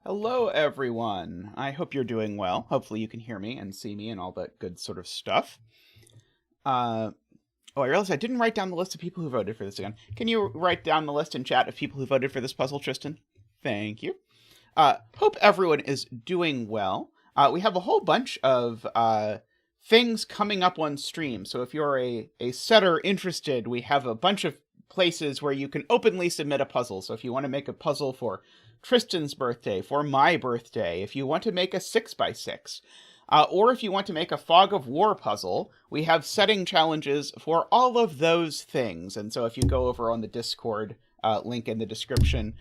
Hello, everyone. I hope you're doing well. Hopefully you can hear me and see me and all that good sort of stuff. I realized I didn't write down the list of people who voted for this again. Can you write down the list in chat of people who voted for this puzzle, Tristan? Thank you. Hope everyone is doing well. We have a whole bunch of things coming up on stream. So if you're a setter interested, we have a bunch of places where you can openly submit a puzzle. So if you want to make a puzzle for Tristan's birthday, for my birthday, if you want to make a 6x6, or if you want to make a Fog of War puzzle, we have setting challenges for all of those things. And so if you go over on the Discord link in the description,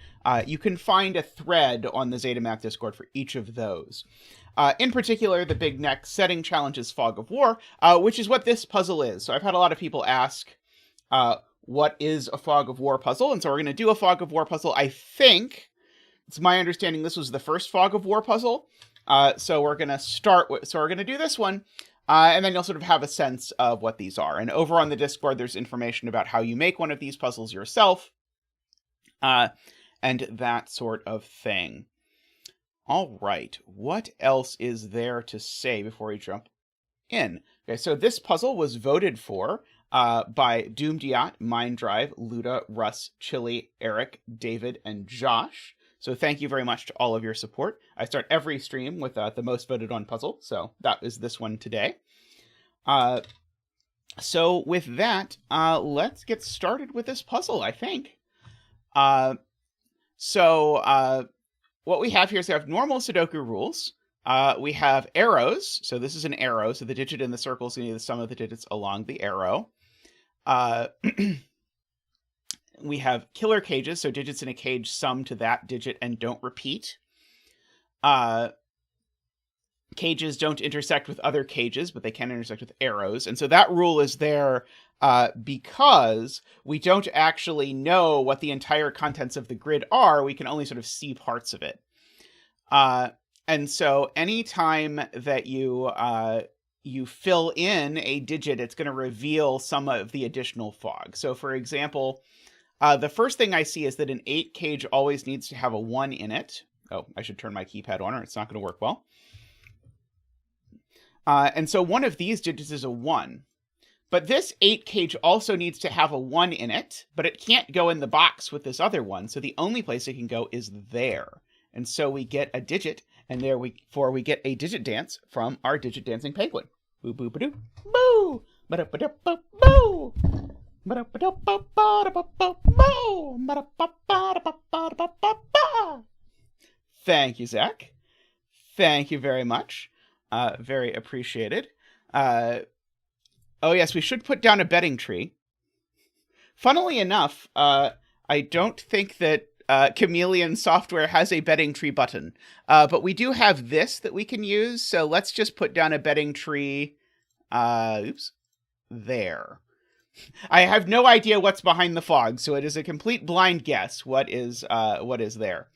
you can find a thread on the zetamath Discord for each of those. In particular, the big next setting challenge is Fog of War, which is what this puzzle is. So I've had a lot of people ask, what is a Fog of War puzzle? And so we're going to do a Fog of War puzzle. I think, it's my understanding this was the first Fog of War puzzle. So we're going to start with, so we're going to do this one, and then you'll sort of have a sense of what these are. And over on the Discord, there's information about how you make one of these puzzles yourself, and that sort of thing. All right, what else is there to say before we jump in? Okay, so this puzzle was voted for by Doomdiat, Minddrive, Luda, Russ, Chili, Eric, David, and Josh. So thank you very much to all of your support. I start every stream with the most voted on puzzle, so that is this one today. So with that, let's get started with this puzzle, I think. What we have here is we have normal Sudoku rules. We have arrows, so this is an arrow, so the digit in the circle is going to be the sum of the digits along the arrow. We have killer cages, so digits in a cage sum to that digit and don't repeat. Cages don't intersect with other cages, but they can intersect with arrows. And so that rule is there because we don't actually know what the entire contents of the grid are. We can only sort of see parts of it. And so anytime that you fill in a digit, it's going to reveal some of the additional fog. So for example, the first thing I see is that an 8 cage always needs to have a 1 in it. Oh, I should turn my keypad on or it's not going to work well. And so one of these digits is a 1. But this 8 cage also needs to have a 1 in it, but it can't go in the box with this other one. So the only place it can go is there. And so we get a digit, and therefore we get a digit dance from our digit dancing penguin. Boo boo ba doo boo ba da ba da ba boo. Thank you, Zach. Thank you very much. Very appreciated. Oh yes, we should put down a betting tree. Funnily enough, I don't think that Chameleon software has a betting tree button. But we do have this that we can use, so let's just put down a betting tree. There. I have no idea what's behind the fog, so it is a complete blind guess what is there.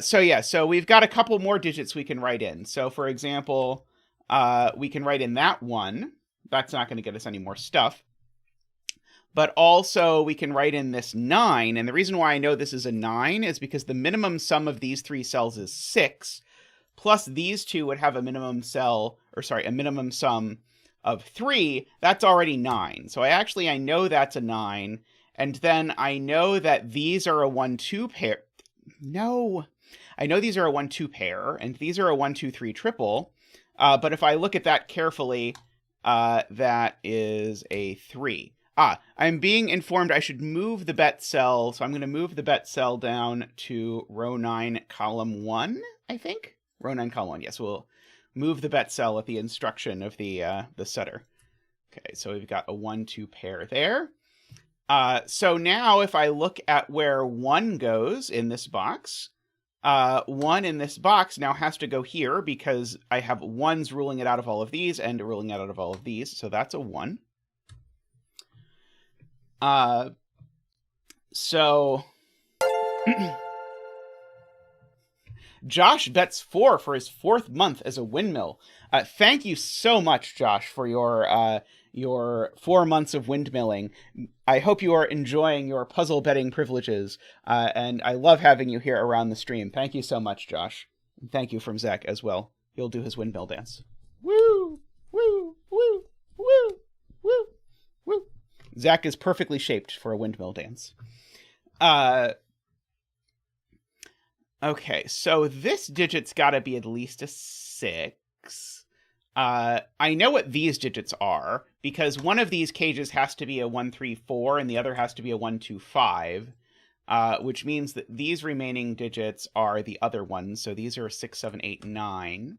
So we've got a couple more digits we can write in. So for example, we can write in that 1. That's not going to get us any more stuff. But also we can write in this 9. And the reason why I know this is a 9 is because the minimum sum of these 3 cells is 6. Plus these two would have a minimum sum of 3. That's already 9. So I know that's a 9. And then I know that these are a 1-2 pair. No, I know these are a 1-2 pair, and these are a 1-2-3 triple. But if I look at that carefully, that is a 3. I'm being informed I should move the bet cell. So I'm going to move the bet cell down to row 9, column 1, I think. Row 9, column 1. Yes, we'll move the bet cell at the instruction of the setter. Okay, so we've got a 1-2 pair there. So now if I look at where 1 goes in this box, 1 in this box now has to go here because I have 1s ruling it out of all of these and ruling it out of all of these. So that's a 1. Josh bets 4 for his 4th month as a windmill. Thank you so much, Josh, for your your 4 months of windmilling. I hope you are enjoying your puzzle betting privileges, and I love having you here around the stream. Thank you so much, Josh. And thank you from Zach as well. He'll do his windmill dance. Woo! Woo! Woo! Woo! Woo! Woo! Zach is perfectly shaped for a windmill dance. Okay, so this digit's got to be at least a 6. I know what these digits are, because one of these cages has to be a 1, 3, 4, and the other has to be a 1, 2, 5, which means that these remaining digits are the other ones, so these are 6, 7, 8, 9.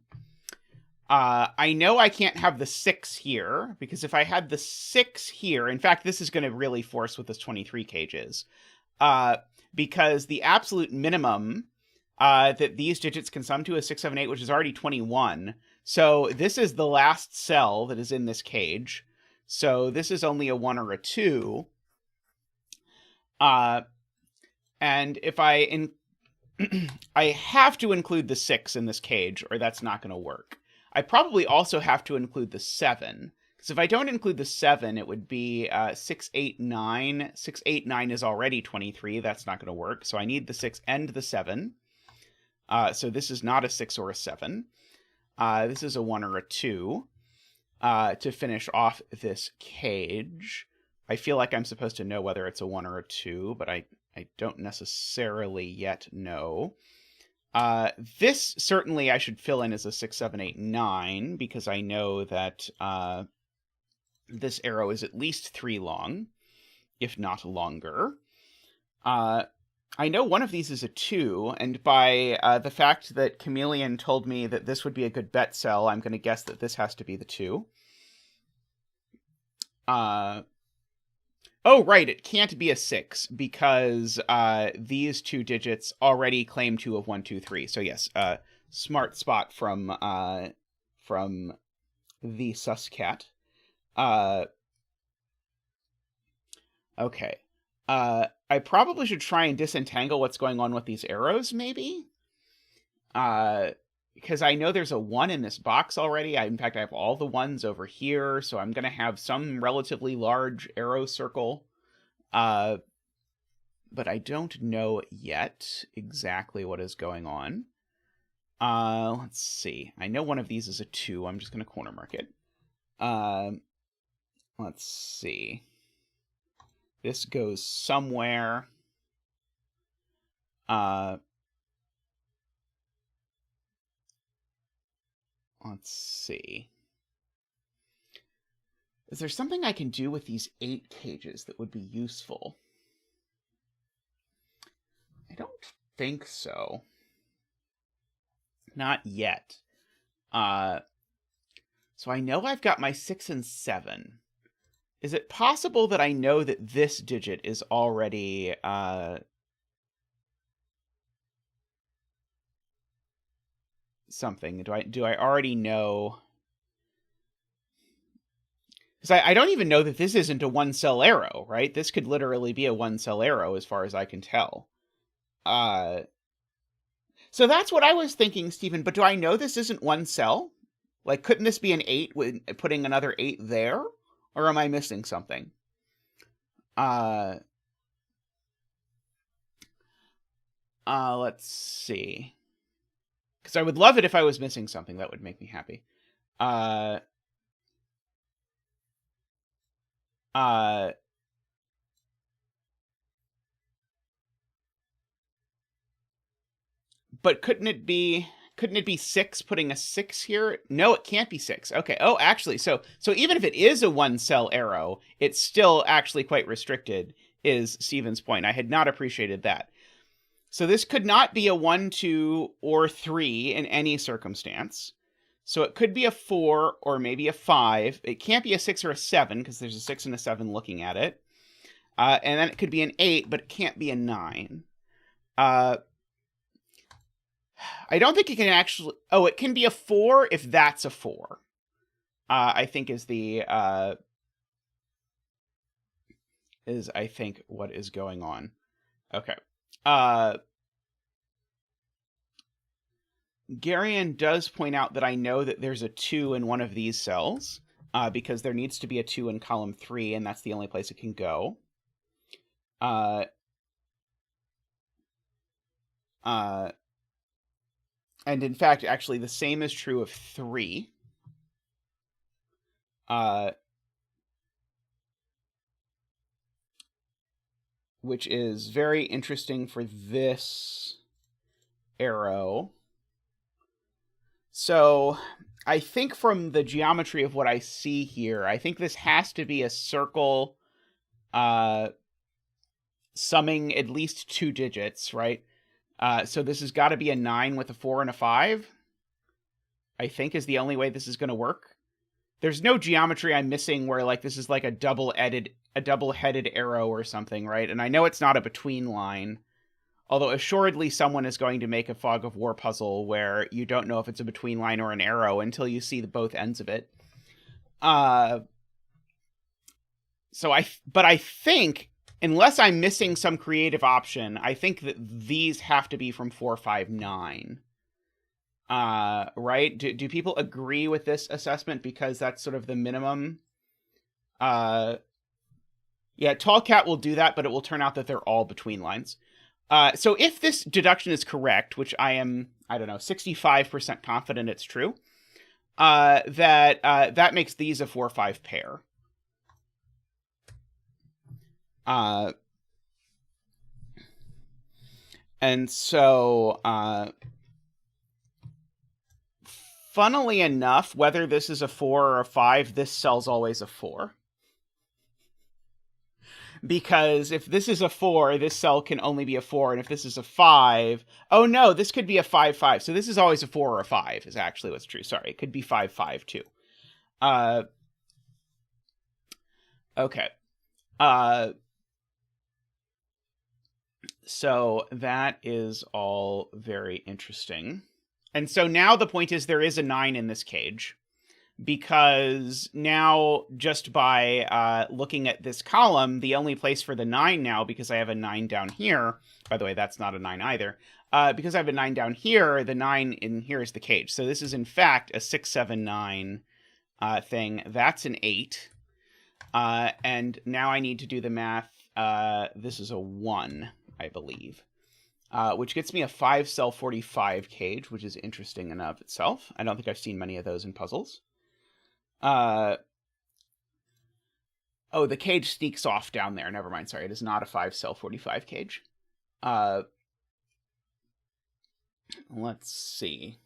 I know I can't have the 6 here, because if I had the 6 here, in fact, this is going to really force what this 23 cage is, because the absolute minimum that these digits can sum to is 6, 7, 8, which is already 21. So this is the last cell that is in this cage. So this is only a 1 or a 2. And if I have to include the 6 in this cage, or that's not going to work. I probably also have to include the 7. Because if I don't include the 7, it would be 6, 8, 9. 6, 8, 9 is already 23. That's not going to work. So I need the 6 and the 7. So this is not a 6 or a 7. This is a 1 or a 2 to finish off this cage. I feel like I'm supposed to know whether it's a 1 or a 2, but I don't necessarily yet know. This certainly I should fill in as a 6, 7, 8, 9, because I know that this arrow is at least 3 long, if not longer. I know one of these is a 2, and by the fact that Chameleon told me that this would be a good bet cell, I'm going to guess that this has to be the 2. Oh, right, it can't be a 6, because these 2 digits already claim 2 of 1, 2, 3. So yes, smart spot from the Suscat. Okay. I probably should try and disentangle what's going on with these arrows, maybe? Because I know there's a 1 in this box already. In fact, I have all the 1s over here, so I'm going to have some relatively large arrow circle. But I don't know yet exactly what is going on. Let's see. I know one of these is a 2. I'm just going to corner mark it. Let's see. This goes somewhere. Let's see. Is there something I can do with these 8 cages that would be useful? I don't think so. Not yet. So I know I've got my 6 and 7. Is it possible that I know that this digit is already something? Do I already know? Because I don't even know that this isn't a 1-cell arrow, right? This could literally be a 1-cell arrow as far as I can tell. So that's what I was thinking, Stephen, but do I know this isn't 1 cell? Like, couldn't this be an 8 with putting another 8 there? Or am I missing something? Let's see. Because I would love it if I was missing something. That would make me happy. But couldn't it be 6 putting a 6 here? No, it can't be 6. Okay. Oh, actually, so even if it is a 1-cell arrow, it's still actually quite restricted, is Stephen's point. I had not appreciated that. So this could not be a 1, 2, or 3 in any circumstance. So it could be a 4 or maybe a 5. It can't be a 6 or a 7 because there's a 6 and a 7 looking at it. And then it could be an 8, but it can't be a 9. I don't think it can actually... Oh, it can be a 4 if that's a 4. I think is I think what is going on. Okay. Garion does point out that I know that there's a 2 in one of these cells. because there needs to be a 2 in column 3, and that's the only place it can go. And in fact, actually, the same is true of 3. Which is very interesting for this arrow. So I think from the geometry of what I see here, I think this has to be a circle summing at least 2 digits, right? So this has got to be a 9 with a 4 and a 5, I think is the only way this is going to work. There's no geometry I'm missing where like this is like a double-headed arrow or something, right? And I know it's not a between line, although assuredly someone is going to make a Fog of War puzzle where you don't know if it's a between line or an arrow until you see both ends of it. But I think, unless I'm missing some creative option, I think that these have to be from 4, 5, 9. Right? Do people agree with this assessment? Because that's sort of the minimum. Yeah, Tall Cat will do that, but it will turn out that they're all between lines. So if this deduction is correct, which I am, 65% confident it's true, that makes these a 4, 5 pair. And so, funnily enough, whether this is a 4 or a 5, this cell's always a 4. Because if this is a 4, this cell can only be a 4, and if this is a 5... Oh, no, this could be a 5, 5. So this is always a 4 or a 5, is actually what's true. Sorry, it could be 5, 5, too. Okay. So that is all very interesting. And so now the point is there is a 9 in this cage, because now just by looking at this column, the only place for the 9 now, because I have a 9 down here, by the way, that's not a 9 either, because I have a 9 down here, the 9 in here is the cage. So this is in fact a 6, 7, 9 thing. That's an 8. And now I need to do the math. This is a 1, I believe. Which gets me a 5-cell 45 cage, which is interesting in of itself. I don't think I've seen many of those in puzzles. Oh, the cage sneaks off down there. Never mind, sorry. It is not a 5-cell 45 cage. Let's see.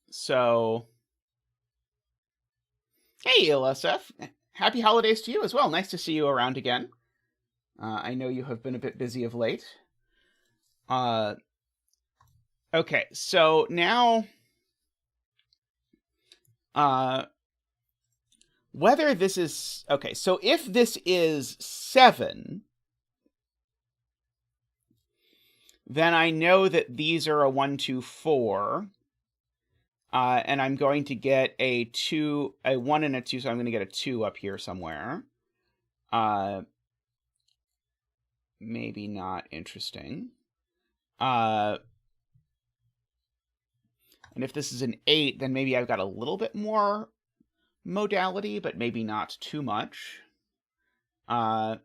So, hey, LSF. Happy holidays to you as well. Nice to see you around again. I know you have been a bit busy of late. Okay, so now, whether this is, okay, so if this is 7, then I know that these are a 1, 2, 4, and I'm going to get a 1 and a 2, so I'm going to get a 2 up here somewhere. Maybe not interesting. And if this is an 8, then maybe I've got a little bit more modality, but maybe not too much. Let's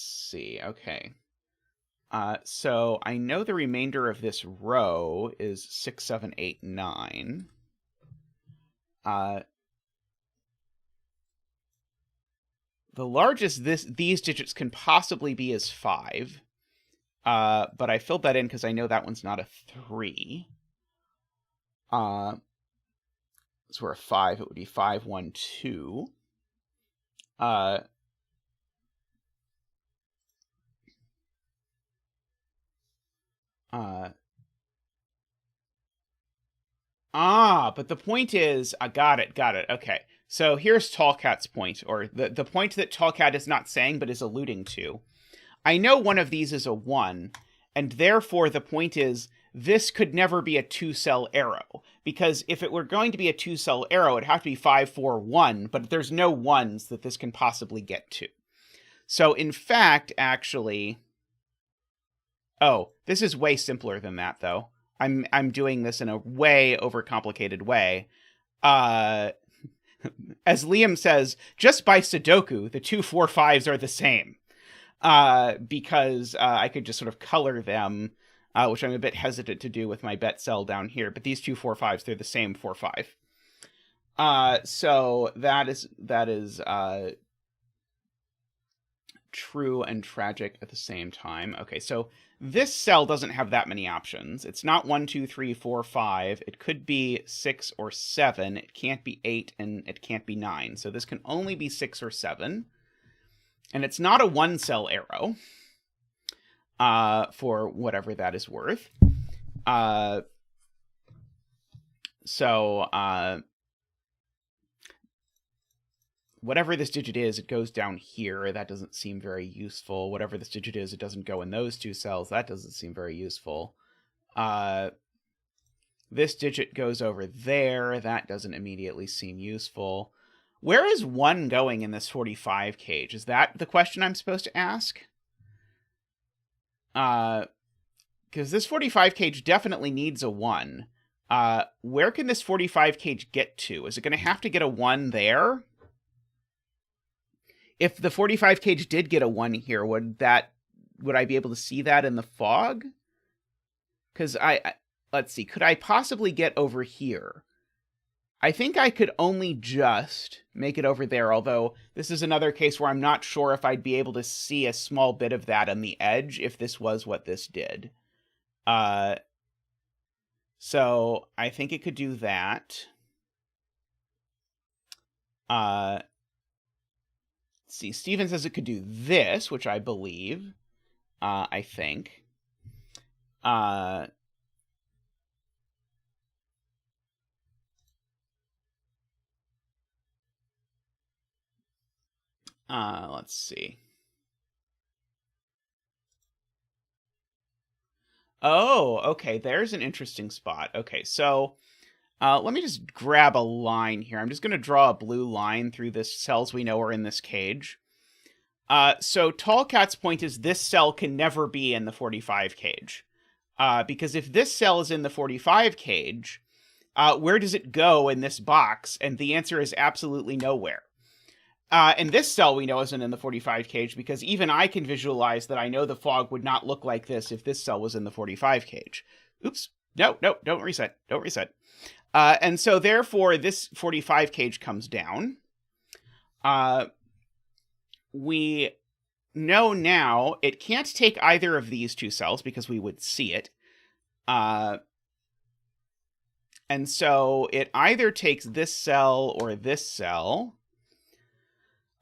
see. Okay. So I know the remainder of this row is 6, 7, 8, 9. The largest these digits can possibly be is 5. But I filled that in because I know that one's not a 3. So we're a 5. It would be 5, 1, 2. But the point is, I got it. Okay. So here's Tall Cat's point, or the point that Tall Cat is not saying but is alluding to. I know one of these is a 1, and therefore the point is this could never be a 2-cell arrow, because if it were going to be a 2-cell arrow, it'd have to be 5, 4, 1, but there's no 1s that this can possibly get to. So in fact, actually... Oh, this is way simpler than that, though. I'm doing this in a way overcomplicated way. As Liam says, just by Sudoku, the 2 4 5s are the same. Because I could just sort of color them, which I'm a bit hesitant to do with my bet cell down here. But these 2 4 5s, they're the same 4 5. So that is true and tragic at the same time. Okay, so this cell doesn't have that many options. It's not 1, 2, 3, 4, 5. It could be 6 or 7. It can't be 8, and it can't be 9. So this can only be 6 or 7. And it's not a 1-cell arrow, for whatever that is worth. Whatever this digit is, it goes down here. That doesn't seem very useful. Whatever this digit is, it doesn't go in those 2 cells. That doesn't seem very useful. This digit goes over there. That doesn't immediately seem useful. Where is 1 going in this 45 cage? Is that the question I'm supposed to ask? Because this 45 cage definitely needs a 1. Where can this 45 cage get to? Is it going to have to get a 1 there? If the 45 cage did get a 1 here, would I be able to see that in the fog? Because let's see, could I possibly get over here? I think I could only just make it over there, although this is another case where I'm not sure if I'd be able to see a small bit of that on the edge if this was what this did. So I think it could do that. See, Steven says it could do this, which I believe. I think. Let's see. Oh, okay, there's an interesting spot. Okay, so let me just grab a line here. I'm just going to draw a blue line through the cells we know are in this cage. So Tallcat's point is this cell can never be in the 45 cage. Because if this cell is in the 45 cage, where does it go in this box? And the answer is absolutely nowhere. And this cell we know isn't in the 45 cage because even I can visualize that I know the fog would not look like this if this cell was in the 45 cage. Oops. No, don't reset. Don't reset. And so therefore this 45 cage comes down. We know now it can't take either of these 2 cells because we would see it. And so it either takes this cell or this cell.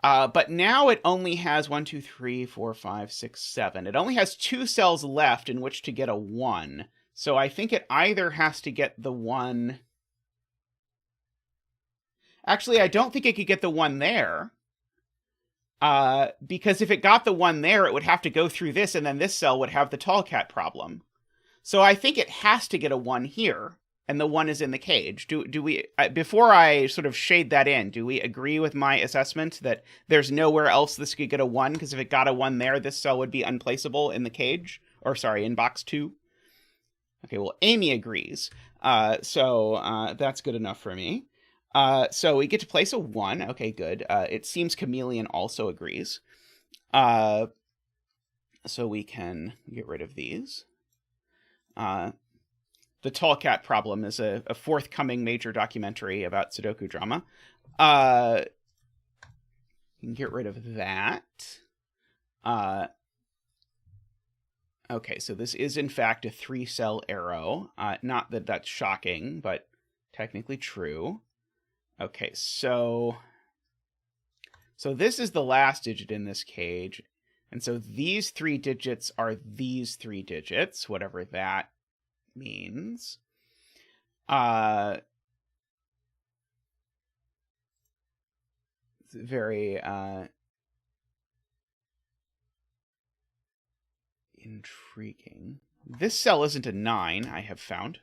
But now it only has 1, 2, 3, 4, 5, 6, 7. It only has 2 cells left in which to get a 1. So I think it either has to get the 1. Actually, I don't think it could get the 1 there. Because if it got the 1 there, it would have to go through this, and then this cell would have the Tallcat problem. So I think it has to get a 1 here. And the 1 is in the cage. Do we, before I sort of shade that in, do we agree with my assessment that there's nowhere else this could get a 1? Because if it got a 1 there, this cell would be unplaceable in the cage. Or sorry, in box 2. Okay, well, Amy agrees. So that's good enough for me. So we get to place a 1. Okay, good. It seems Chameleon also agrees. So we can get rid of these. The Tallcat problem is a forthcoming major documentary about Sudoku drama. You can get rid of that. Okay, so this is in fact a 3-cell arrow. Not that that's shocking, but technically true. Okay, so this is the last digit in this cage. And so these 3 digits are these 3 digits, whatever that means. It's very intriguing. This cell isn't a 9, I have found.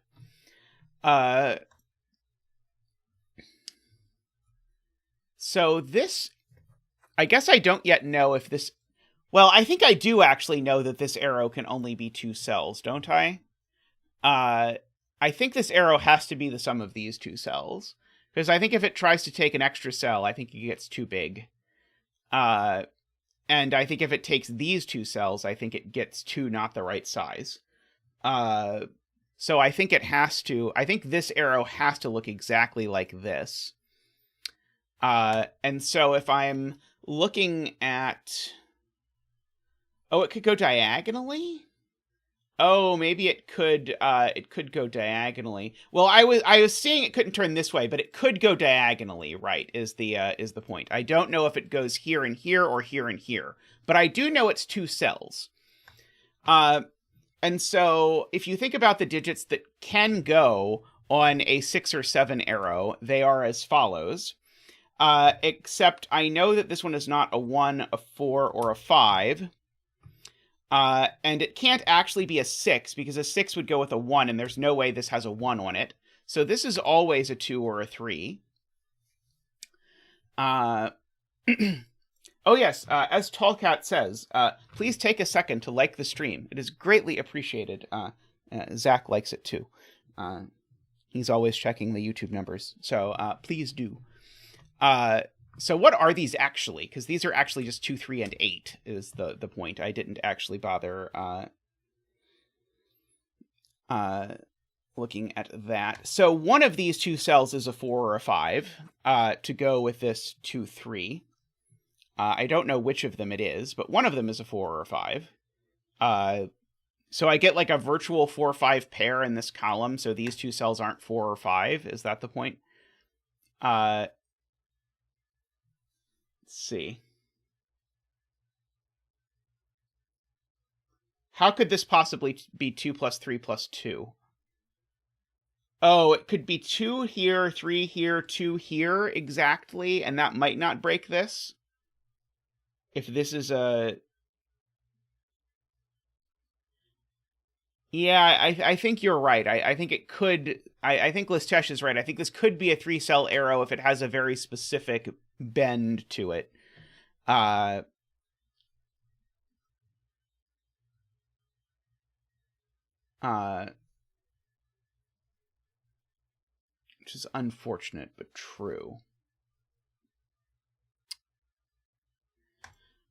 So this, I guess I don't yet know if this, well, I think I do actually know that this arrow can only be 2 cells, don't I? I think this arrow has to be the sum of these 2 cells, Because I think if it tries to take an extra cell, I think it gets too big. And I think if it takes these 2 cells, I think it gets too not the right size. So I think I think this arrow has to look exactly like this. And so if I'm looking at... Oh, it could go diagonally? Oh, maybe it could go diagonally. Well, I was saying it couldn't turn this way, but it could go diagonally, right, is the point. I don't know if it goes here and here or here and here, but I do know it's 2 cells. And so if you think about the digits that can go on a 6 or 7 arrow, they are as follows. Except I know that this one is not a 1, a 4, or a 5. And it can't actually be a 6, because a 6 would go with a 1, and there's no way this has a 1 on it. So this is always a 2 or a 3. Oh yes, as Tallcat says, please take a second to like the stream. It is greatly appreciated. Zach likes it too. He's always checking the YouTube numbers, so please do. So what are these actually? Because these are actually just 2, 3, and 8 is the point. I didn't actually bother looking at that. So one of these 2 cells is a 4 or a 5 to go with this 2, 3. I don't know which of them it is, but one of them is a 4 or a 5. So I get like a virtual 4-5 pair in this column, so these 2 cells aren't 4 or 5. Is that the point? Let's see. How could this possibly be 2 plus 3 plus 2? Oh, it could be 2 here, 3 here, 2 here, exactly, and that might not break this. If this is a... Yeah, I think you're right. I think it could... I think Listesh is right. I think this could be a 3-cell arrow if it has a very specific bend to it. Which is unfortunate, but true.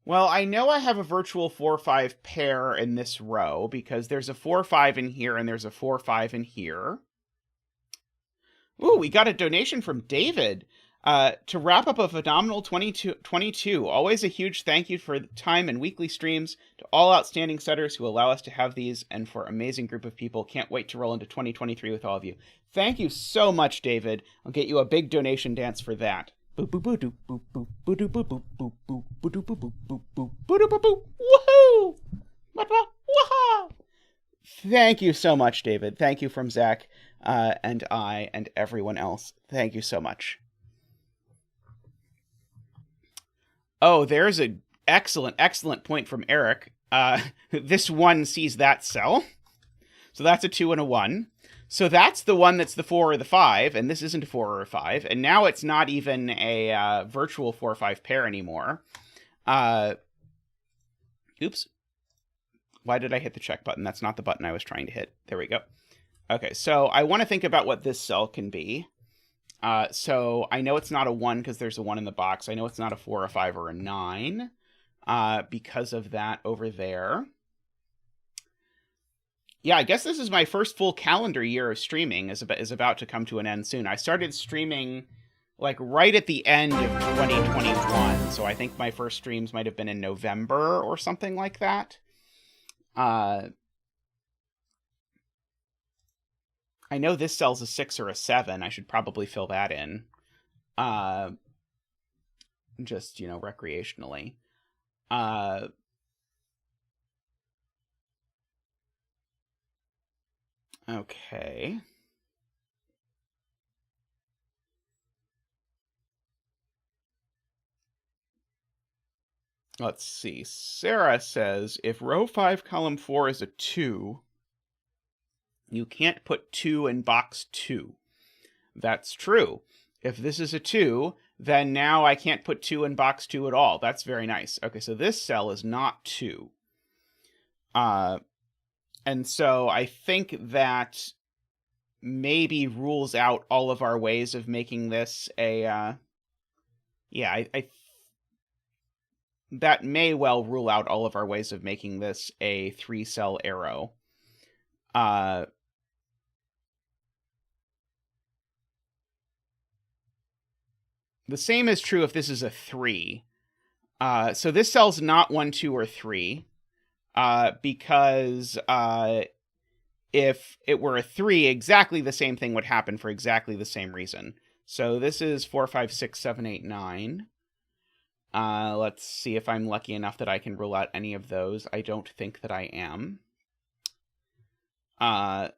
Well, I know I have a virtual 4-5 pair in this row because there's a 4-5 in here and there's a 4-5 in here. Ooh, we got a donation from David. To wrap up a phenomenal 2022, always a huge thank you for the time and weekly streams to all outstanding setters who allow us to have these, and for an amazing group of people. Can't wait to roll into 2023 with all of you. Thank you so much, David. I'll get you a big donation dance for that. Boop boop boop doop boop boop boop doop boop boop boop boop boop doop boop boop boop boop boop boop boop. Woohoo! Waha! Thank you so much, David. Thank you from Zach and I and everyone else. Thank you so much. Oh, there's an excellent point from Eric. This one sees that cell. So that's a 2 and a 1. So that's the one that's the 4 or the 5, and this isn't a 4 or a 5. And now it's not even a virtual 4-5 pair anymore. Oops. Why did I hit the check button? That's not the button I was trying to hit. There we go. Okay, so I want to think about what this cell can be. So I know it's not a 1 because there's a 1 in the box. I know it's not a 4, a 5, or a 9 because of that over there. Yeah, I guess this is my first full calendar year of streaming is about to come to an end soon. I started streaming like right at the end of 2021, so I think my first streams might have been in November or something like that. I know this cell's a 6 or a 7. I should probably fill that in. Just, you know, recreationally. Okay. Let's see. Sarah says, if row 5, column 4 is a 2, you can't put 2 in box 2. That's true. If this is a 2, then now I can't put 2 in box 2 at all. That's very nice. Okay, so this cell is not 2. And so I think that maybe rules out all of our ways of making this a, yeah, that may well rule out all of our ways of making this a 3-cell arrow. The same is true if this is a 3. So this cell's not 1, 2, or 3, because if it were a 3, exactly the same thing would happen for exactly the same reason. So this is 4, 5, 6, 7, 8, 9. Let's see if I'm lucky enough that I can rule out any of those. I don't think that I am. I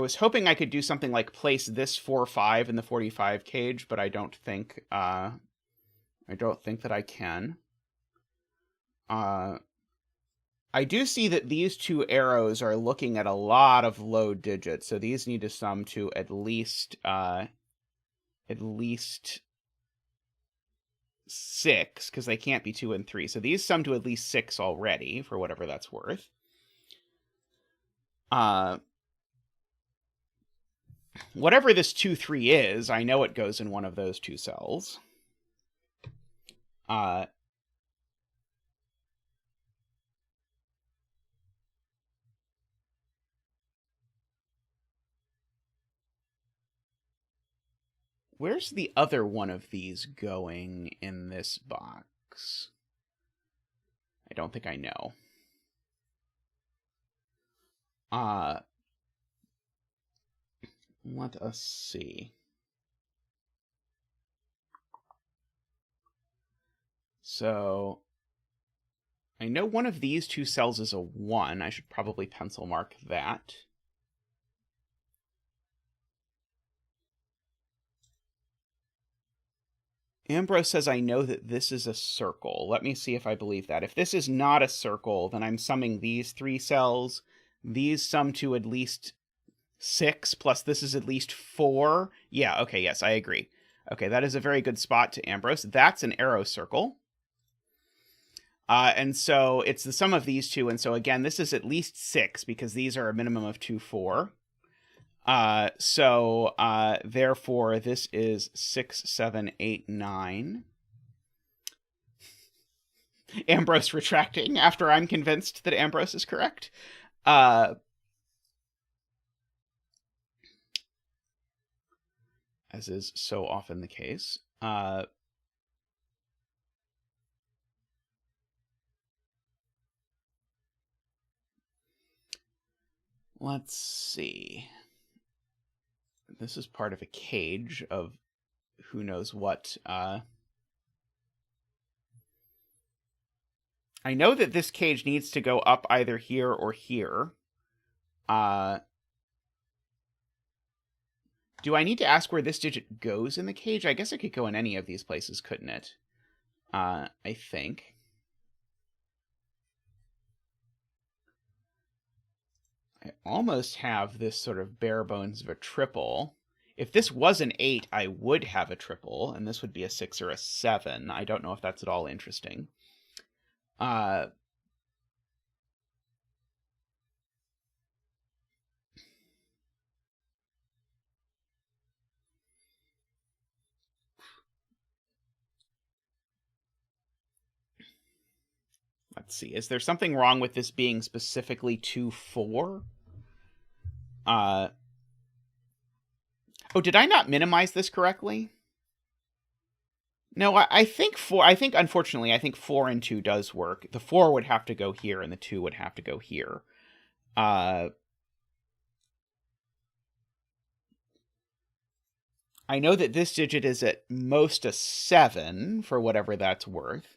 was hoping I could do something like place this 4, 5 in the 45 cage, but I don't think that I can. I do see that these two arrows are looking at a lot of low digits, so these need to sum to at least 6, because they can't be 2 and 3. So these sum to at least 6 already, for whatever that's worth. Whatever this 2, 3 is, I know it goes in one of those two cells. Where's the other one of these going in this box? I don't think I know. Let us see. So I know one of these two cells is a 1. I should probably pencil mark that. Ambrose says, I know that this is a circle. Let me see if I believe that. If this is not a circle, then I'm summing these 3 cells. These sum to at least 6, plus this is at least 4. Yeah, okay, yes, I agree. Okay, that is a very good spot to Ambrose. That's an arrow circle. And so it's the sum of these two. And so again, this is at least 6 because these are a minimum of 2, 4. Therefore, this is 6, 7, 8, 9. Ambrose retracting after I'm convinced that Ambrose is correct. As is so often the case. Let's see. This is part of a cage of who knows what. I know that this cage needs to go up either here or here. Do I need to ask where this digit goes in the cage? I guess it could go in any of these places, couldn't it? I think. I almost have this sort of bare bones of a triple. If this was an 8, I would have a triple, and this would be a 6 or a 7. I don't know if that's at all interesting. Let's see. Is there something wrong with this being specifically 2, 4? Oh, did I not minimize this correctly? No, I think 4. Unfortunately, I think 4 and 2 does work. The 4 would have to go here, and the 2 would have to go here. I know that this digit is at most a 7, for whatever that's worth.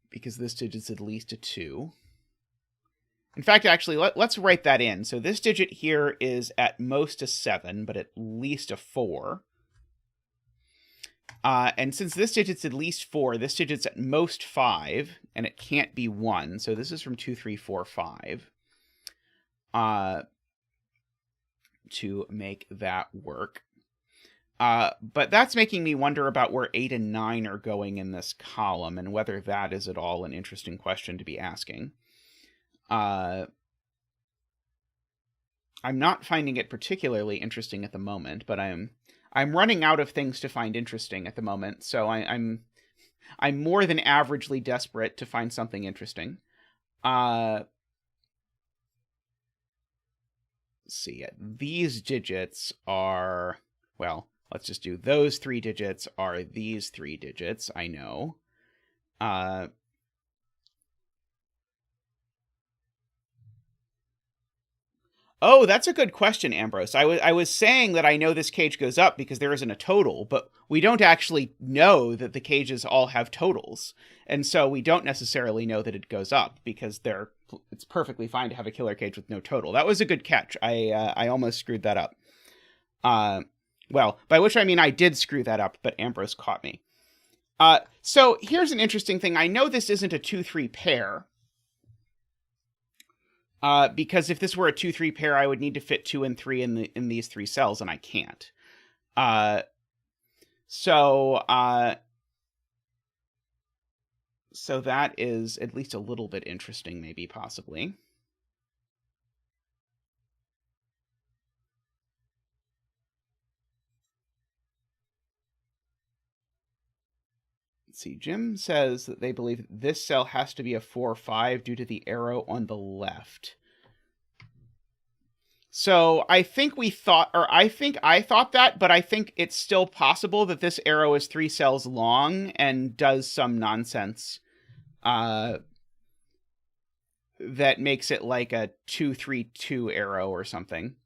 Because this digit's at least a 2. In fact, actually, let's write that in. So this digit here is at most a 7, but at least a 4. And since this digit's at least 4, this digit's at most 5, and it can't be 1. So this is from 2, 3, 4, 5. To make that work. But that's making me wonder about where 8 and 9 are going in this column, and whether that is at all an interesting question to be asking. I'm not finding it particularly interesting at the moment, but I'm running out of things to find interesting at the moment, so I'm more than averagely desperate to find something interesting. Let's see. These digits are, well, let's just do those 3 digits are these 3 digits, I know. Oh, that's a good question, Ambrose. I was saying that I know this cage goes up because there isn't a total, but we don't actually know that the cages all have totals. And so we don't necessarily know that it goes up because it's perfectly fine to have a killer cage with no total. That was a good catch. I almost screwed that up. Well, by which I mean I did screw that up, but Ambrose caught me. So here's an interesting thing. I know this isn't a 2-3 pair. Because if this were a 2-3 pair, I would need to fit 2 and 3 in these 3 cells, and I can't. So that is at least a little bit interesting, maybe, possibly. Let's see. Jim says that they believe this cell has to be a 4-5 due to the arrow on the left. So I think I thought that, but I think it's still possible that this arrow is 3 cells long and does some nonsense that makes it like a 2-3-2 arrow or something.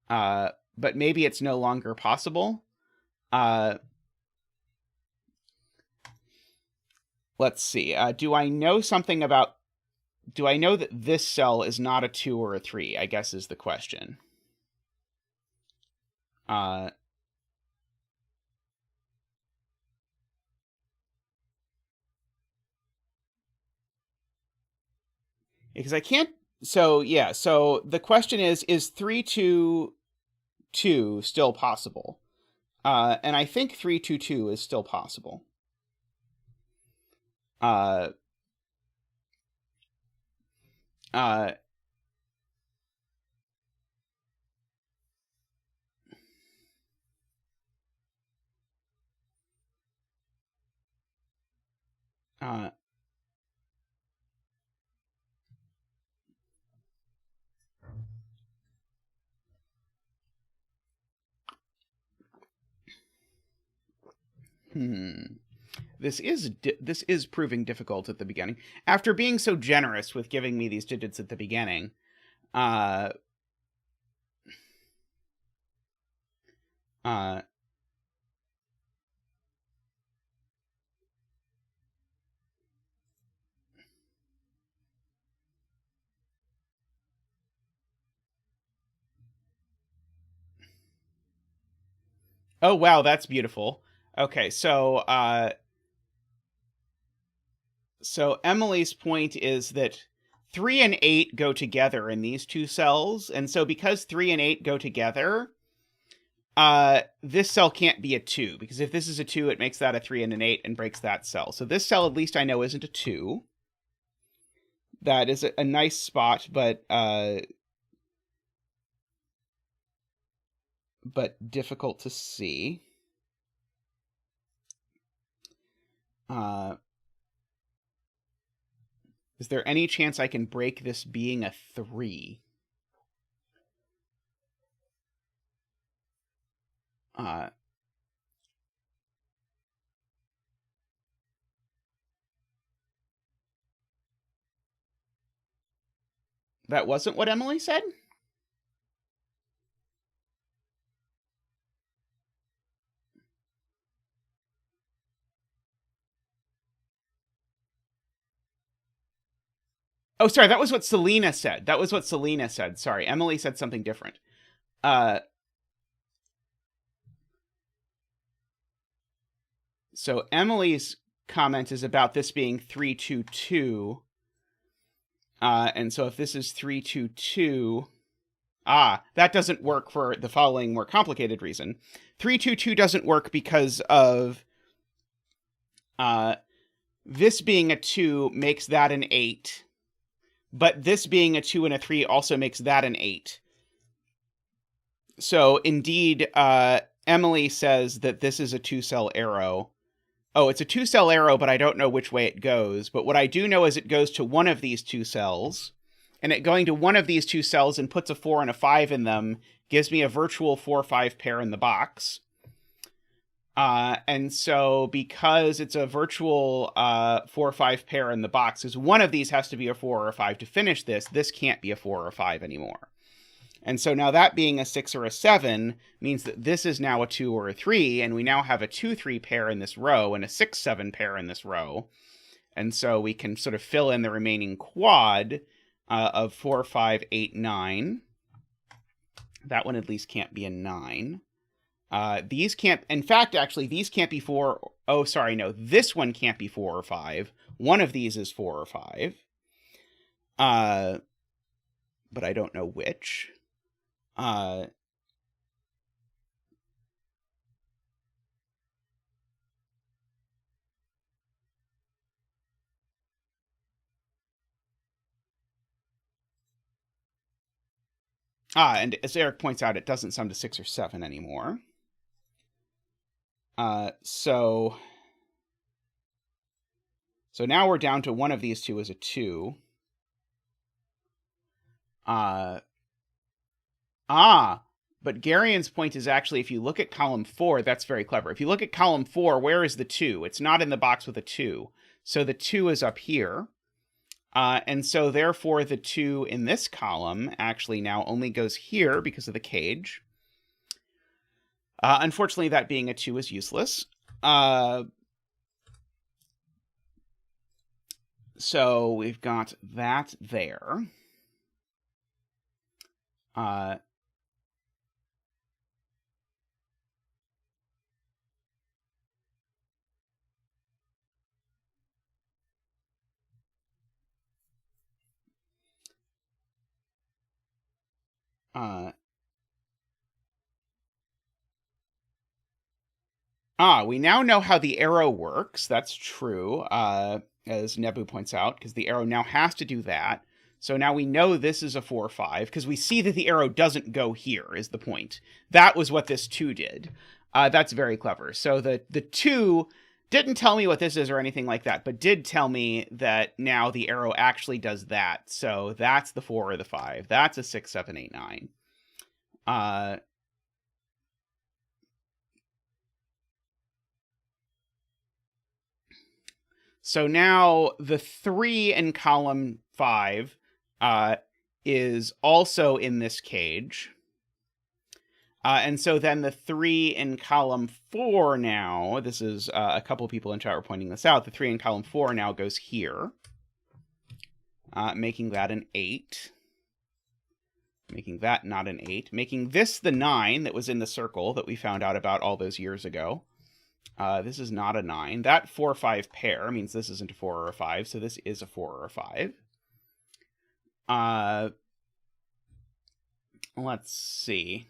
But maybe it's no longer possible. Let's see. Do I know that this cell is not a 2 or a 3? I guess is the question. Because I can't. So yeah. So the question is 3-2-2 still possible? And I think 3-2-2 is still possible. This is proving difficult at the beginning. After being so generous with giving me these digits at the beginning, oh wow, that's beautiful. Okay, so Emily's point is that 3 and 8 go together in these 2 cells, and so because 3 and 8 go together, this cell can't be a 2, because if this is a 2, it makes that a 3 and an 8 and breaks that cell. So this cell, at least I know, isn't a 2. That is a nice spot, but difficult to see. Is there any chance I can break this being a 3? That wasn't what Emily said? Oh, sorry, that was what Selena said. Sorry, Emily said something different. So Emily's comment is about this being 3-2-2. And so if this is 3-2-2... that doesn't work for the following more complicated reason. 322 doesn't work because of this being a 2 makes that an 8, but this being a 2 and a 3 also makes that an 8. So indeed, Emily says that this is a 2-cell arrow. Oh, it's a 2-cell arrow, but I don't know which way it goes. But what I do know is it goes to one of these 2 cells, and it going to one of these 2 cells and puts a 4 and a 5 in them gives me a virtual 4-5 pair in the box. And so because it's a virtual 4-5 pair in the box, because one of these has to be a 4 or a 5 to finish this can't be a 4 or a 5 anymore. And so now that being a 6 or a 7 means that this is now a 2 or a 3, and we now have a 2-3 pair in this row and a 6-7 pair in this row. And so we can sort of fill in the remaining quad of 4, 5, 8, 9. That one at least can't be a 9. These can't, in fact, actually, these can't be 4. Oh, sorry, no, this one can't be 4 or 5. One of these is 4 or 5. But I don't know which. And as Eric points out, it doesn't sum to 6 or 7 anymore. So now we're down to one of these 2 as a 2. But Garian's point is actually, if you look at column 4, that's very clever. If you look at column 4, where is the 2? It's not in the box with a 2. So the 2 is up here. And so therefore the 2 in this column actually now only goes here because of the cage. Unfortunately, that being a 2 is useless. So we've got that there. We now know how the arrow works. That's true, as Nebu points out, because the arrow now has to do that. So now we know this is a 4-5, because we see that the arrow doesn't go here, is the point. That was what this 2 did. That's very clever. So the 2 didn't tell me what this is or anything like that, but did tell me that now the arrow actually does that. So that's the 4 or the 5. That's a 6, 7, 8, 9. So now the 3 in column 5 is also in this cage. And so then the 3 in column 4 now, this is a couple people in chat were pointing this out, the 3 in column 4 now goes here, making that an 8. Making that not an 8. Making this the 9 that was in the circle that we found out about all those years ago. This is not a 9. That 4-5 pair means this isn't a 4 or a 5, so this is a 4 or a 5. Let's see.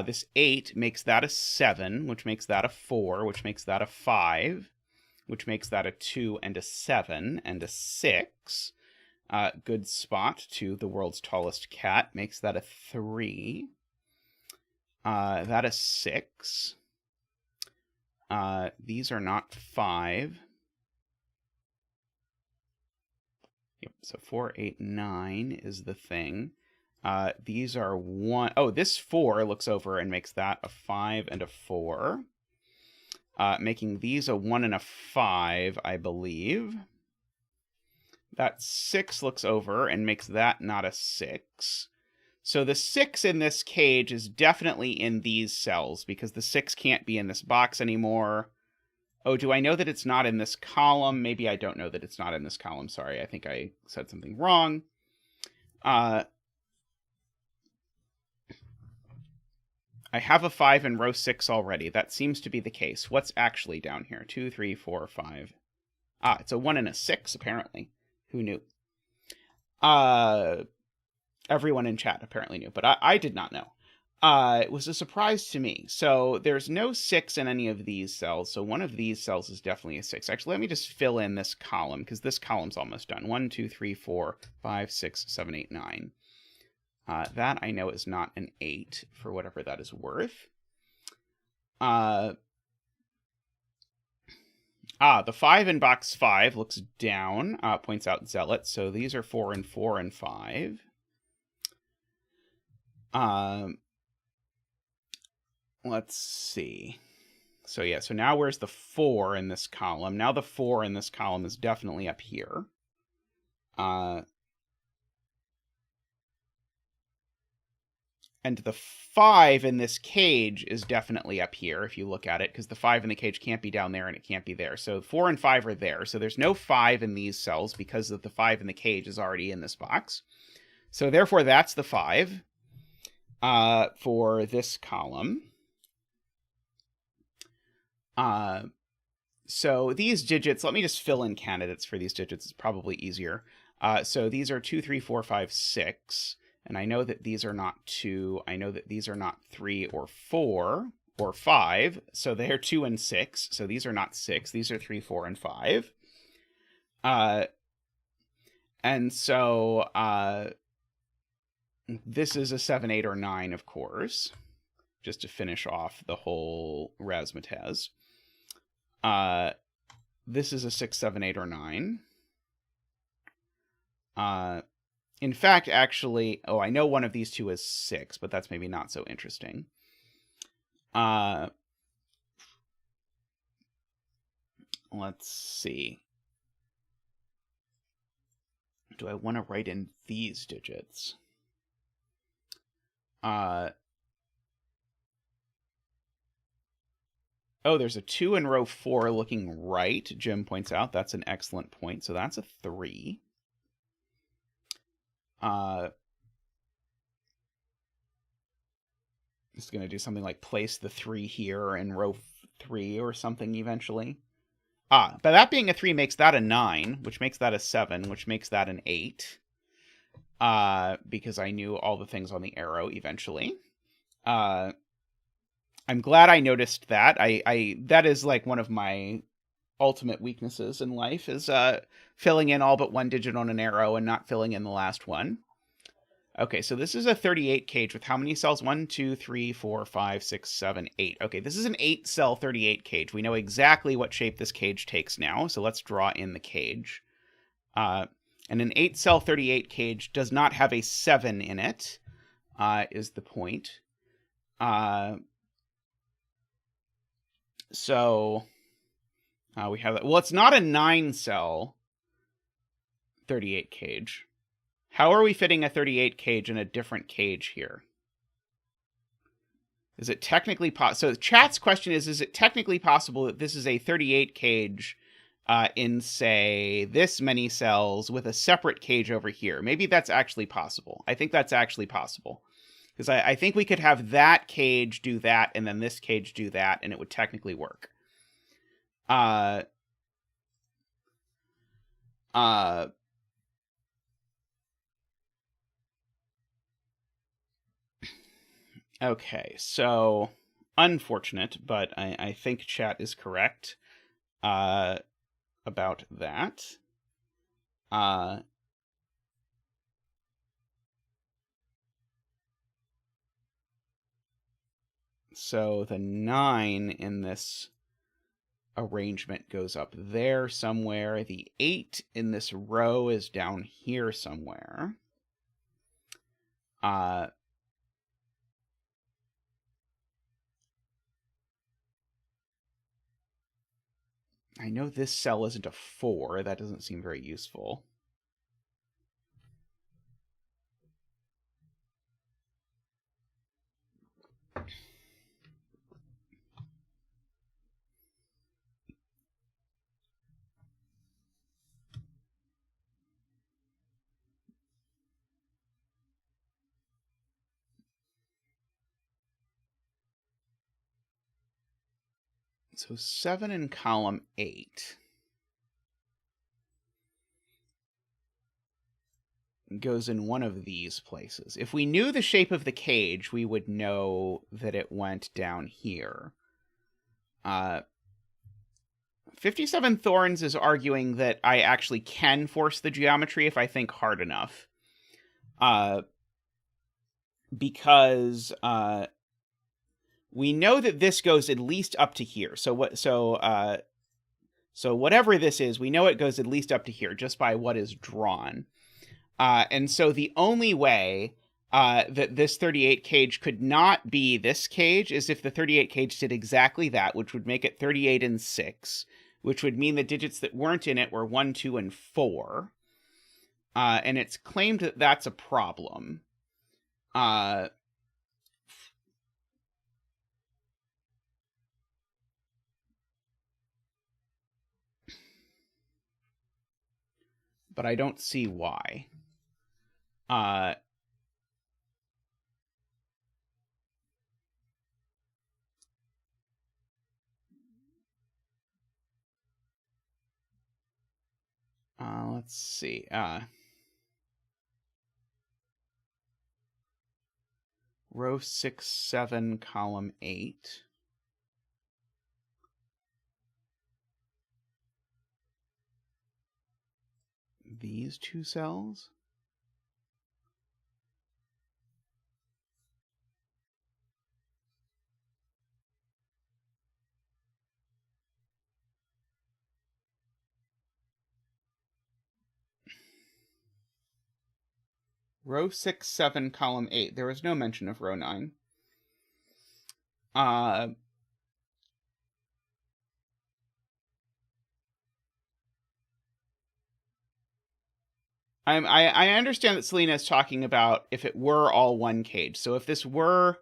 This 8 makes that a 7, which makes that a 4, which makes that a 5, which makes that a 2 and a 7 and a 6. Good spot to the world's tallest cat. Makes that a 3. That a 6. These are not 5. Yep, so 4, 8, 9 is the thing. These are 1. Oh, this 4 looks over and makes that a 5 and a 4. Making these a 1 and a 5, I believe. That 6 looks over and makes that not a 6. So the 6 in this cage is definitely in these cells, because the 6 can't be in this box anymore. Oh, do I know that it's not in this column? Maybe I don't know that it's not in this column. Sorry, I think I said something wrong. I have a 5 in row 6 already. That seems to be the case. What's actually down here? 2, 3, 4, 5. It's a 1 and a 6, apparently. Who knew? Everyone in chat apparently knew, but I did not know. It was a surprise to me. So there's no 6 in any of these cells. So one of these cells is definitely a 6. Actually, let me just fill in this column because this column's almost done. 1, 2, 3, 4, 5, 6, 7, 8, 9. That I know is not an 8 for whatever that is worth. The 5 in box 5 looks down, points out Zealot. So these are 4 and 4 and 5. Let's see. So yeah, so now where's the 4 in this column? Now the 4 in this column is definitely up here. And the 5 in this cage is definitely up here if you look at it, because the 5 in the cage can't be down there and it can't be there. So 4 and 5 are there. So there's no 5 in these cells because of the 5 in the cage is already in this box. So therefore that's the 5 for this column. So these digits, let me just fill in candidates for these digits. It's probably easier. So these are 2, 3, 4, 5, 6. And I know that these are not 2. I know that these are not 3 or 4 or 5. So they're 2 and 6. So these are not 6. These are 3, 4, and 5. And so this is a 7, 8, or 9, of course, just to finish off the whole razzmatazz. This is a 6, 7, 8, or 9. In fact, actually, I know one of these two is 6, but that's maybe not so interesting. Let's see. Do I want to write in these digits? Oh, there's a 2 in row 4 looking right, Jim points out. That's an excellent point. So that's a 3. Just going to do something like place the 3 here in row 3 or something eventually. But that being a 3 makes that a 9, which makes that a 7, which makes that an 8. Because I knew all the things on the arrow eventually. I'm glad I noticed that. That is like one of my ultimate weaknesses in life is filling in all but one digit on an arrow and not filling in the last one. Okay, so this is a 38 cage with how many cells? 1, 2, 3, 4, 5, 6, 7, 8. Okay, this is an 8-cell 38 cage. We know exactly what shape this cage takes now, so let's draw in the cage. And an 8-cell 38 cage does not have a 7 in it, is the point. So we have that. Well, it's not a 9-cell 38 cage. How are we fitting a 38 cage in a different cage here? Is it technically possible? So chat's question is it technically possible that this is a 38 cage in, say, this many cells with a separate cage over here? Maybe that's actually possible. I think that's actually possible. Because I think we could have that cage do that, and then this cage do that, and it would technically work. Okay, so unfortunate, but I think chat is correct about that. So the 9 in this arrangement goes up there somewhere. The 8 in this row is down here somewhere. I know this cell isn't a 4. That doesn't seem very useful. So 7 in column 8. goes in one of these places. If we knew the shape of the cage, we would know that it went down here. 57 Thorns is arguing that I actually can force the geometry if I think hard enough. Because we know that this goes at least up to here. So whatever this is, we know it goes at least up to here just by what is drawn. And so the only way that this 38 cage could not be this cage is if the 38 cage did exactly that, which would make it 38 and 6, which would mean the digits that weren't in it were 1, 2, and 4. And it's claimed that that's a problem. But I don't see why. Let's see. Row 6, 7, column 8. These two cells? Row 6, 7, column 8. There was no mention of row 9. I understand that Selena is talking about if it were all one cage. So if this were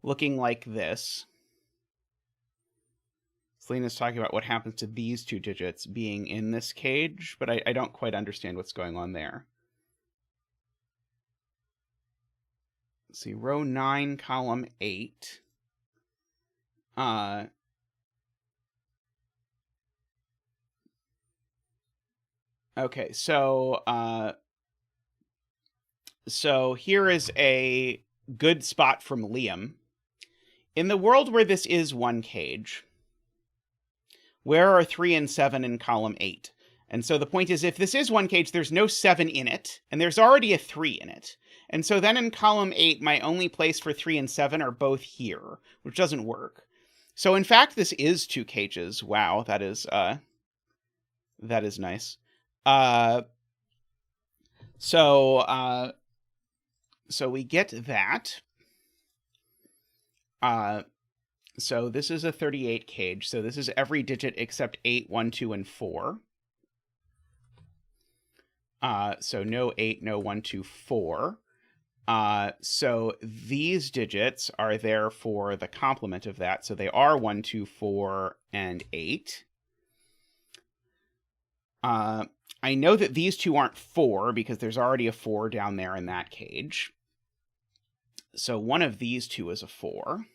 looking like this, Selena's talking about what happens to these two digits being in this cage, but I don't quite understand what's going on there. Let's see, row 9, column 8. Okay, so here is a good spot from Liam. In the world where this is one cage, where are 3 and 7 in column 8? And so the point is, if this is one cage, there's no 7 in it, and there's already a 3 in it. And so then in column 8, my only place for 3 and 7 are both here, which doesn't work. So in fact, this is 2 cages. Wow, that is nice. So we get that. So this is a 38 cage. So this is every digit except 8, 1, 2, and 4. So no 8, no 1, 2, 4. So these digits are there for the complement of that. So they are 1, 2, 4, and 8. I know that these two aren't 4 because there's already a 4 down there in that cage. So one of these two is a 4.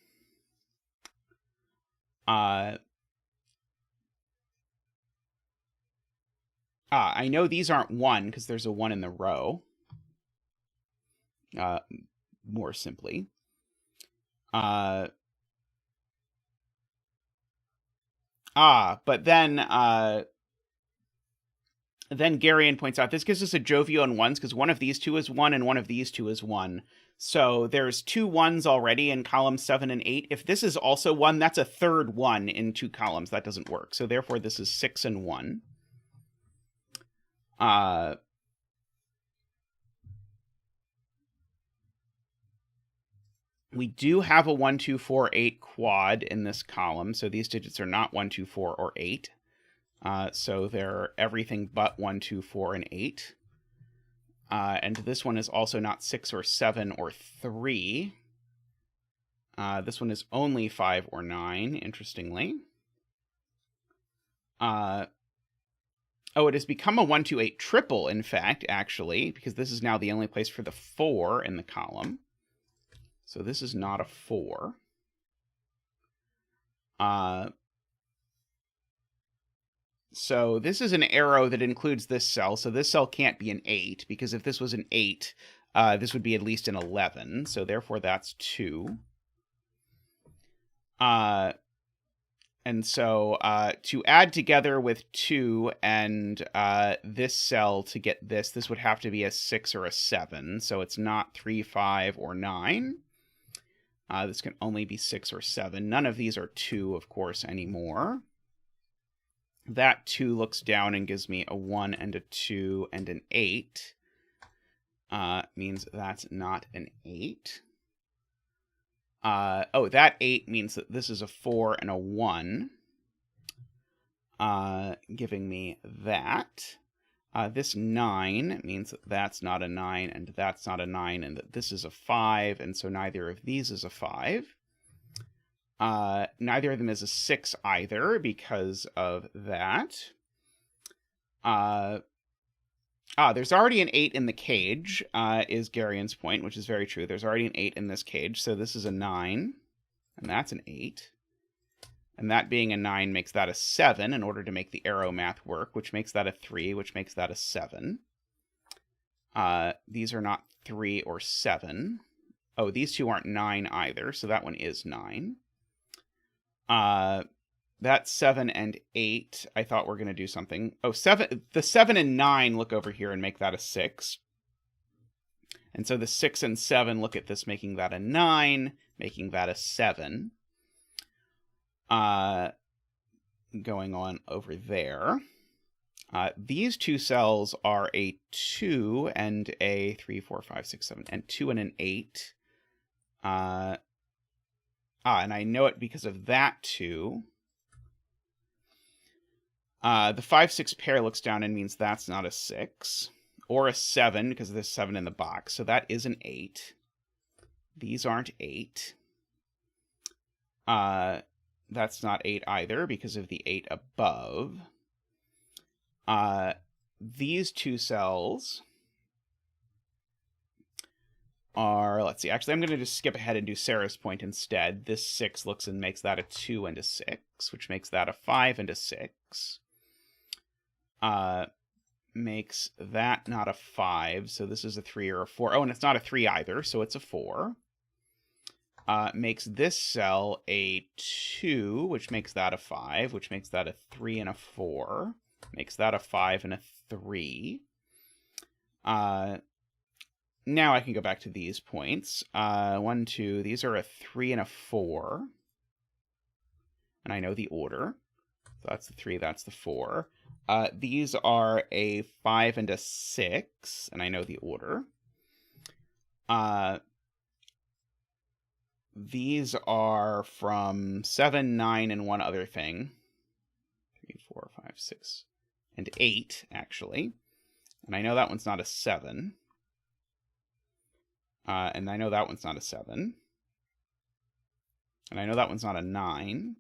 I know these aren't 1 because there's a 1 in the row. More simply. But then Garion points out this gives us a Jovio and 1s because one of these two is 1 and one of these two is 1. So there's 2 1s already in columns 7 and 8. If this is also 1, that's a third 1 in 2 columns. That doesn't work. So therefore this is 6 and 1. We do have a 1, 2, 4, 8 quad in this column. So these digits are not 1, 2, 4, or 8. So they're everything but 1, 2, 4, and 8. And this one is also not 6 or 7 or 3. This one is only 5 or 9, interestingly. Oh, it has become a 1, 2, 8 triple, in fact, actually, because this is now the only place for the 4 in the column. So this is not a 4. So this is an arrow that includes this cell. So this cell can't be an 8, because if this was an 8, this would be at least an 11. So therefore that's 2. And so to add together with 2 and this cell to get this would have to be a 6 or a 7. So it's not 3, 5, or 9. This can only be 6 or 7. None of these are 2, of course, anymore. That 2 looks down and gives me a 1 and a 2 and an 8. Means that's not an 8. Oh, that 8 means that this is a 4 and a 1. Giving me that. This 9 means that that's not a 9, and that's not a 9, and that this is a 5, and so neither of these is a 5. Neither of them is a 6 either, because of that. There's already an 8 in the cage, is Garion's point, which is very true. There's already an 8 in this cage, so this is a 9, and that's an 8. And that being a 9 makes that a 7 in order to make the arrow math work, which makes that a 3, which makes that a 7. These are not 3 or 7. Oh, these two aren't 9 either, so that one is 9. That's 7 and 8. I thought we're going to do something. Oh, 7. The 7 and 9 look over here and make that a 6. And so the 6 and 7 look at this, making that a 9, making that a 7. Going on over there. These two cells are a 2 and a 3, 4, 5, 6, 7, and 2 and an 8. And I know it because of that 2. The 5, 6 pair looks down and means that's not a 6. Or a 7, because there's 7 in the box. So that is an 8. These aren't 8. That's not 8 either, because of the 8 above. These two cells are, let's see, actually I'm going to just skip ahead and do Sarah's point instead. This 6 looks and makes that a 2 and a 6, which makes that a 5 and a 6. Makes that not a 5, so this is a 3 or a 4. Oh, and it's not a 3 either, so it's a 4. Makes this cell a 2, which makes that a 5, which makes that a 3 and a 4. Makes that a 5 and a 3. Now I can go back to these points. 1, 2, these are a 3 and a 4. And I know the order. So that's the 3, that's the 4. These are a 5 and a 6, and I know the order. These are from 7, 9, and one other thing. 3, 4, 5, 6, and 8, actually. And I know that one's not a 7. And I know that one's not a 7. And I know that one's not a 9.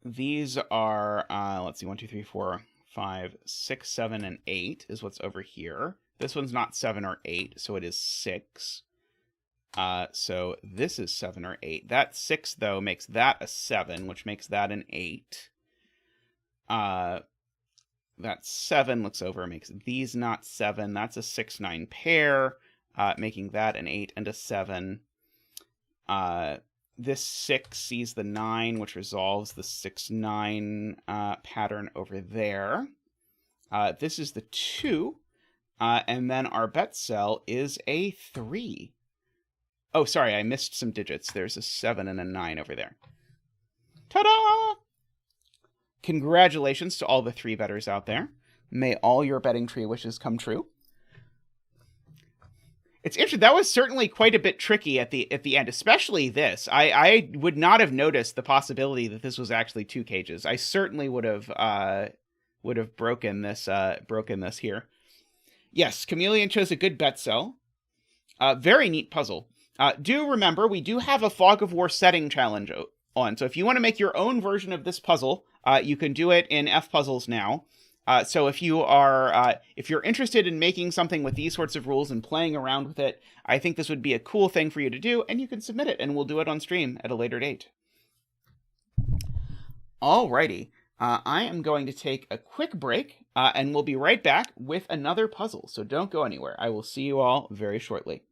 These are, let's see, 1, 2, 3, 4, 5, 6, 7, and 8 is what's over here. This one's not 7 or 8, so it is 6. So this is 7 or 8. That 6, though, makes that a 7, which makes that an 8. That 7 looks over, makes these not 7. That's a 6, 9 pair, making that an 8 and a 7. This 6 sees the 9, which resolves the 6, 9 pattern over there. This is the 2. And then our bet cell is a 3. Oh, sorry, I missed some digits. There's a 7 and a 9 over there. Ta-da! Congratulations to all the 3 bettors out there. May all your betting tree wishes come true. It's interesting. That was certainly quite a bit tricky at the end, especially this. I would not have noticed the possibility that this was actually 2 cages. I certainly would have broken this here. Yes, Chameleon chose a good bet cell. Very neat puzzle. Do remember, we do have a Fog of War setting challenge on. So if you want to make your own version of this puzzle, you can do it in F-Puzzles now. So if you're interested in making something with these sorts of rules and playing around with it, I think this would be a cool thing for you to do, and you can submit it, and we'll do it on stream at a later date. Alrighty. I am going to take a quick break, and we'll be right back with another puzzle. So don't go anywhere. I will see you all very shortly.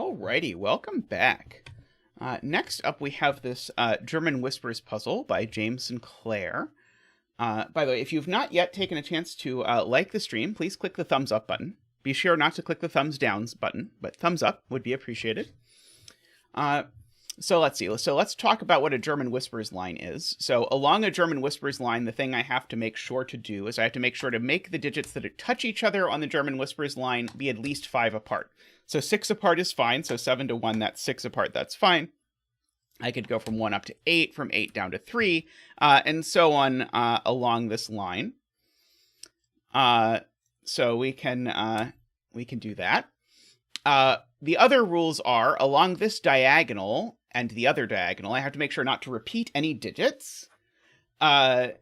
Alrighty, welcome back. Next up, we have this German Whispers puzzle by James Sinclair. By the way, if you've not yet taken a chance to like the stream, please click the thumbs up button. Be sure not to click the thumbs down button, but thumbs up would be appreciated. So let's see. So let's talk about what a German Whispers line is. So along a German Whispers line, the thing I have to make sure to do is I have to make sure to make the digits that touch each other on the German Whispers line be at least 5 apart. So 6 apart is fine. So 7 to 1, that's 6 apart. That's fine. I could go from 1 up to 8, from 8 down to 3, and so on along this line. So we can do that. The other rules are along this diagonal and the other diagonal, I have to make sure not to repeat any digits. Oh,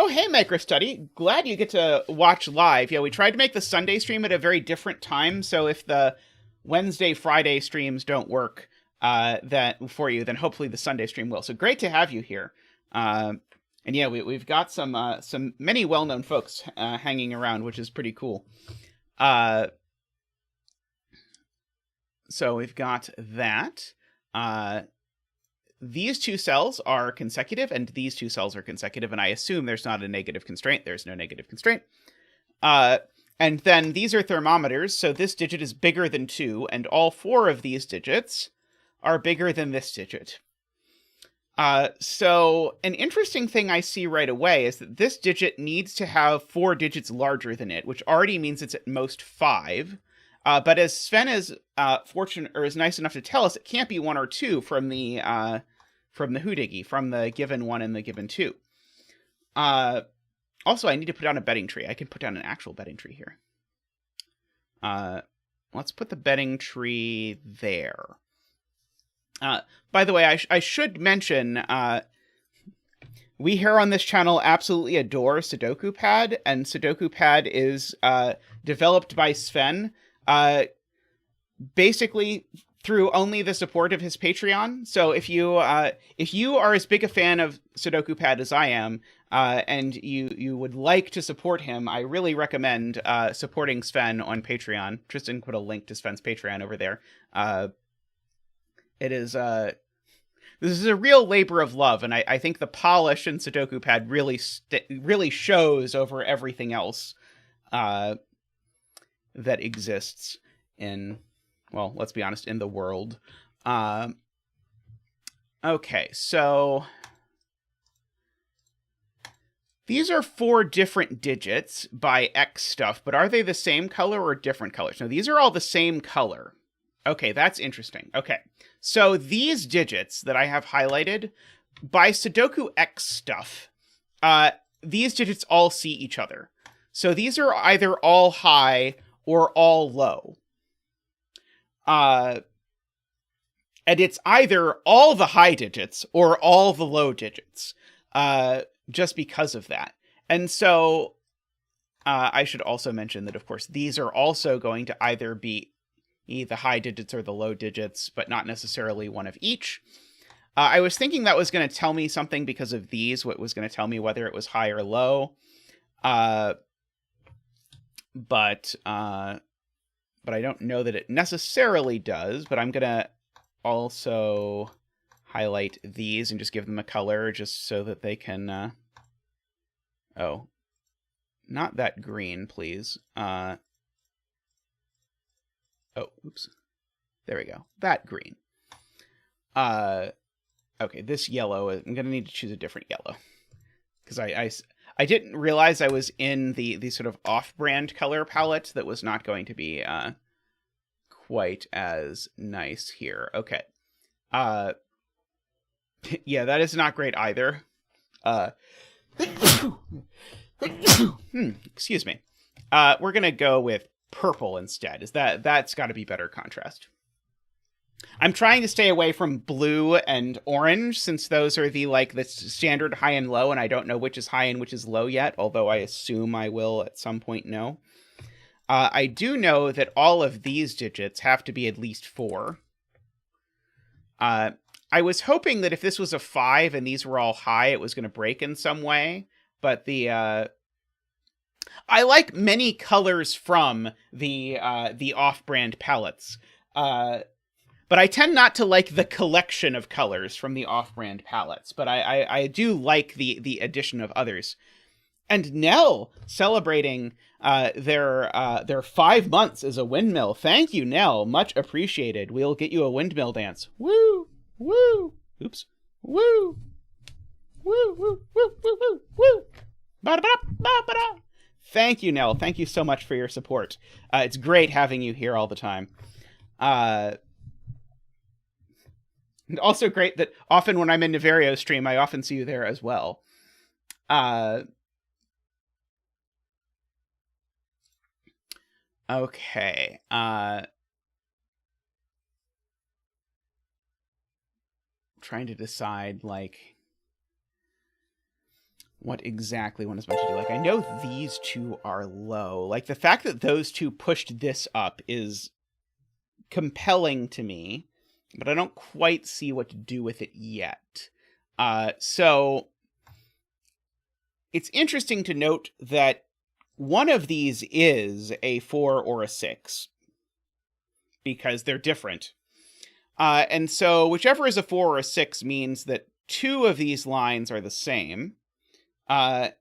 hey, MicroStudy. Glad you get to watch live. Yeah, we tried to make the Sunday stream at a very different time, so if the Wednesday, Friday streams don't work for you, then hopefully the Sunday stream will. So great to have you here. And yeah, we've got some many well-known folks hanging around, which is pretty cool. So we've got that. These two cells are consecutive, and these two cells are consecutive, and I assume there's not a negative constraint. There's no negative constraint. And then these are thermometers, so this digit is bigger than 2, and all 4 of these digits are bigger than this digit. So an interesting thing I see right away is that this digit needs to have 4 digits larger than it, which already means it's at most 5. But as Sven is fortunate or is nice enough to tell us, it can't be 1 or 2 from the Houdigi, from the given 1 and the given 2. Also, I need to put down a betting tree. I can put down an actual betting tree here. Let's put the betting tree there. By the way, I should mention, we here on this channel absolutely adore Sudoku Pad, and Sudoku Pad is developed by Sven, basically through only the support of his Patreon. So if you are as big a fan of Sudoku Pad as I am, and you would like to support him, I really recommend supporting Sven on Patreon. Tristan put a link to Sven's Patreon over there. It is this is a real labor of love, and I think the polish in Sudoku Pad really shows over everything else that exists in, well, let's be honest, in the world. Okay, so these are 4 different digits by X stuff, but are they the same color or different colors? No, these are all the same color. Okay, that's interesting. Okay, so these digits that I have highlighted, by Sudoku X stuff, these digits all see each other. So these are either all high or all low. And it's either all the high digits or all the low digits, just because of that. And so I should also mention that, of course, these are also going to either be the high digits or the low digits, but not necessarily one of each. I was thinking that was going to tell me something because of these, what was going to tell me whether it was high or low. But I don't know that it necessarily does, but I'm going to also highlight these and just give them a color just so that they can, oh, not that green, please. Oh, oops. There we go. That green. Okay, this yellow, I'm going to need to choose a different yellow. Because I didn't realize I was in the sort of off-brand color palette that was not going to be quite as nice here. Okay. Yeah, that is not great either. Excuse me. We're going to go with purple instead. That's got to be better contrast. I'm trying to stay away from blue and orange since those are the standard high and low, and I don't know which is high and which is low yet, although I assume I will at some point know. I do know that all of these digits have to be at least 4. I was hoping that if this was a 5 and these were all high, it was going to break in some way, but I like many colors from the off-brand palettes. But I tend not to like the collection of colors from the off-brand palettes, but I do like the addition of others. And Nell celebrating their 5 months as a windmill. Thank you, Nell. Much appreciated. We'll get you a windmill dance. Woo! Woo! Oops. Woo! Woo! Woo! Woo! Woo! Woo! Woo! Ba-da-ba-da-ba-da. Thank you, Nell. Thank you so much for your support. It's great having you here all the time. And also great that often when I'm in Nevario's stream, I often see you there as well. Okay. Trying to decide, like, what exactly one is meant to do. Like, I know these two are low. Like, the fact that those two pushed this up is compelling to me, but I don't quite see what to do with it yet. So it's interesting to note that one of these is a 4 or a 6 because they're different. And so whichever is a 4 or a 6 means that 2 of these lines are the same. I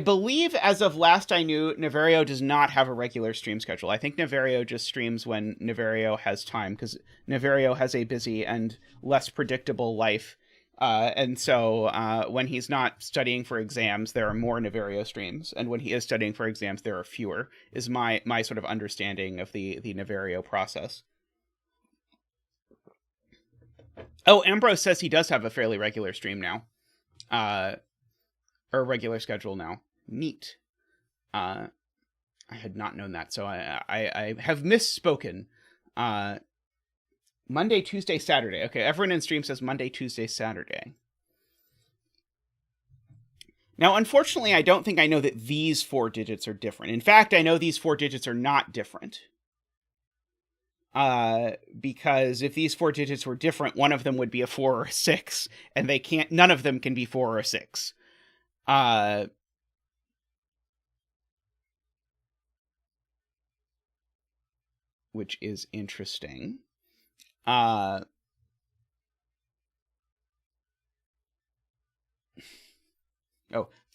believe as of last I knew, Nevario does not have a regular stream schedule. I think Nevario just streams when Nevario has time, because Nevario has a busy and less predictable life. And so when he's not studying for exams, there are more Nevario streams. And when he is studying for exams, there are fewer, is my sort of understanding of the Nevario process. Oh, Ambrose says he does have a fairly regular stream now. Or regular schedule now. Neat. I had not known that, so I have misspoken. Monday, Tuesday, Saturday. Okay, everyone in stream says Monday, Tuesday, Saturday. Now, unfortunately, I don't think I know that these 4 digits are different. In fact, I know these 4 digits are not different. Because if these 4 digits were different, one of them would be a 4 or a 6, and none of them can be 4 or 6. Which is interesting. Oh,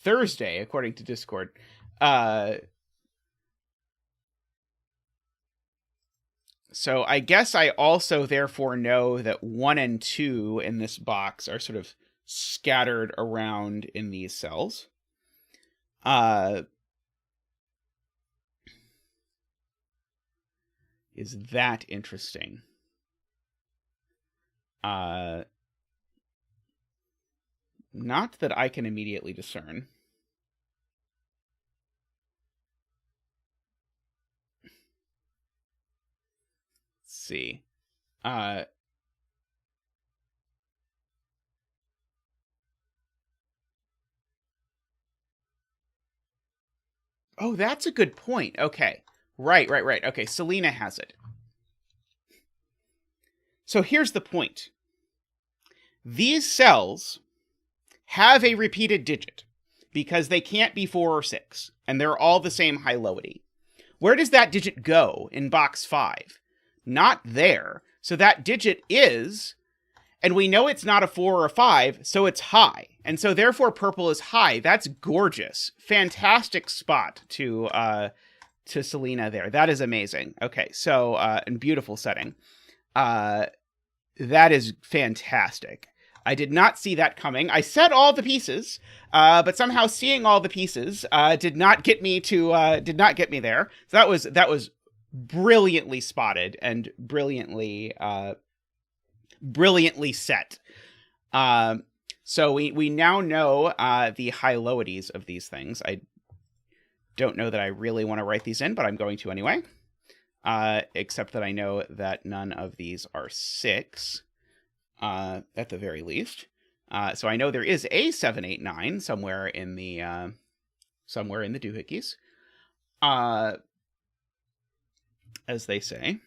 Thursday, according to Discord. So I guess I also therefore know that 1 and 2 in this box are sort of scattered around in these cells. Is that interesting? Not that I can immediately discern. Let's see. Oh, that's a good point. Okay. Right. Okay, Selena has it. So here's the point. These cells have a repeated digit because they can't be 4 or 6, and they're all the same high-lowity. Where does that digit go in box 5? Not there. So that digit is, and we know it's not a 4 or a 5, so it's high. And so therefore purple is high. That's gorgeous. Fantastic spot to Selena there. That is amazing. Okay, so, and beautiful setting. That is fantastic. I did not see that coming. I said all the pieces, but somehow seeing all the pieces did not get me there. So that was brilliantly spotted and brilliantly set. So we now know the high-lowities of these things. I don't know that I really want to write these in, but I'm going to anyway. Except that I know that none of these are 6, at the very least. So I know there is a 7, 8, 9 somewhere in the doohickeys, as they say.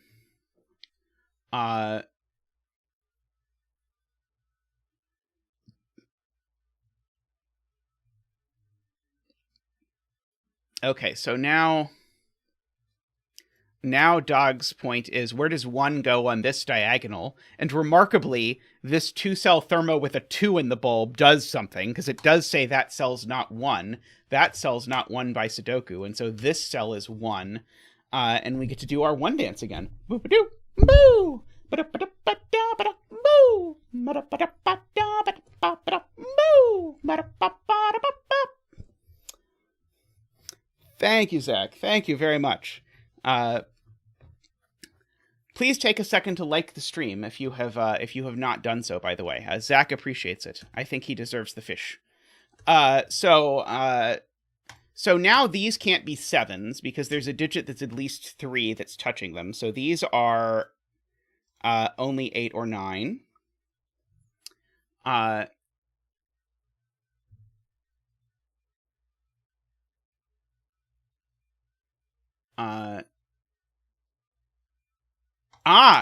Okay, so now Dog's point is, where does 1 go on this diagonal? And remarkably, this 2-cell thermo with a 2 in the bulb does something, because it does say that cell's not 1. That cell's not 1 by Sudoku, and so this cell is 1. And we get to do our 1 dance again. Boop-a-doo, boo! Ba-da-ba-da-ba-da-ba-da, boo! Ba-da-ba-da-ba-da-ba-da-ba-da, boo! Ba-da-ba-ba-da-ba-ba. Thank you, Zach. Thank you very much. Please take a second to like the stream if you have not done so. By the way, Zach appreciates it. I think he deserves the fish. So now these can't be 7s because there's a digit that's at least 3 that's touching them. So these are only 8 or 9.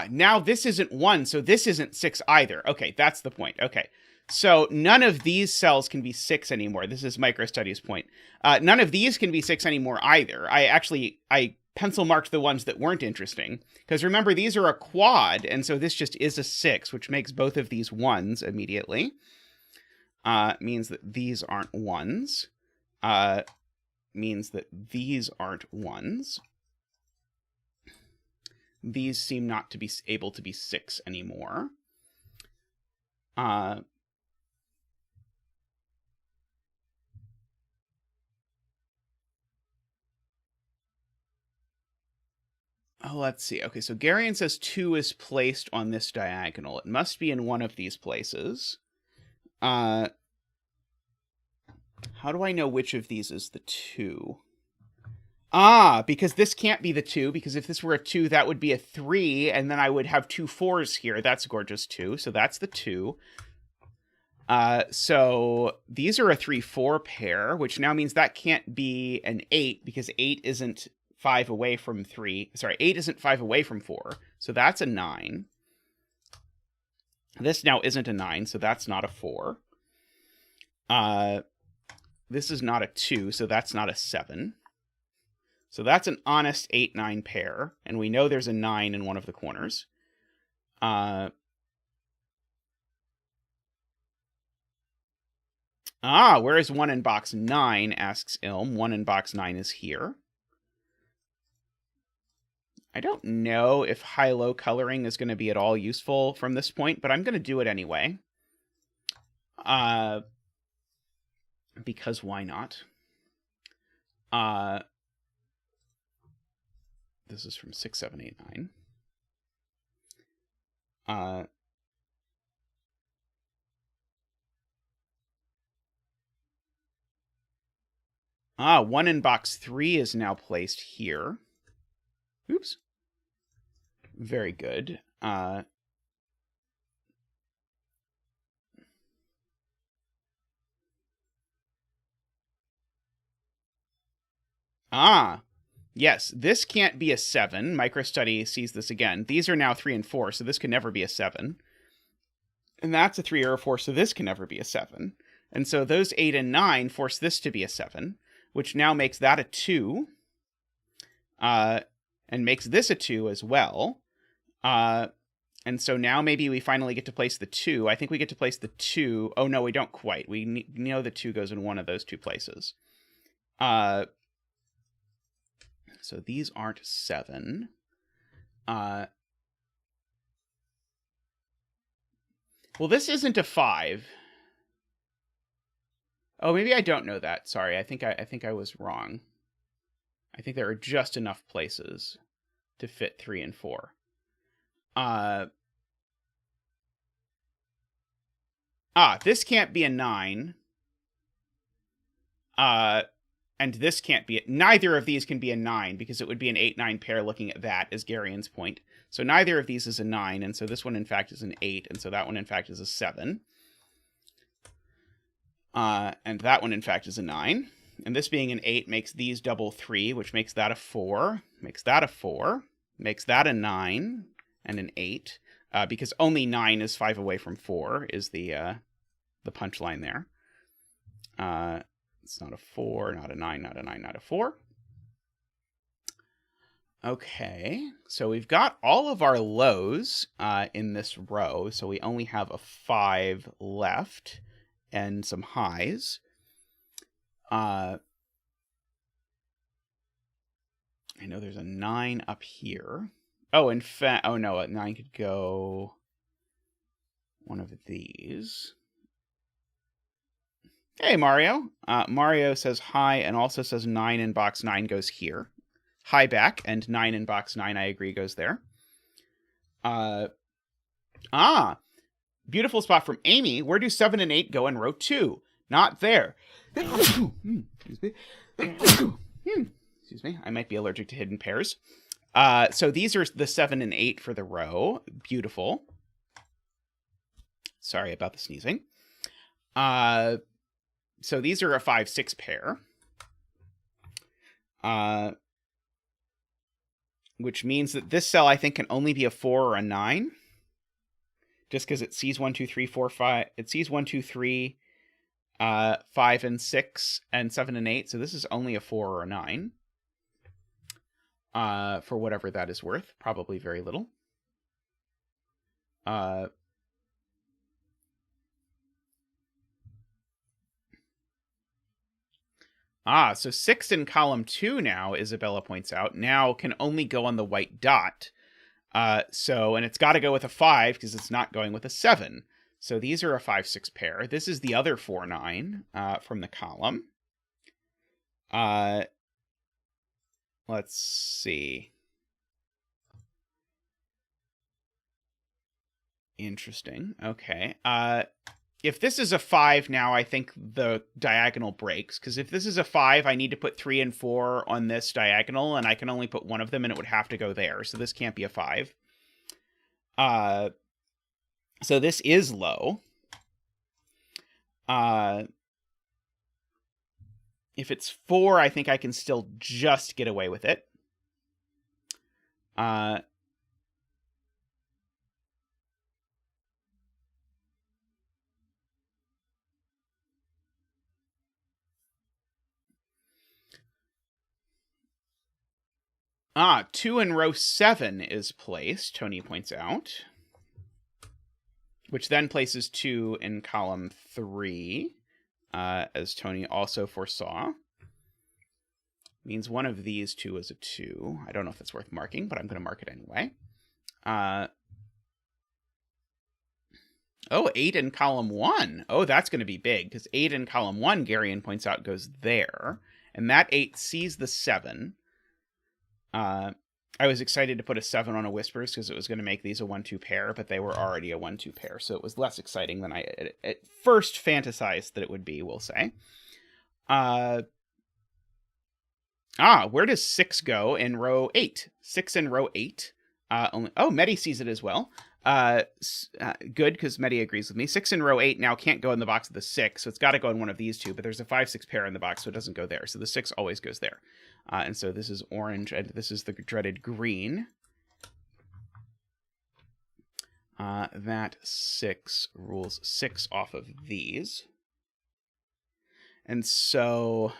Now this isn't 1, so this isn't 6 either. Okay, that's the point. Okay. So none of these cells can be 6 anymore. This is MicroStudies' point. None of these can be 6 anymore either. I pencil marked the ones that weren't interesting. Because remember, these are a quad, and so this just is a 6, which makes both of these 1s immediately. Means that these aren't 1s. Means that these aren't 1s. These seem not to be able to be 6 anymore. Let's see. Okay, so Garion says 2 is placed on this diagonal. It must be in one of these places. How do I know which of these is the 2? Because this can't be the 2, because if this were a 2, that would be a 3, and then I would have 2 4s here. That's gorgeous 2, so that's the 2. So these are a 3-4 pair, which now means that can't be an 8, because 8 isn't 5 away from 3. Sorry, 8 isn't 5 away from 4, so that's a 9. This now isn't a 9, so that's not a 4. This is not a 2, so that's not a 7. So that's an honest 8-9 pair, and we know there's a 9 in one of the corners. Where is 1 in box 9, asks Ilm. 1 in box 9 is here. I don't know if high-low coloring is going to be at all useful from this point, but I'm going to do it anyway. Because why not? This is from 6, 7, 8, 9. 1 in box 3 is now placed here. Oops. Very good. Yes, this can't be a 7. MicroStudy sees this again. These are now 3 and 4, so this can never be a 7. And that's a 3 or a 4, so this can never be a 7. And so those 8 and 9 force this to be a 7, which now makes that a 2. And makes this a 2 as well. And so now maybe we finally get to place the 2. I think we get to place the 2. Oh, no, we don't quite. We know the 2 goes in one of those 2 places. So these aren't 7. Well, this isn't a 5. Oh, maybe I don't know that. Sorry, I think I was wrong. I think there are just enough places to fit 3 and 4. This can't be a 9. And this can't be neither of these can be a 9, because it would be an 8-9 pair looking at that as Garion's point. So neither of these is a 9, and so this one in fact is an 8, and so that one in fact is a 7. And that one in fact is a 9. And this being an 8 makes these double 3, which makes that a 4, makes that a 4, makes that a 9, and an 8. Because only 9 is 5 away from 4 is the punchline there. It's not a 4, not a 9, not a 9, not a 4. Okay, so we've got all of our lows in this row, so we only have a 5 left and some highs. I know there's a 9 up here. Oh, in fact, oh no, a 9 could go one of these. Hey, Mario. Mario says hi and also says 9 in box 9 goes here. Hi back, and 9 in box 9, I agree, goes there. Beautiful spot from Amy. Where do 7 and 8 go in row 2? Not there. Excuse me. Excuse me. I might be allergic to hidden pairs. So these are the 7 and 8 for the row. Beautiful. Sorry about the sneezing. So these are a 5-6 pair. Which means that this cell, I think, can only be a 4 or a 9. Just because it sees 1, 2, 3, 4, 5. It sees 1, 2, 3, 5 and 6, and 7 and 8. So this is only a 4 or a 9. For whatever that is worth. Probably very little. So 6 in column 2 now, Isabella points out, now can only go on the white dot. And it's got to go with a 5 because it's not going with a 7. So these are a 5-6 pair. This is the other 4-9 from the column. Let's see. Interesting. Okay. If this is a 5 now, I think the diagonal breaks. Because if this is a 5, I need to put 3 and 4 on this diagonal, and I can only put one of them, and it would have to go there. So this can't be a 5. So this is low. If it's 4, I think I can still just get away with it. 2 in row 7 is placed, Tony points out. Which then places 2 in column 3, as Tony also foresaw. Means one of these 2 is a 2. I don't know if it's worth marking, but I'm going to mark it anyway. 8 in column 1. Oh, that's going to be big, because 8 in column 1, Garion points out, goes there. And that 8 sees the 7. I was excited to put a 7 on a Whispers because it was going to make these a 1-2 pair, but they were already a 1-2 pair, so it was less exciting than I at first fantasized that it would be, we'll say. Where does 6 go in row 8? 6 in row 8. Medi sees it as well. Good, because Medi agrees with me. 6 in row 8 now can't go in the box of the 6, so it's got to go in one of these 2, but there's a 5-6 pair in the box, so it doesn't go there. So the 6 always goes there. And so this is orange, and this is the dreaded green. That 6 rules 6 off of these. And so...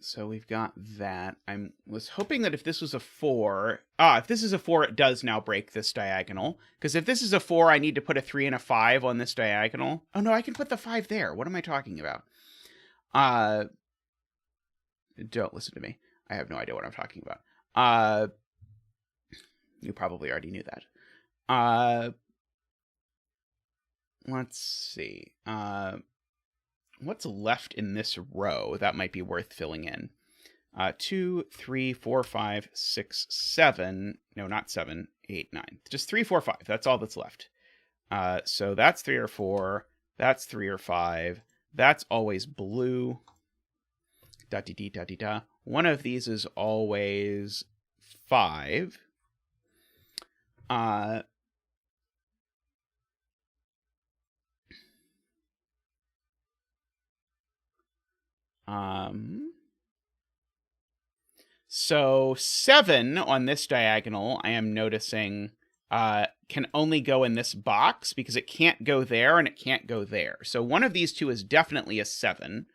So we've got that. I was hoping that if this was a 4... if this is a 4, it does now break this diagonal. Because if this is a 4, I need to put a 3 and a 5 on this diagonal. Oh, no, I can put the 5 there. What am I talking about? Don't listen to me. I have no idea what I'm talking about. You probably already knew that. Let's see. What's left in this row that might be worth filling in? 2, 3, 4, 5, 6, 7. No, not 7, 8, 9. Just 3, 4, 5. That's all that's left. So that's 3 or 4. That's 3 or 5. That's always blue. Da-dee-dee-da-dee-da. One of these is always 5. So 7 on this diagonal, I am noticing, can only go in this box because it can't go there and it can't go there. So one of these two is definitely a 7,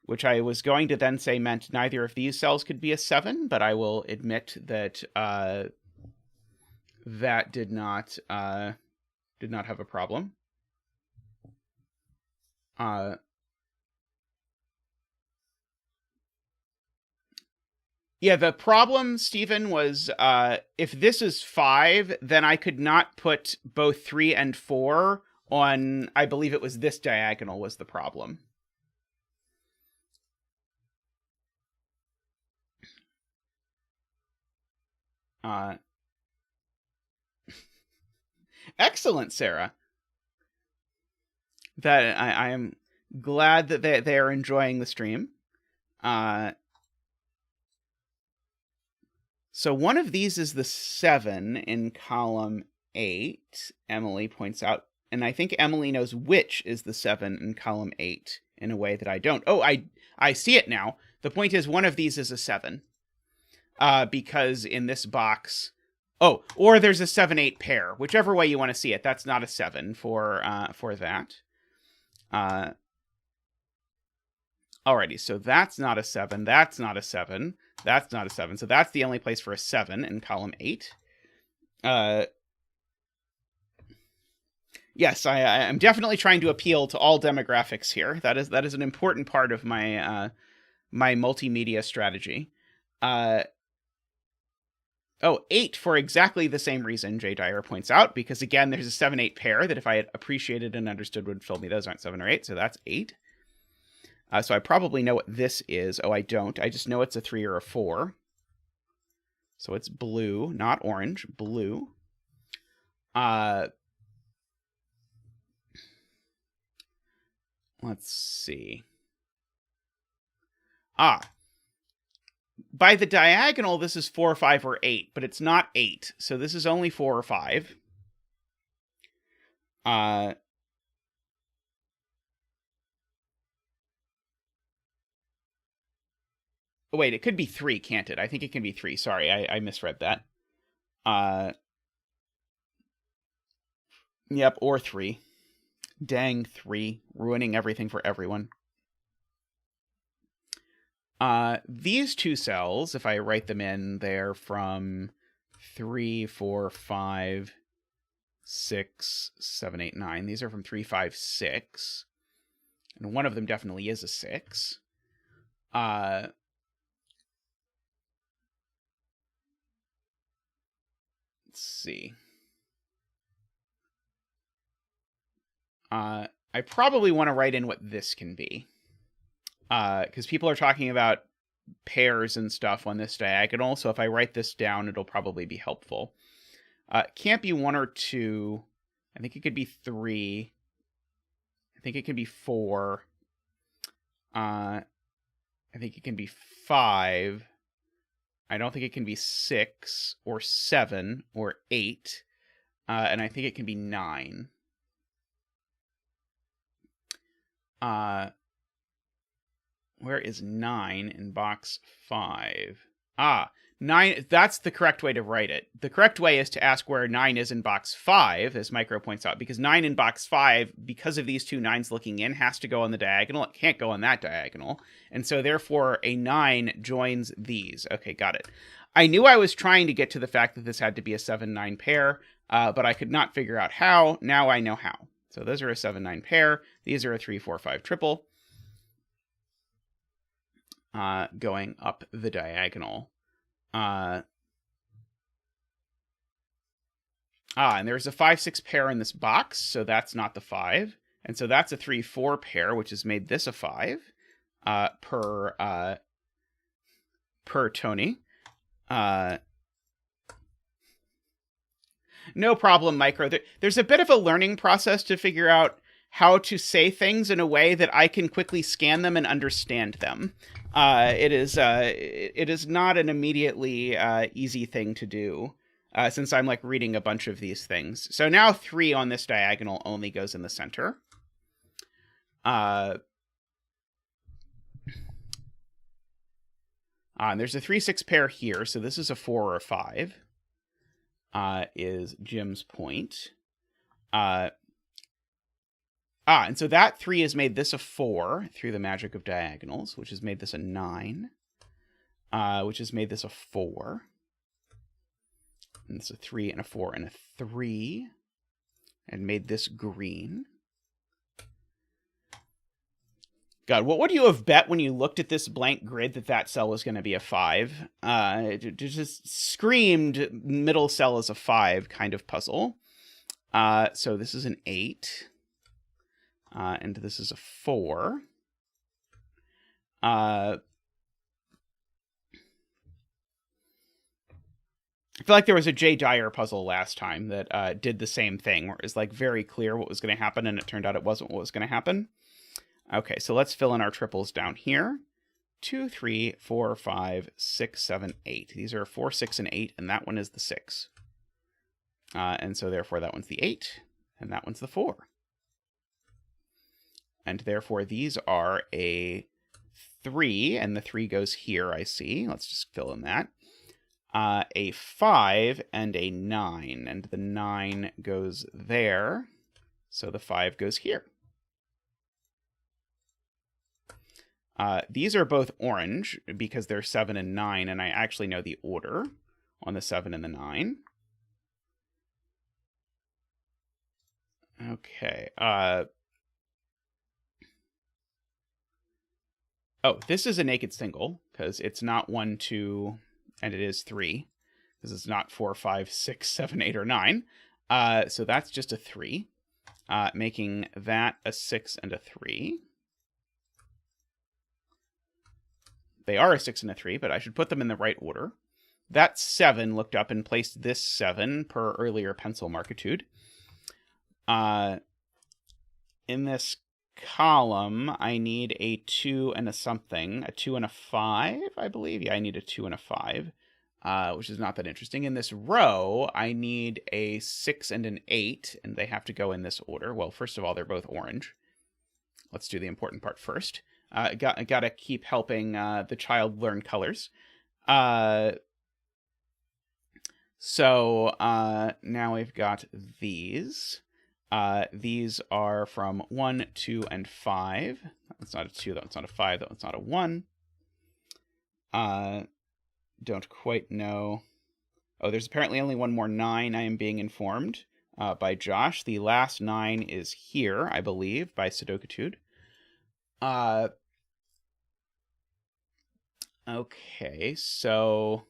which I was going to then say meant neither of these cells could be a 7, but I will admit that that did not have a problem. Yeah, the problem, Stephen, was if this is 5, then I could not put both 3 and 4 on, I believe it was this diagonal was the problem. Excellent, Sarah. That I am glad that they are enjoying the stream. So one of these is the 7 in column 8, Emily points out. And I think Emily knows which is the 7 in column 8 in a way that I don't. Oh, I see it now. The point is one of these is a 7. Because in this box... Oh, or there's a 7-8 pair. Whichever way you want to see it. That's not a 7 for that. Alrighty, so that's not a 7. That's not a 7. That's not a 7. So that's the only place for a 7 in column 8. Yes, I'm definitely trying to appeal to all demographics here. That is an important part of my my multimedia strategy. 8 for exactly the same reason Jay Dyer points out, because again, there's a 7-8 pair that if I had appreciated and understood would fill me. Those aren't 7 or 8, so that's 8. So I probably know what this is. Oh, I don't. I just know it's a 3 or a 4. So it's blue, not orange, blue. Let's see. By the diagonal, this is 4, 5, or 8, but it's not 8. So this is only 4 or 5. Wait, it could be 3, can't it? I think it can be 3. Sorry, I misread that. Yep, or 3. Dang, 3. Ruining everything for everyone. These two cells, if I write them in, they're from 3, 4, 5, 6, 7, 8, 9. These are from 3, 5, 6. And one of them definitely is a 6. Let's see. I probably want to write in what this can be. Because people are talking about pairs and stuff on this diagonal, so if I write this down, it'll probably be helpful. It can't be 1 or 2. I think it could be 3. I think it can be 4. I think it can be 5. I don't think it can be 6 or 7 or 8. And I think it can be 9. Where is 9 in box 5? 9, that's the correct way to write it. The correct way is to ask where 9 is in box 5, as Micro points out, because 9 in box 5, because of these two 9s looking in, has to go on the diagonal. It can't go on that diagonal. And so therefore a 9 joins these. Okay, got it. I knew I was trying to get to the fact that this had to be a 7-9 pair, but I could not figure out how. Now I know how. So those are a 7-9 pair. These are a 3-4-5 triple. Going up the diagonal. And there's a 5-6 pair in this box, so that's not the 5. And so that's a 3-4 pair, which has made this a 5 per Tony. No problem, Micro. There's a bit of a learning process to figure out how to say things in a way that I can quickly scan them and understand them. It is not an immediately easy thing to do, since I'm like reading a bunch of these things. So now 3 on this diagonal only goes in the center. And there's a 3-6 pair here, so this is a 4 or a 5. is Jim's point. And so that 3 has made this a 4 through the magic of diagonals, which has made this a 9, which has made this a 4. And it's a 3 and a 4 and a 3, and made this green. God, what would you have bet when you looked at this blank grid that cell was going to be a 5? It just screamed middle cell is a 5 kind of puzzle. So this is an 8. And this is a 4. I feel like there was a Jay Dyer puzzle last time that did the same thing, where it was like very clear what was going to happen, and it turned out it wasn't what was going to happen. Okay, so let's fill in our triples down here. 2, 3, 4, 5, 6, 7, 8. These are 4, 6, and 8, and that one is the 6. And so therefore that one's the 8, and that one's the 4. And therefore these are a 3, and the 3 goes here, I see. Let's just fill in that. A 5 and a 9, and the 9 goes there, so the 5 goes here. These are both orange because they're 7 and 9, and I actually know the order on the 7 and the 9. Okay. Oh, this is a naked single because it's not 1, 2, and it is 3 because it's not 4, 5, 6, 7, 8, or 9. So that's just a 3, making that a 6 and a 3. They are a 6 and a 3, but I should put them in the right order. That 7 looked up and placed this 7 per earlier pencil markitude. In this column, I need a 2 and a something. A 2 and a 5, I believe. Yeah, I need a 2 and a 5, which is not that interesting. In this row, I need a 6 and an 8, and they have to go in this order. Well, first of all, they're both orange. Let's do the important part first. Gotta keep helping the child learn colors. So now we've got these. These are from 1, 2, and 5. That's not a 2, that one's not a 5, that one's not a 1. Don't quite know. Oh, there's apparently only one more 9, I am being informed by Josh. The last 9 is here, I believe, by Sudoku. Okay, so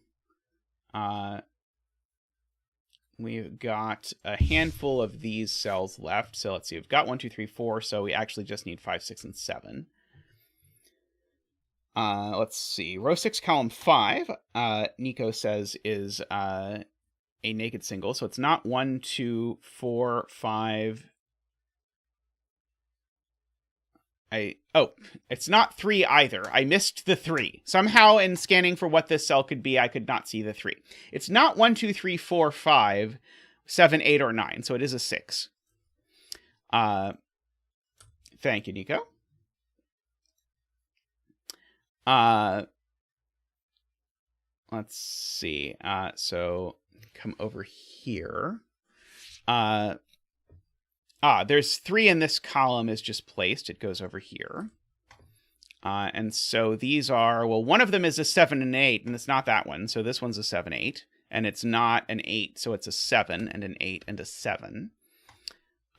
we've got a handful of these cells left. So let's see, we've got 1, 2, 3, 4, so we actually just need 5, 6, and 7. Let's see, row 6, column 5, Nico says is a naked single, so it's not 1, 2, 4, 5... it's not 3 either. I missed the 3. Somehow in scanning for what this cell could be, I could not see the 3. It's not 1, 2, 3, 4, 5, 7, 8, or 9, so it is a 6. Thank you, Nico. Let's see. So come over here. There's 3 in this column is just placed. It goes over here. And so these are, well, one of them is a 7 and 8, and it's not that one. So this one's a 7, 8, and it's not an 8. So it's a 7 and an 8 and a 7.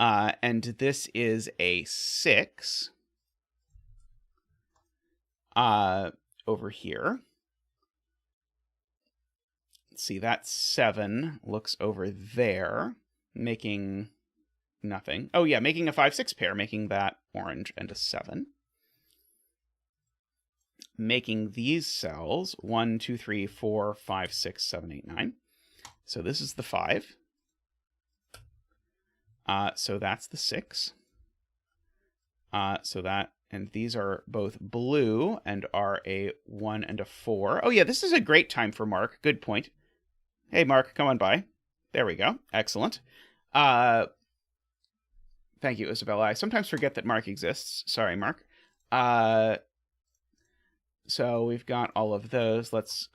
And this is a 6 over here. Let's see, that 7 looks over there, making nothing. Oh, yeah, making a 5, 6 pair, making that orange and a 7. Making these cells 1, 2, 3, 4, 5, 6, 7, 8, 9. So this is the 5. So that's the 6. So that, and these are both blue and are a 1 and a 4. Oh, yeah, this is a great time for Mark. Good point. Hey, Mark, come on by. There we go. Excellent. Thank you, Isabella. I sometimes forget that Mark exists. Sorry, Mark. So we've got all of those. Let's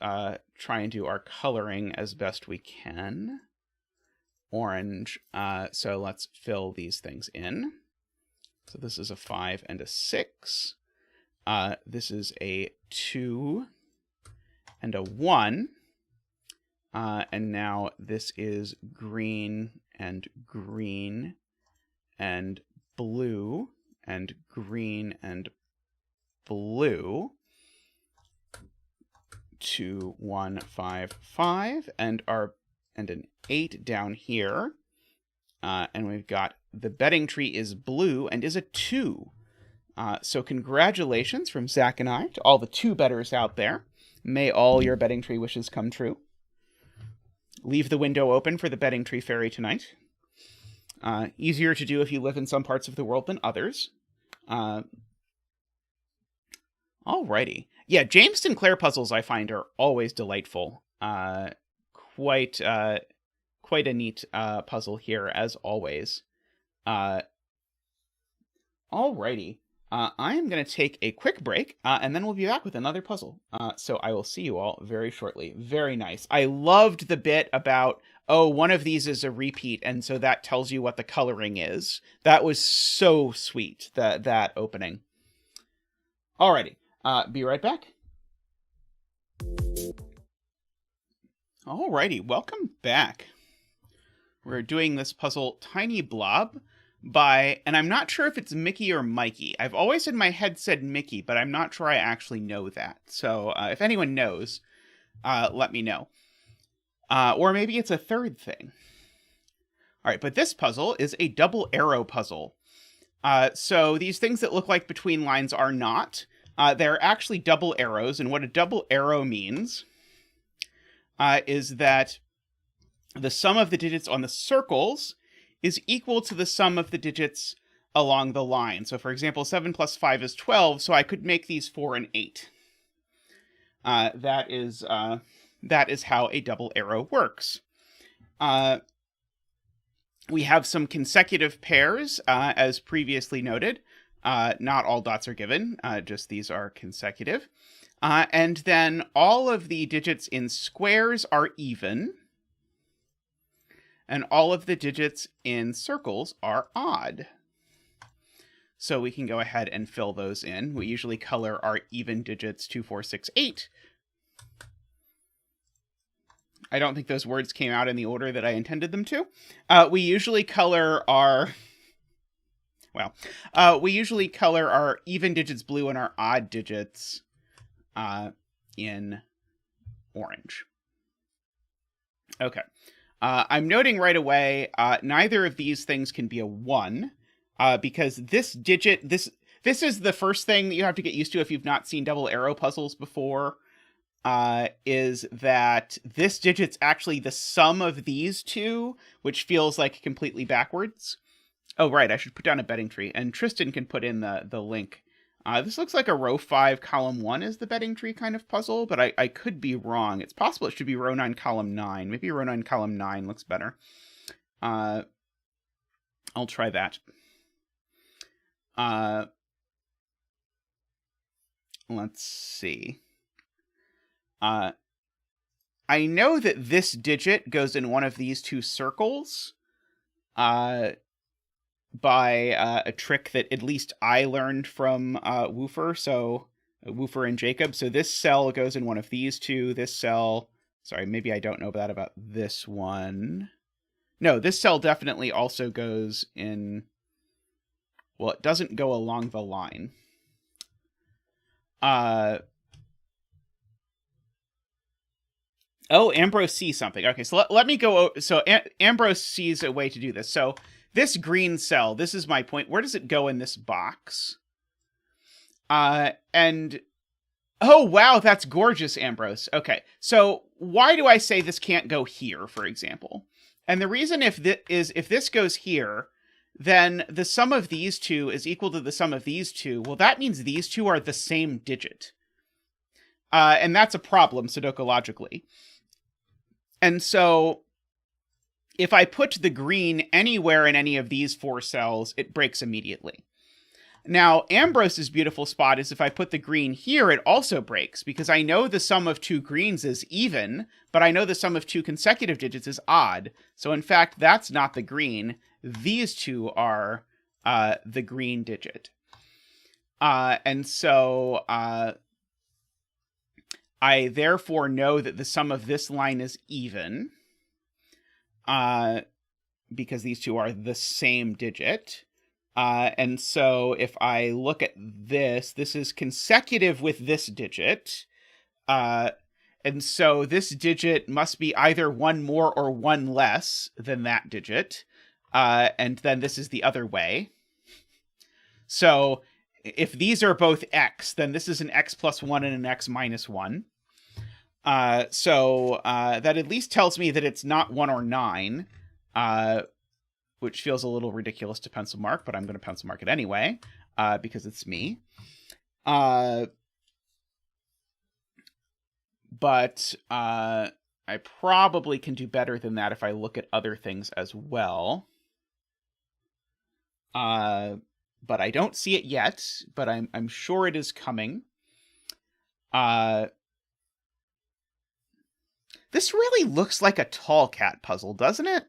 try and do our coloring as best we can. orange. So let's fill these things in. So this is a 5 and a 6. This is a 2 and a 1. And now this is green and green and blue and green and blue. 2, 1, 5, 5, and an 8 down here. And we've got the betting tree is blue and is a 2. So congratulations from Zach and I to all the 2 bettors out there. May all your betting tree wishes come true. Leave the window open for the betting tree fairy tonight. Easier to do if you live in some parts of the world than others. Alrighty. Yeah, James Sinclair puzzles I find are always delightful. Quite a neat puzzle here, as always. Alrighty. I am going to take a quick break, and then we'll be back with another puzzle. So I will see you all very shortly. Very nice. I loved the bit about, oh, one of these is a repeat, and so that tells you what the coloring is. That was so sweet, that opening. Alrighty. Be right back. Alrighty, welcome back. We're doing this puzzle, Tiny Blob, by, and I'm not sure if it's Miky or Mikey. I've always in my head said Miky, but I'm not sure I actually know that. So if anyone knows, let me know. Or maybe it's a third thing. Alright, but this puzzle is a double arrow puzzle. So these things that look like between lines are not. They're actually double arrows, and what a double arrow means is that the sum of the digits on the circles is equal to the sum of the digits along the line. So for example, 7 plus 5 is 12, so I could make these 4 and 8. That is how a double arrow works. We have some consecutive pairs, as previously noted. Not all dots are given, just these are consecutive. And then all of the digits in squares are even. And all of the digits in circles are odd. So we can go ahead and fill those in. We usually color our even digits 2, 4, 6, 8. I don't think those words came out in the order that I intended them to. We usually color our even digits blue and our odd digits in orange. Okay. I'm noting right away, neither of these things can be a 1, because this digit, this is the first thing that you have to get used to if you've not seen double arrow puzzles before, is that this digit's actually the sum of these two, which feels like completely backwards. Oh, right, I should put down a betting tree, and Tristan can put in the link. This looks like a row 5, column 1 is the betting tree kind of puzzle, but I could be wrong. It's possible it should be row 9, column 9. Maybe row 9, column 9 looks better. I'll try that. Let's see. I know that this digit goes in one of these two circles. By a trick that at least I learned from Woofer, so Woofer and Jacob. So this cell goes in one of these two. This cell, sorry, maybe I don't know that about this one. No, this cell definitely also goes in, well, it doesn't go along the line. Oh, Ambrose sees something. Okay, so let me go. So Ambrose sees a way to do this. So this green cell, this is my point. Where does it go in this box? And, oh, wow, that's gorgeous, Ambrose. Okay, so why do I say this can't go here, for example? And the reason if this goes here, then the sum of these two is equal to the sum of these two. Well, that means these two are the same digit. And that's a problem, Sudoku-logically. And so if I put the green anywhere in any of these 4 cells, it breaks immediately. Now, Ambrose's beautiful spot is if I put the green here, it also breaks, because I know the sum of two greens is even, but I know the sum of two consecutive digits is odd. So in fact, that's not the green. These two are the green digit. And so I therefore know that the sum of this line is even, because these two are the same digit. And so if I look at this is consecutive with this digit. And so this digit must be either one more or one less than that digit. And then this is the other way. So if these are both x, then this is an x plus 1 and an x minus 1. So that at least tells me that it's not 1 or 9. Which feels a little ridiculous to pencil mark, but I'm going to pencil mark it anyway, because it's me. But I probably can do better than that if I look at other things as well. But I don't see it yet, but I'm sure it is coming. This really looks like a tall cat puzzle, doesn't it?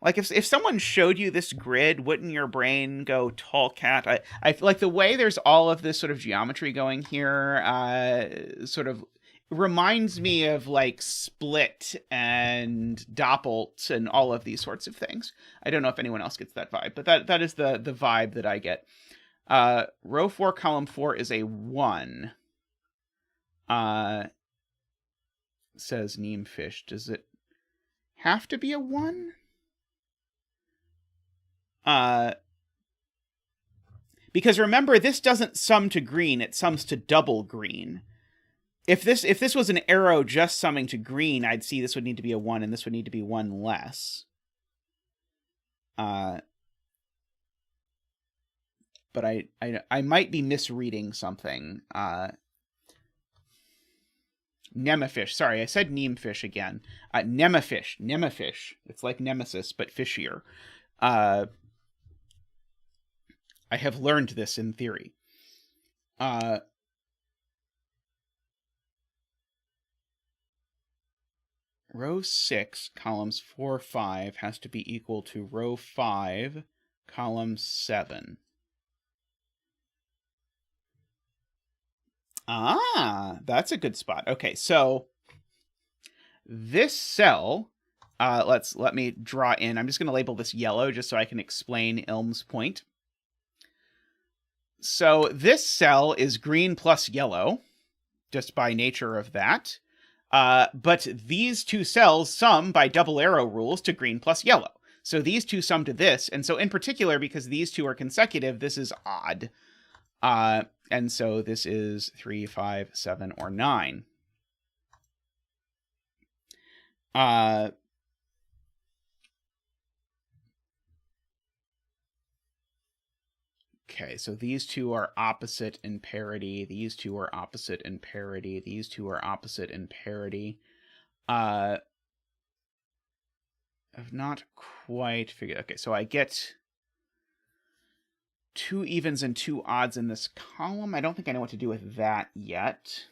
Like, if someone showed you this grid, wouldn't your brain go tall cat? I feel like the way there's all of this sort of geometry going here sort of reminds me of, like, Split and Doppelt and all of these sorts of things. I don't know if anyone else gets that vibe, but that is the vibe that I get. Row 4, column 4 is a 1. Says Neemfish. Does it have to be a 1? Because remember, this doesn't sum to green, it sums to double green. If this was an arrow just summing to green, I'd see this would need to be a 1 and this would need to be 1 less. But I might be misreading something. Nemefish. Sorry, I said Neemfish again. Nemefish. It's like Nemesis, but fishier. I have learned this in theory. Row 6, columns 4, 5 has to be equal to row 5, column 7. That's a good spot. Okay, so this cell, let me draw in. I'm just going to label this yellow just so I can explain Ilm's point. So this cell is green plus yellow, just by nature of that. But these two cells sum by double arrow rules to green plus yellow. So these two sum to this. And so in particular, because these two are consecutive, this is odd. And so this is 3, 5, 7, or 9. Okay, so these two are opposite in parity. These two are opposite in parity. These two are opposite in parity. I've not quite figured... Okay, so I get 2 evens and 2 odds in this column. I don't think I know what to do with that yet.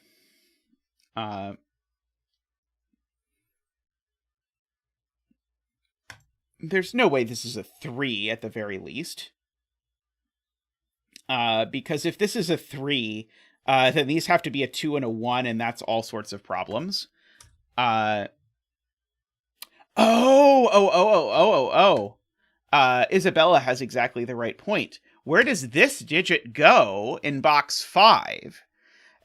There's no way this is a 3 at the very least. Because if this is a 3, then these have to be a 2 and a 1, and that's all sorts of problems. Isabella has exactly the right point. Where does this digit go in box 5?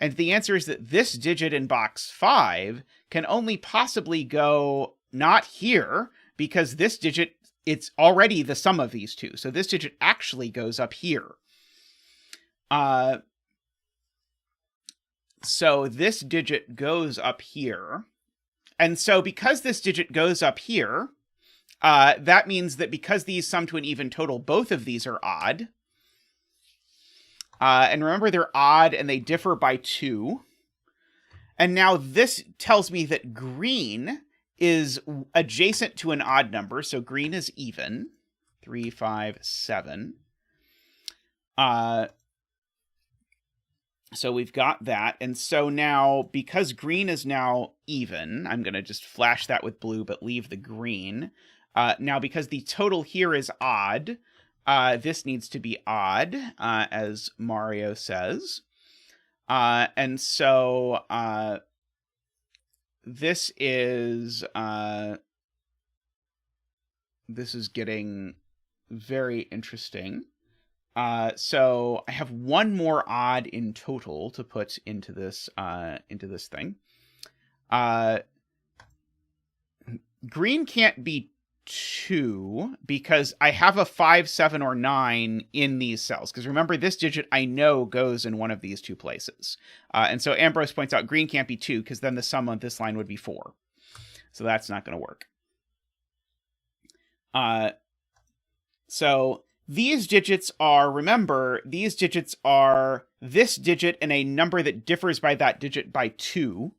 And the answer is that this digit in box 5 can only possibly go not here, because this digit, it's already the sum of these two. So this digit actually goes up here. So this digit goes up here. And so because this digit goes up here, that means that because these sum to an even total, both of these are odd. And remember, they're odd and they differ by 2. And now this tells me that green is adjacent to an odd number. So green is even. 3, 5, 7. So we've got that. And so now, because green is now even, I'm going to just flash that with blue, but leave the green. Now, because the total here is odd, this needs to be odd, as Mario says. And so this is getting very interesting. So I have one more odd in total to put into this thing. Green can't be 2 because I have a 5, 7, or 9 in these cells. Because remember, this digit I know goes in one of these 2 places. And so Ambrose points out green can't be 2 because then the sum on this line would be 4. So that's not going to work. So these digits are, remember, these digits are this digit and a number that differs by that digit by 2.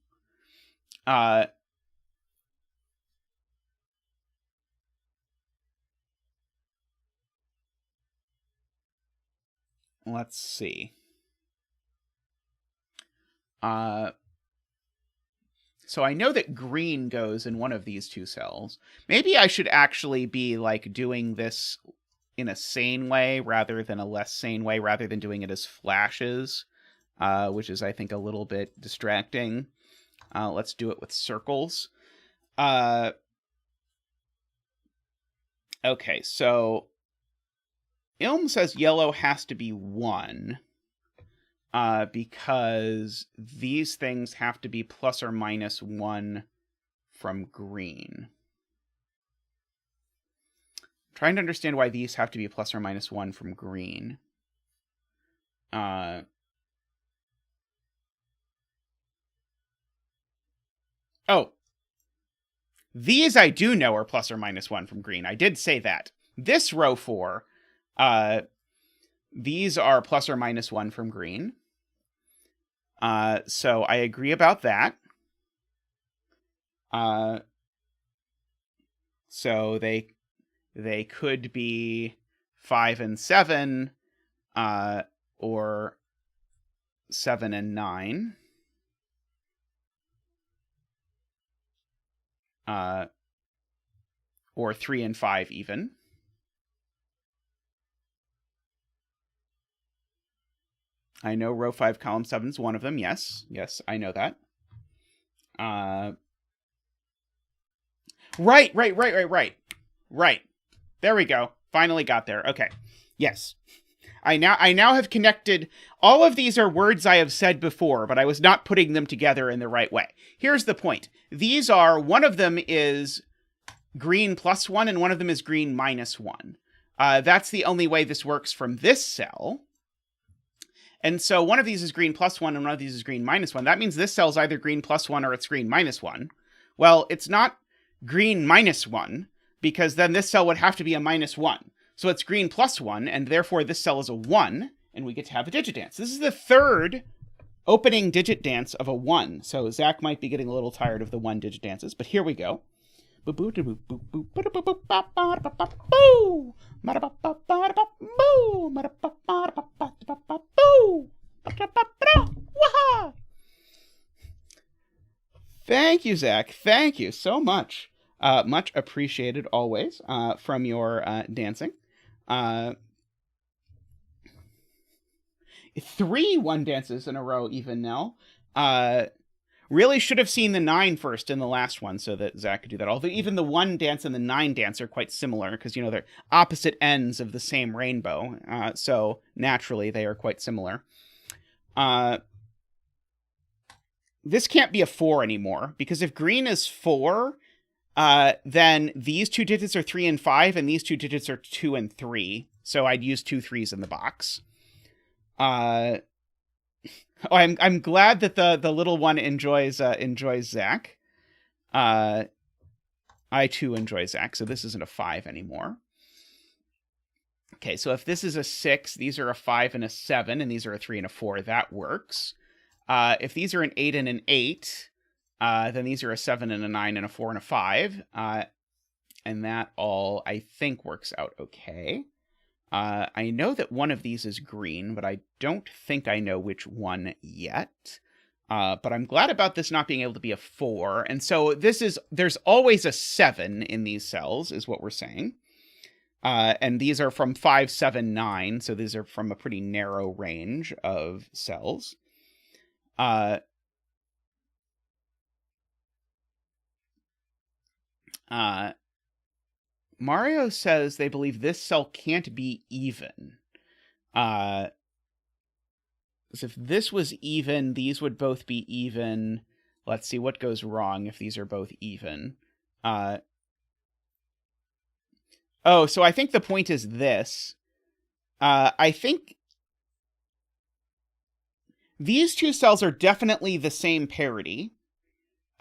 Let's see. So I know that green goes in one of these 2 cells. Maybe I should actually be like doing this in a sane way rather than a less sane way, rather than doing it as flashes, which is, I think, a little bit distracting. Let's do it with circles. Okay, so Ilm says yellow has to be 1. Because these things have to be plus or minus 1 from green. I'm trying to understand why these have to be plus or minus 1 from green. Oh. These I do know are plus or minus 1 from green. I did say that. This row 4, these are plus or minus 1 from green. So I agree about that. So they could be 5 and 7, or 7 and 9. Or 3 and 5 even. I know row 5, column 7 is one of them. Yes, I know that. Right. There we go. Finally got there. Okay. Yes. I now have connected. All of these are words I have said before, but I was not putting them together in the right way. Here's the point. These are, one of them is green plus 1, and one of them is green minus 1. That's the only way this works from this cell. And so one of these is green plus 1, and one of these is green minus 1. That means this cell is either green plus 1 or it's green minus 1. Well, it's not green minus 1, because then this cell would have to be a minus 1. So it's green plus 1, and therefore this cell is a 1, and we get to have a digit dance. This is the third opening digit dance of a 1. So Zach might be getting a little tired of the 1-digit dances, but here we go. Thank you, Zach. Thank you so much. Much appreciated always from your dancing. 3 1 dances in a row even now. Really should have seen the 9 first in the last one so that Zach could do that. Although even the 1 dance and the 9 dance are quite similar because, they're opposite ends of the same rainbow. So naturally they are quite similar. This can't be a 4 anymore because if green is 4, then these 2 digits are 3 and 5 and these 2 digits are 2 and 3. So I'd use 2 3s in the box. I'm glad that the little one enjoys Zach. I too enjoy Zach, so this isn't a 5 anymore. Okay, so if this is a 6, these are a 5 and a 7, and these are a 3 and a 4. That works. If these are an 8 and an 8, then these are a 7 and a 9 and a 4 and a 5. And that all, I think, works out okay. I know that one of these is green, but I don't think I know which one yet. But I'm glad about this not being able to be a 4. And so there's always a 7 in these cells, is what we're saying. And these are from 5, 7, 9. So these are from a pretty narrow range of cells. Mario says they believe this cell can't be even. So if this was even, these would both be even. Let's see what goes wrong if these are both even. So I think the point is this. I think these two cells are definitely the same parity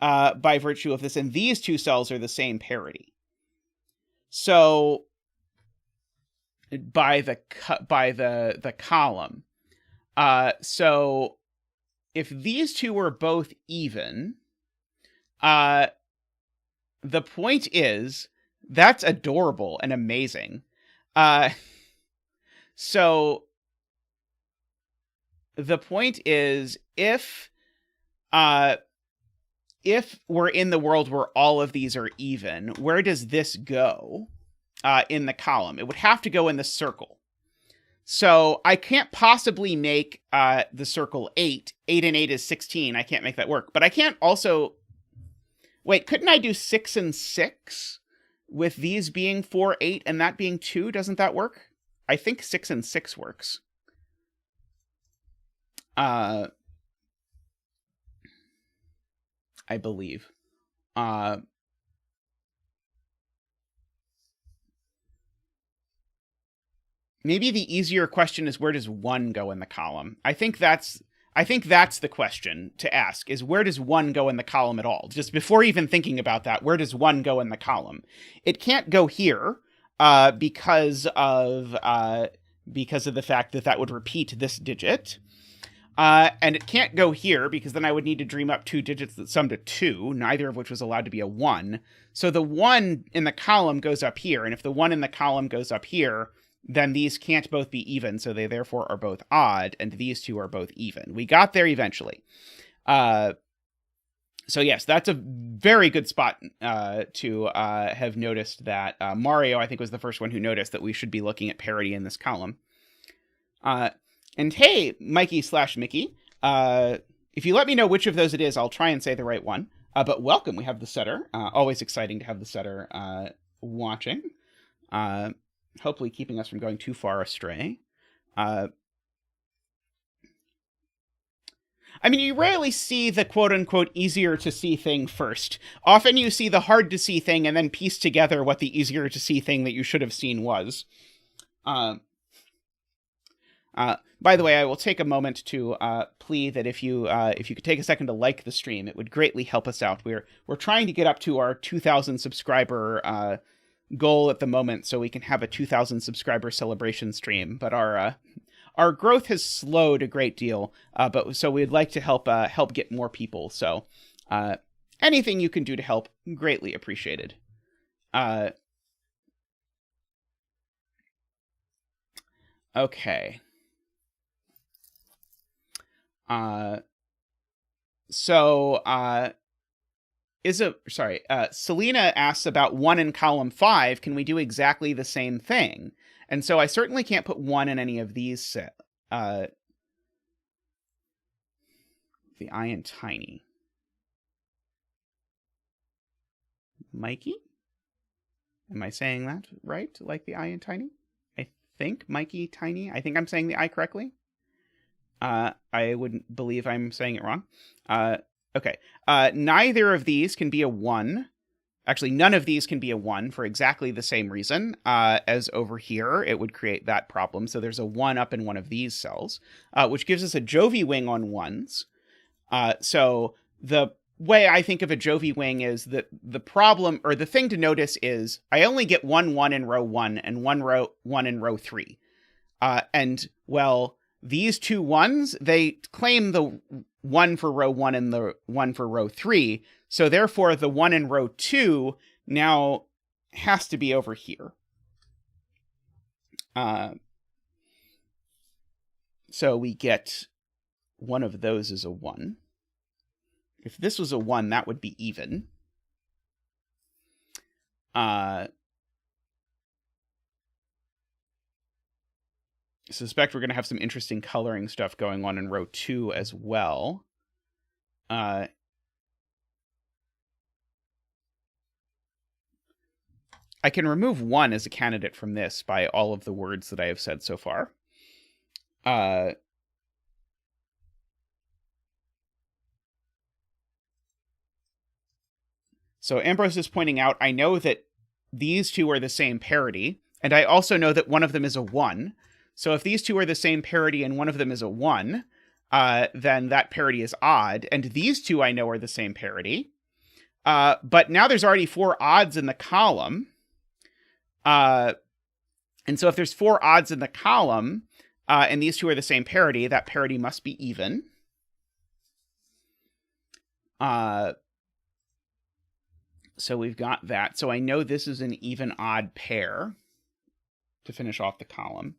by virtue of this, and these two cells are the same parity. So by the column. So if these two were both even, the point is that's adorable and amazing. So the point is if we're in the world where all of these are even, where does this go in the column? It would have to go in the circle. So I can't possibly make the circle 8. 8 and 8 is 16. I can't make that work. But I can't also... Wait, couldn't I do 6 and 6? With these being 4, 8, and that being 2? Doesn't that work? I think 6 and 6 works. I believe. Maybe the easier question is, where does 1 go in the column? I think that's the question to ask, is where does 1 go in the column at all? Just before even thinking about that, where does 1 go in the column? It can't go here because of the fact that would repeat this digit. And it can't go here because then I would need to dream up 2 digits that sum to 2, neither of which was allowed to be a 1. So the 1 in the column goes up here, and if the 1 in the column goes up here, then these can't both be even, so they therefore are both odd, and these two are both even. We got there eventually. So yes, that's a very good spot to have noticed that. Mario, I think, was the first one who noticed that we should be looking at parity in this column. And hey, Miky/Miky, if you let me know which of those it is, I'll try and say the right one. But welcome, we have the setter. Always exciting to have the setter watching. Hopefully keeping us from going too far astray. I mean, you rarely see the quote-unquote easier to see thing first. Often you see the hard to see thing and then piece together what the easier to see thing that you should have seen was. By the way, I will take a moment to plea that if you could take a second to like the stream, it would greatly help us out. We're trying to get up to our 2,000 subscriber goal at the moment, so we can have a 2,000 subscriber celebration stream. But our growth has slowed a great deal. But so we'd like to help get more people. So anything you can do to help, greatly appreciated. Okay. Selena asks about 1 in column 5. Can we do exactly the same thing? And so I certainly can't put 1 in any of these. The I in tiny. Miky? Am I saying that right? Like the I in tiny? I think Miky tiny. I think I'm saying the I correctly. I wouldn't believe I'm saying it wrong. Okay. Neither of these can be a 1. Actually, none of these can be a 1 for exactly the same reason as over here. It would create that problem. So there's a 1 up in one of these cells, which gives us a Jovi wing on 1s. So the way I think of a Jovi wing is that the problem, or the thing to notice, is I only get 1 1 in row 1 and 1 in row 3. And, well, these two 1s, they claim the 1 for row 1 and the 1 for row 3. So therefore, the 1 in row 2 now has to be over here. So we get one of those is a 1. If this was a 1, that would be even. I suspect we're going to have some interesting coloring stuff going on in row 2 as well. I can remove 1 as a candidate from this by all of the words that I have said so far. So Ambrose is pointing out, I know that these two are the same parity, and I also know that one of them is a 1. So if these two are the same parity and one of them is a 1, then that parity is odd. And these two I know are the same parity. But now there's already 4 odds in the column. And so if there's 4 odds in the column, and these two are the same parity, that parity must be even. So we've got that. So I know this is an even-odd pair to finish off the column.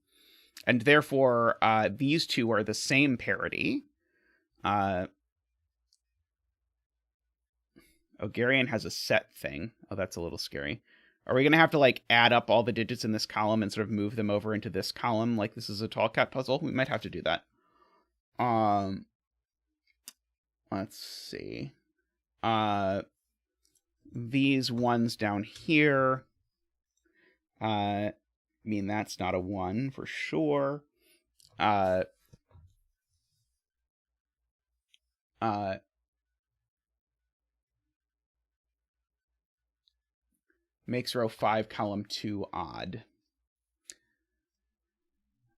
And therefore, these two are the same parity. Garion has a set thing. Oh, that's a little scary. Are we going to have to, like, add up all the digits in this column and sort of move them over into this column like this is a tall cat puzzle? We might have to do that. Let's see. These ones down here, I mean, that's not a 1 for sure. Makes row 5, column 2 odd.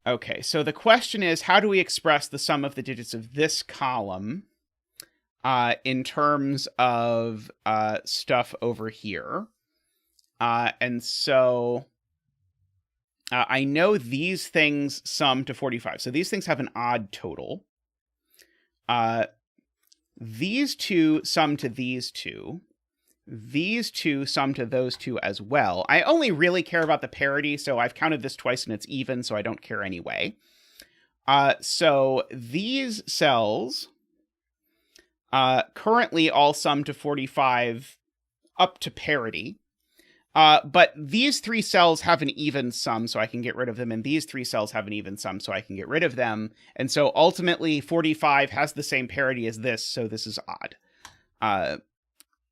Okay, so the question is, how do we express the sum of the digits of this column in terms of stuff over here? And so I know these things sum to 45. So these things have an odd total. These two sum to these two. These two sum to those two as well. I only really care about the parity, so I've counted this twice and it's even, so I don't care anyway. So these cells currently all sum to 45 up to parity. But these 3 cells have an even sum, so I can get rid of them, and these 3 cells have an even sum, so I can get rid of them. And so ultimately, 45 has the same parity as this, so this is odd.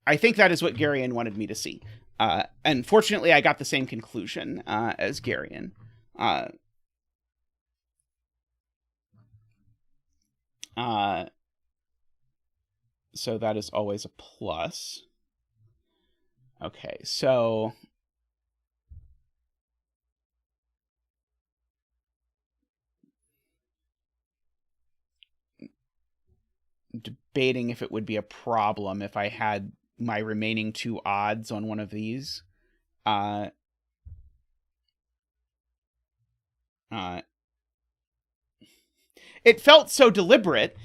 I think that is what Garion wanted me to see. And fortunately, I got the same conclusion as Garion. So that is always a plus. Okay, so debating if it would be a problem if I had my remaining 2 odds on one of these. It felt so deliberate.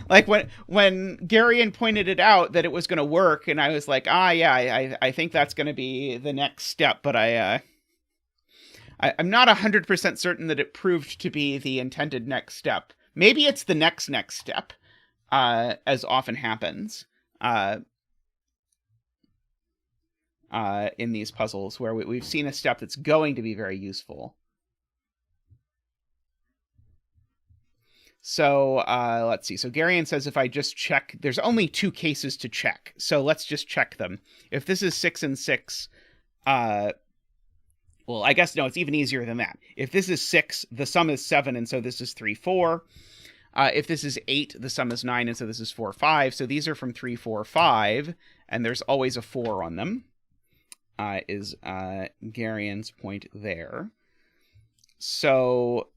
Like when Garion pointed it out that it was going to work, and I was like, yeah, I think that's going to be the next step, but I'm not 100% certain that it proved to be the intended next step. Maybe it's the next step, as often happens in these puzzles, where we've seen a step that's going to be very useful. So let's see. So Garion says if I just check, there's only 2 cases to check. So let's just check them. If this is 6 and 6, well, I guess, no, it's even easier than that. If this is 6, the sum is 7, and so this is 3, 4. If this is 8, the sum is 9, and so this is 4, 5. So these are from 3, 4, 5, and there's always a 4 on them, is Garion's point there. So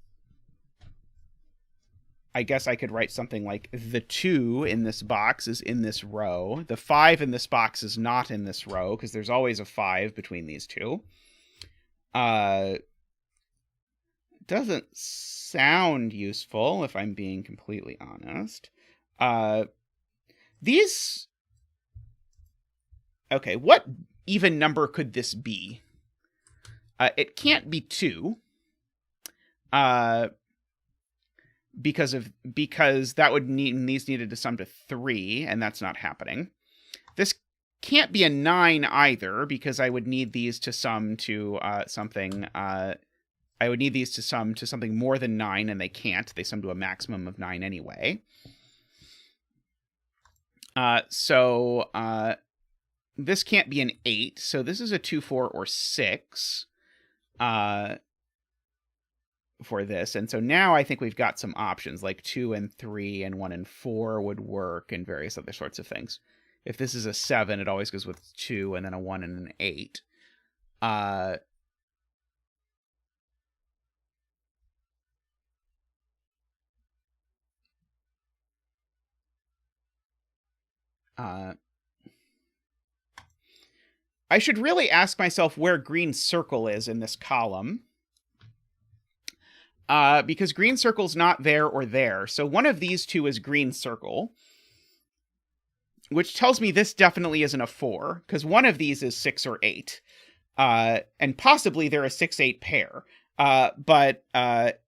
I guess I could write something like the 2 in this box is in this row. The 5 in this box is not in this row, because there's always a 5 between these two. Doesn't sound useful, if I'm being completely honest. These... Okay, what even number could this be? It can't be 2. because that would mean these needed to sum to 3, and that's not happening. This can't be a 9 either, because I would need these to sum to something. I would need these to sum to something more than 9, and they can't. They sum to a maximum of 9 anyway. So this can't be an 8, so this is a 2, 4, or 6 for this. And so now I think we've got some options, like 2 and 3 and 1 and 4 would work, and various other sorts of things. If this is a 7, it always goes with 2 and then a 1 and an 8. I should really ask myself where green circle is in this column. Because green circle's not there or there. So one of these two is green circle, which tells me this definitely isn't a 4, because one of these is 6 or 8. And possibly they're a 6-8 pair. But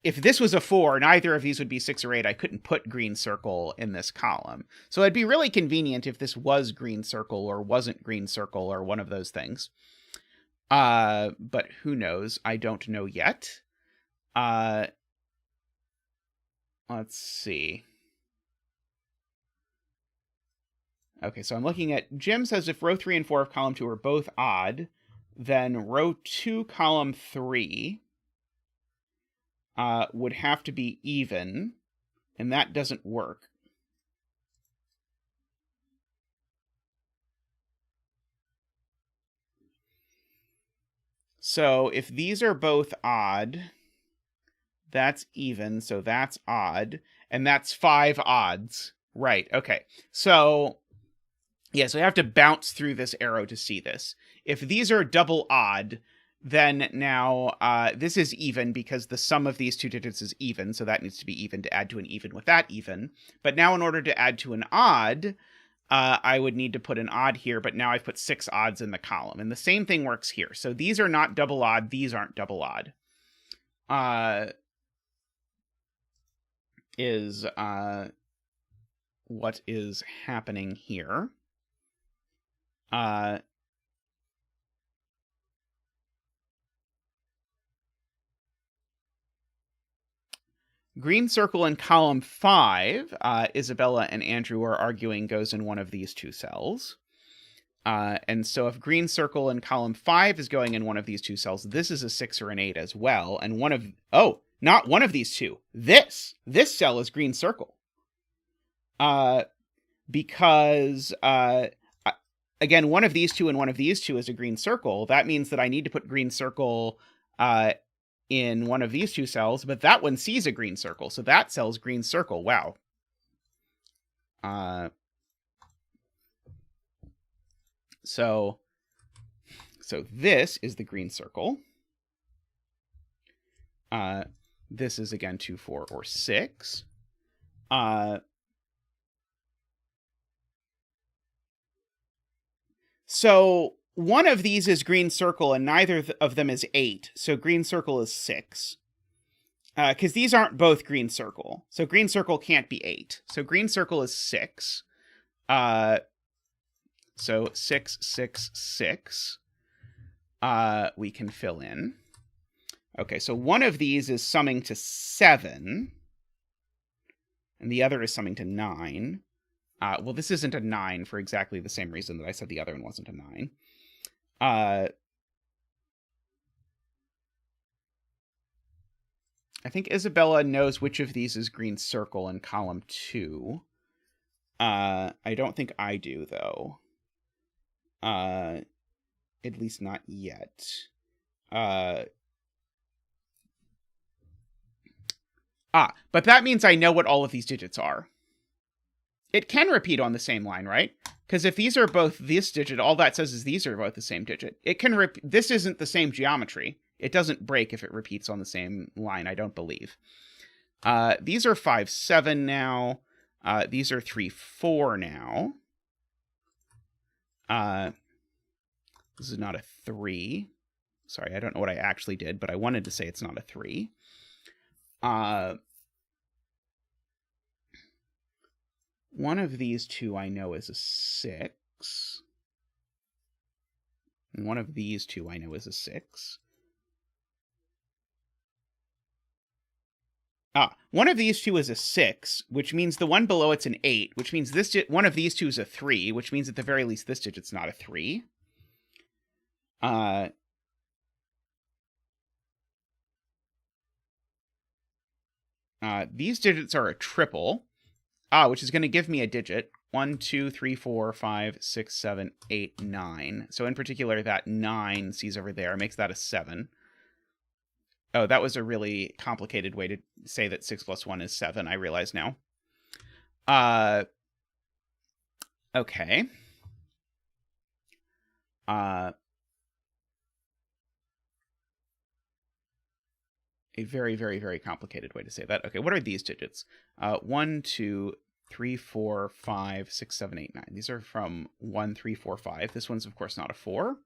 if this was a 4, neither of these would be 6 or 8. I couldn't put green circle in this column. So it'd be really convenient if this was green circle or wasn't green circle or one of those things. But who knows? I don't know yet. Let's see. Okay, so I'm looking at, Jim says if row 3 and 4 of column 2 are both odd, then row 2, column 3 would have to be even, and that doesn't work. So if these are both odd, that's even, so that's odd, and that's 5 odds. Right, okay. So, yeah, so I have to bounce through this arrow to see this. If these are double odd, then now this is even because the sum of these two digits is even, so that needs to be even to add to an even with that even. But now in order to add to an odd, I would need to put an odd here, but now I've put 6 odds in the column. And the same thing works here. So these are not double odd, these aren't double odd. Is what is happening here. Green circle in column 5, Isabella and Andrew are arguing goes in one of these two cells. And so if green circle in column 5 is going in one of these two cells, this is a 6 or an 8 as well. And one of, not one of these two. This cell is green circle. Because, again, one of these two and one of these two is a green circle. That means that I need to put green circle in one of these two cells, but that one sees a green circle. So that cell's green circle. Wow. So this is the green circle. This is, again, 2, 4, or 6. So one of these is green circle, and neither of them is 8. So green circle is 6. Because these aren't both green circle. So green circle can't be 8. So green circle is 6. So 6, 6, 6. We can fill in. Okay, so one of these is summing to 7, and the other is summing to 9. Well, this isn't a 9 for exactly the same reason that I said the other one wasn't a 9. I think Isabella knows which of these is green circle in column 2. I don't think I do, though. At least not yet. But that means I know what all of these digits are. It can repeat on the same line, right? Because if these are both this digit, all that says is these are both the same digit. It can this isn't the same geometry. It doesn't break if it repeats on the same line, I don't believe. These are 5, 7 now. These are 3, 4 now. This is not a 3. Sorry, I don't know what I actually did, but I wanted to say it's not a 3. One of these two I know is a 6. And one of these two I know is a 6. One of these two is a 6, which means the one below it's an 8, which means this one of these two is a 3, which means at the very least this digit's not a 3. These digits are a triple, which is going to give me a digit. 1, 2, 3, 4, 5, 6, 7, 8, 9. So in particular, that 9 sees over there makes that a 7. Oh, that was a really complicated way to say that 6 plus 1 is 7, I realize now. Okay. A very, very, very complicated way to say that. Okay, what are these digits? 1, 2, 3, 4, 5, 6, 7, 8, 9. These are from 1, 3, 4, 5. This one's, of course, not a 4.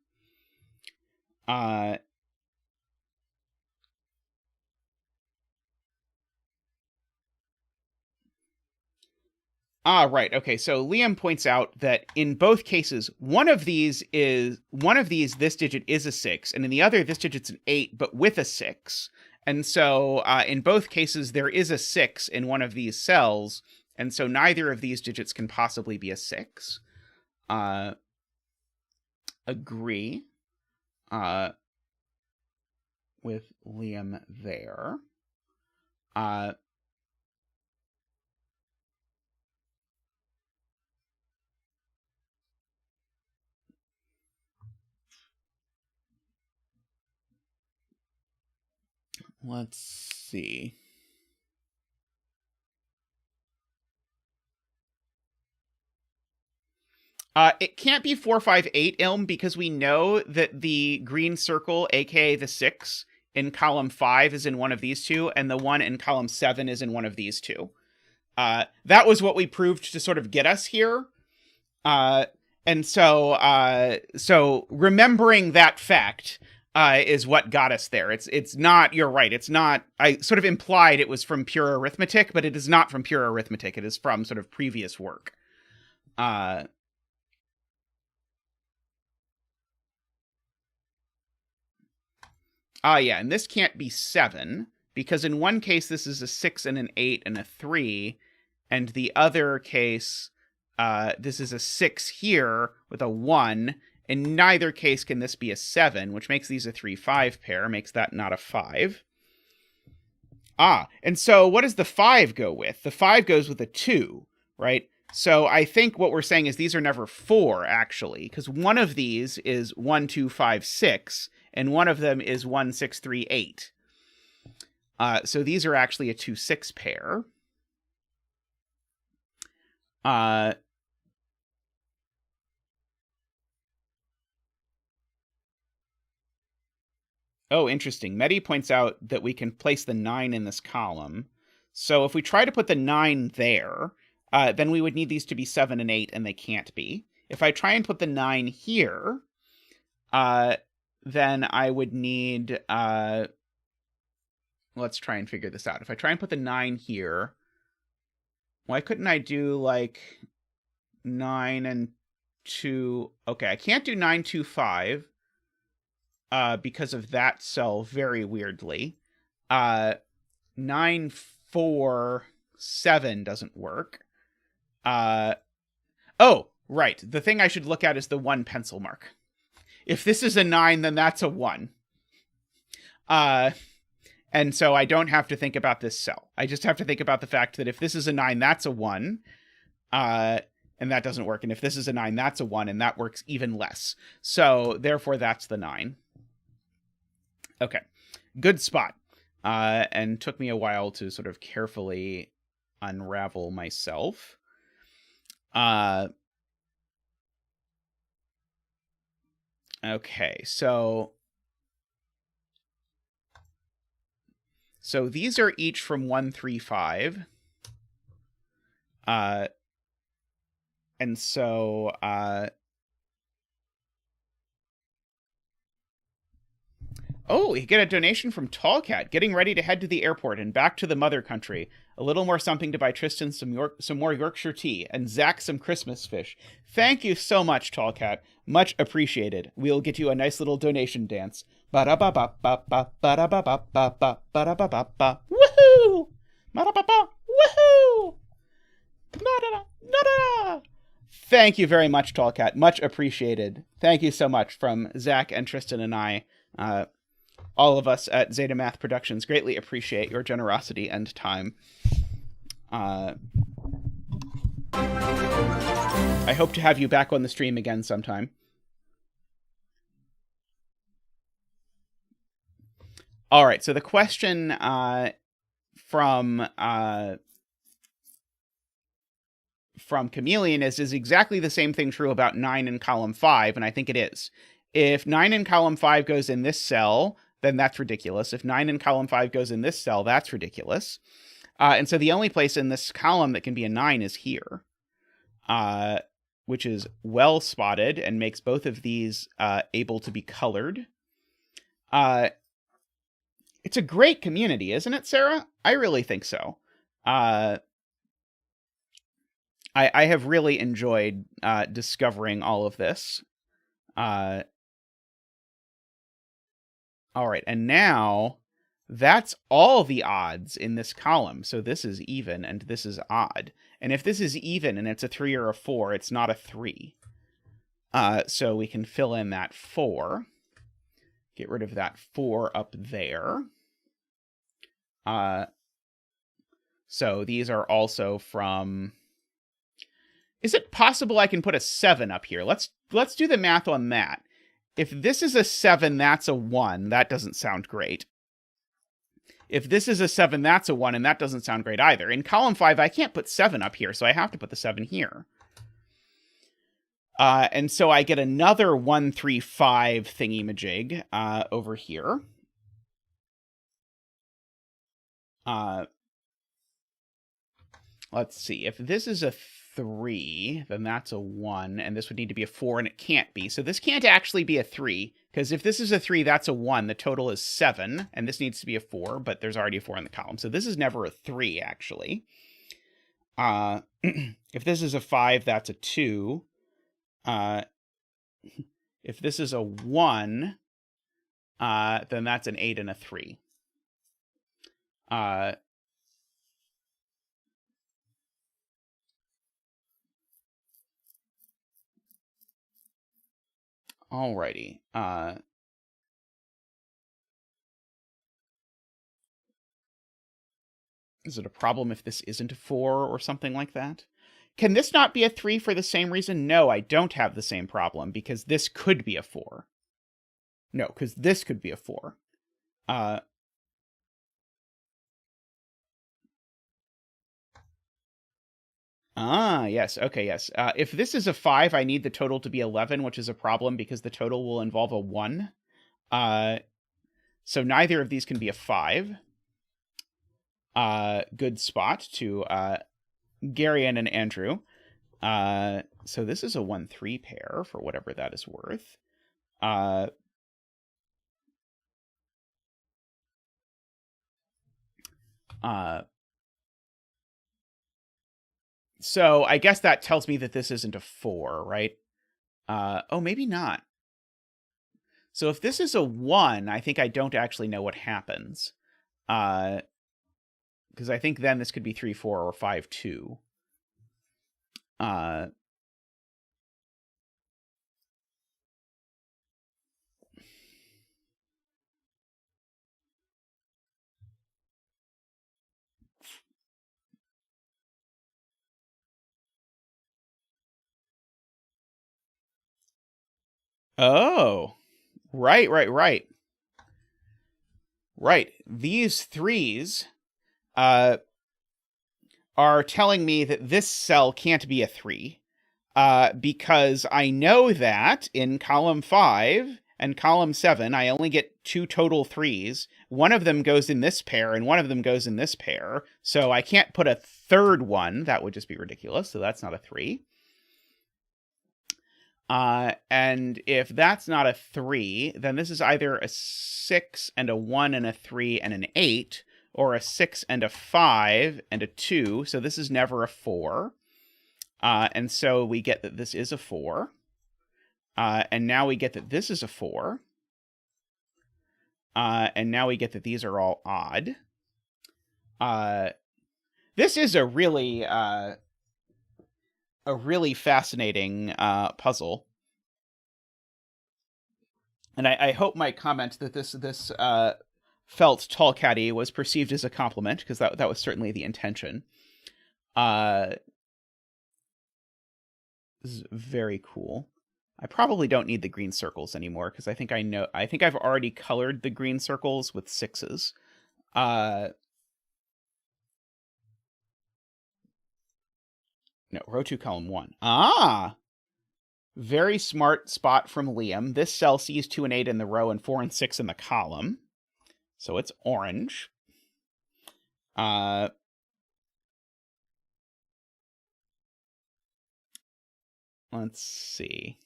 Right. Okay, so Liam points out that in both cases, one of these, this digit is a 6, and in the other, this digit's an 8, but with a 6. And so in both cases, there is a 6 in one of these cells, and so neither of these digits can possibly be a 6. Agree with Liam there. Let's see. It can't be 4, 5, 8, Ilm, because we know that the green circle, aka the 6, in column 5 is in one of these two, and the one in column 7 is in one of these two. That was what we proved to sort of get us here. And so remembering that fact is what got us there. It's not, you're right, it's not, I sort of implied it was from pure arithmetic, but it is not from pure arithmetic. It is from sort of previous work. Yeah, and this can't be 7, because in one case this is a 6 and an 8 and a 3, and the other case, this is a 6 here with a 1. In neither case can this be a 7, which makes these a 3-5 pair, makes that not a 5. And so what does the 5 go with? The 5 goes with a 2, right? So I think what we're saying is these are never 4, actually, because one of these is 1, 2, 5, 6, and one of them is 1, 6, 3, 8. So these are actually a 2-6 pair. Oh, interesting. Mehdi points out that we can place the 9 in this column. So if we try to put the 9 there, then we would need these to be 7 and 8, and they can't be. If I try and put the 9 here, then I would need... let's try and figure this out. If I try and put the 9 here, why couldn't I do, like, 9 and 2... Okay, I can't do 9, 2, 5. Because of that cell very weirdly. 9, 4, 7 doesn't work. Oh, right. The thing I should look at is the 1 pencil mark. If this is a 9, then that's a 1. And so I don't have to think about this cell. I just have to think about the fact that if this is a 9, that's a 1. And that doesn't work. And if this is a 9, that's a 1, and that works even less. So therefore, that's the 9. Okay, good spot. And took me a while to sort of carefully unravel myself. Okay, so these are each from 1, 3, 5. And so Oh, you get a donation from Tallcat. Getting ready to head to the airport and back to the mother country. A little more something to buy Tristan some more Yorkshire tea and Zach some Christmas fish. Thank you so much, Tallcat. Much appreciated. We'll get you a nice little donation dance. Ba-da-ba-ba-ba-ba, ba-da-ba-ba-ba-ba, ba-da-ba-ba-ba. Woohoo! Ba-da-ba-ba, woohoo! Da-da-da-da-da! Thank you very much, Tallcat. Much appreciated. Thank you so much from Zach and Tristan and I. All of us at zetamath Productions greatly appreciate your generosity and time. I hope to have you back on the stream again sometime. All right, so the question from Chameleon is exactly the same thing true about 9 in column 5, and I think it is. If 9 in column 5 goes in this cell, then that's ridiculous. If 9 in column 5 goes in this cell, that's ridiculous. And so the only place in this column that can be a 9 is here, which is well spotted and makes both of these able to be colored. It's a great community, isn't it, Sarah? I really think so. I have really enjoyed discovering all of this. All right, and now that's all the odds in this column. So this is even and this is odd. And if this is even and it's a 3 or a 4, it's not a 3. So we can fill in that 4. Get rid of that 4 up there. So these are also from... Is it possible I can put a 7 up here? Let's do the math on that. If this is a 7, that's a 1. That doesn't sound great. If this is a 7, that's a 1, and that doesn't sound great either. In column 5, I can't put 7 up here, so I have to put the 7 here. And so I get another 1, 3, 5 thingy-majig over here. Let's see. If this is a 3, then that's a 1, and this would need to be a 4, and it can't be. So this can't actually be a 3, because if this is a 3, that's a 1. The total is 7, and this needs to be a 4, but there's already a 4 in the column. So this is never a 3, actually. If this is a 5, that's a 2. If this is a 1, then that's an 8 and a 3. Alrighty. Is it a problem if this isn't a 4 or something like that? Can this not be a 3 for the same reason? No, I don't have the same problem, because this could be a 4. No, because this could be a 4. Yes. Okay, yes. If this is a 5, I need the total to be 11, which is a problem because the total will involve a 1. So neither of these can be a 5. Good spot to Garian and Andrew. So this is a 1-3 pair, for whatever that is worth. So I guess that tells me that this isn't a 4, right? Oh, maybe not. So if this is a 1, I think I don't actually know what happens. Because I think then this could be 3-4 or 5-2. Oh, right. Right. These 3s are telling me that this cell can't be a 3. Because I know that in column 5 and column 7, I only get 2 total 3s. One of them goes in this pair, and one of them goes in this pair. So I can't put a third one. That would just be ridiculous. So that's not a 3. And if that's not a 3, then this is either a 6 and a 1 and a 3 and an 8, or a 6 and a 5 and a 2. So this is never a 4. And so we get that this is a 4. And now we get that this is a 4. And now we get that these are all odd. This is a really fascinating puzzle. And I hope my comment that this felt tall catty was perceived as a compliment, because that was certainly the intention. This is very cool. I probably don't need the green circles anymore, because I think I've already colored the green circles with 6s. No, row 2, column 1. Very smart spot from Liam. This cell sees 2 and 8 in the row and 4 and 6 in the column. So it's orange. Let's see.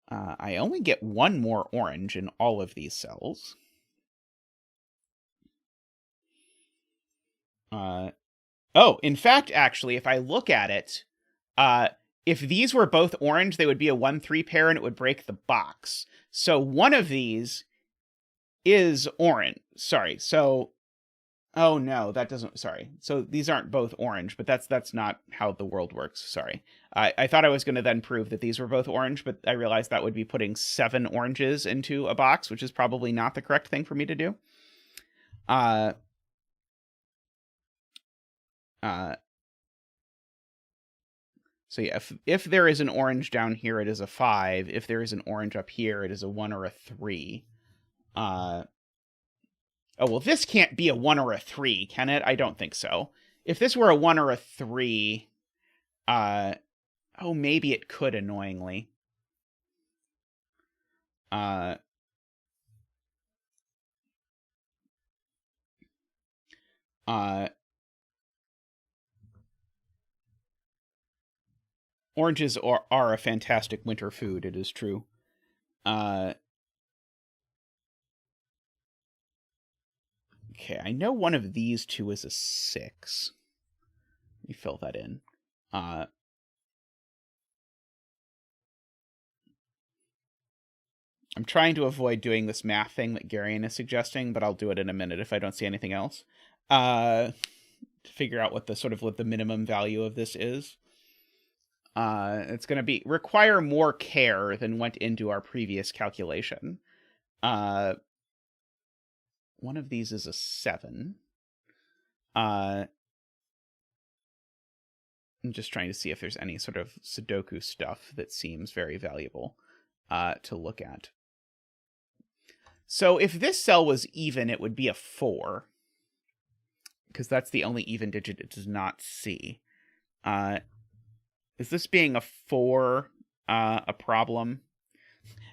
I only get 1 more orange in all of these cells. Oh, in fact, actually, if I look at it, if these were both orange, they would be a 1-3 pair, and it would break the box. So one of these is orange. Sorry. So, oh no, that doesn't. Sorry. So these aren't both orange, but that's not how the world works. Sorry. I thought I was going to then prove that these were both orange, but I realized that would be putting 7 oranges into a box, which is probably not the correct thing for me to do. So yeah, if there is an orange down here, it is a 5. If there is an orange up here, it is a 1 or a 3. Oh, well, this can't be a 1 or a 3, can it? I don't think so. If this were a 1 or a 3, oh, maybe it could, annoyingly. Oranges are a fantastic winter food, it is true. Okay, I know one of these two is a 6. Let me fill that in. I'm trying to avoid doing this math thing that Garion is suggesting, but I'll do it in a minute if I don't see anything else. To figure out what the minimum value of this is. It's going to require more care than went into our previous calculation. One of these is a 7. I'm just trying to see if there's any sort of Sudoku stuff that seems very valuable to look at. So if this cell was even, it would be a 4. Because that's the only even digit it does not see. Is this being a 4 a problem?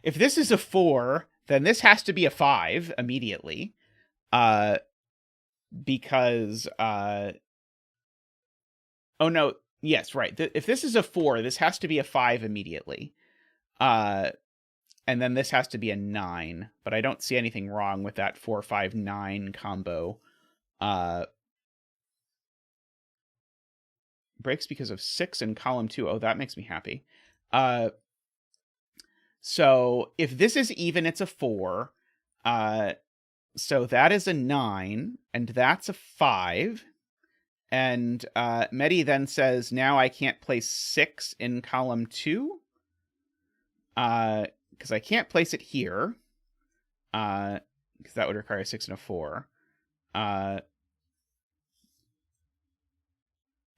If this is a 4, then this has to be a 5 immediately. Because... oh no, yes, right. If this is a 4, this has to be a 5 immediately. And then this has to be a 9. But I don't see anything wrong with that 4, 5, 9 combo. Breaks because of 6 in column 2. Oh, that makes me happy. So if this is even, it's a 4. So that is a 9, and that's a 5. And Medi then says, now I can't place 6 in column 2. Because I can't place it here. Because that would require a 6 and a 4.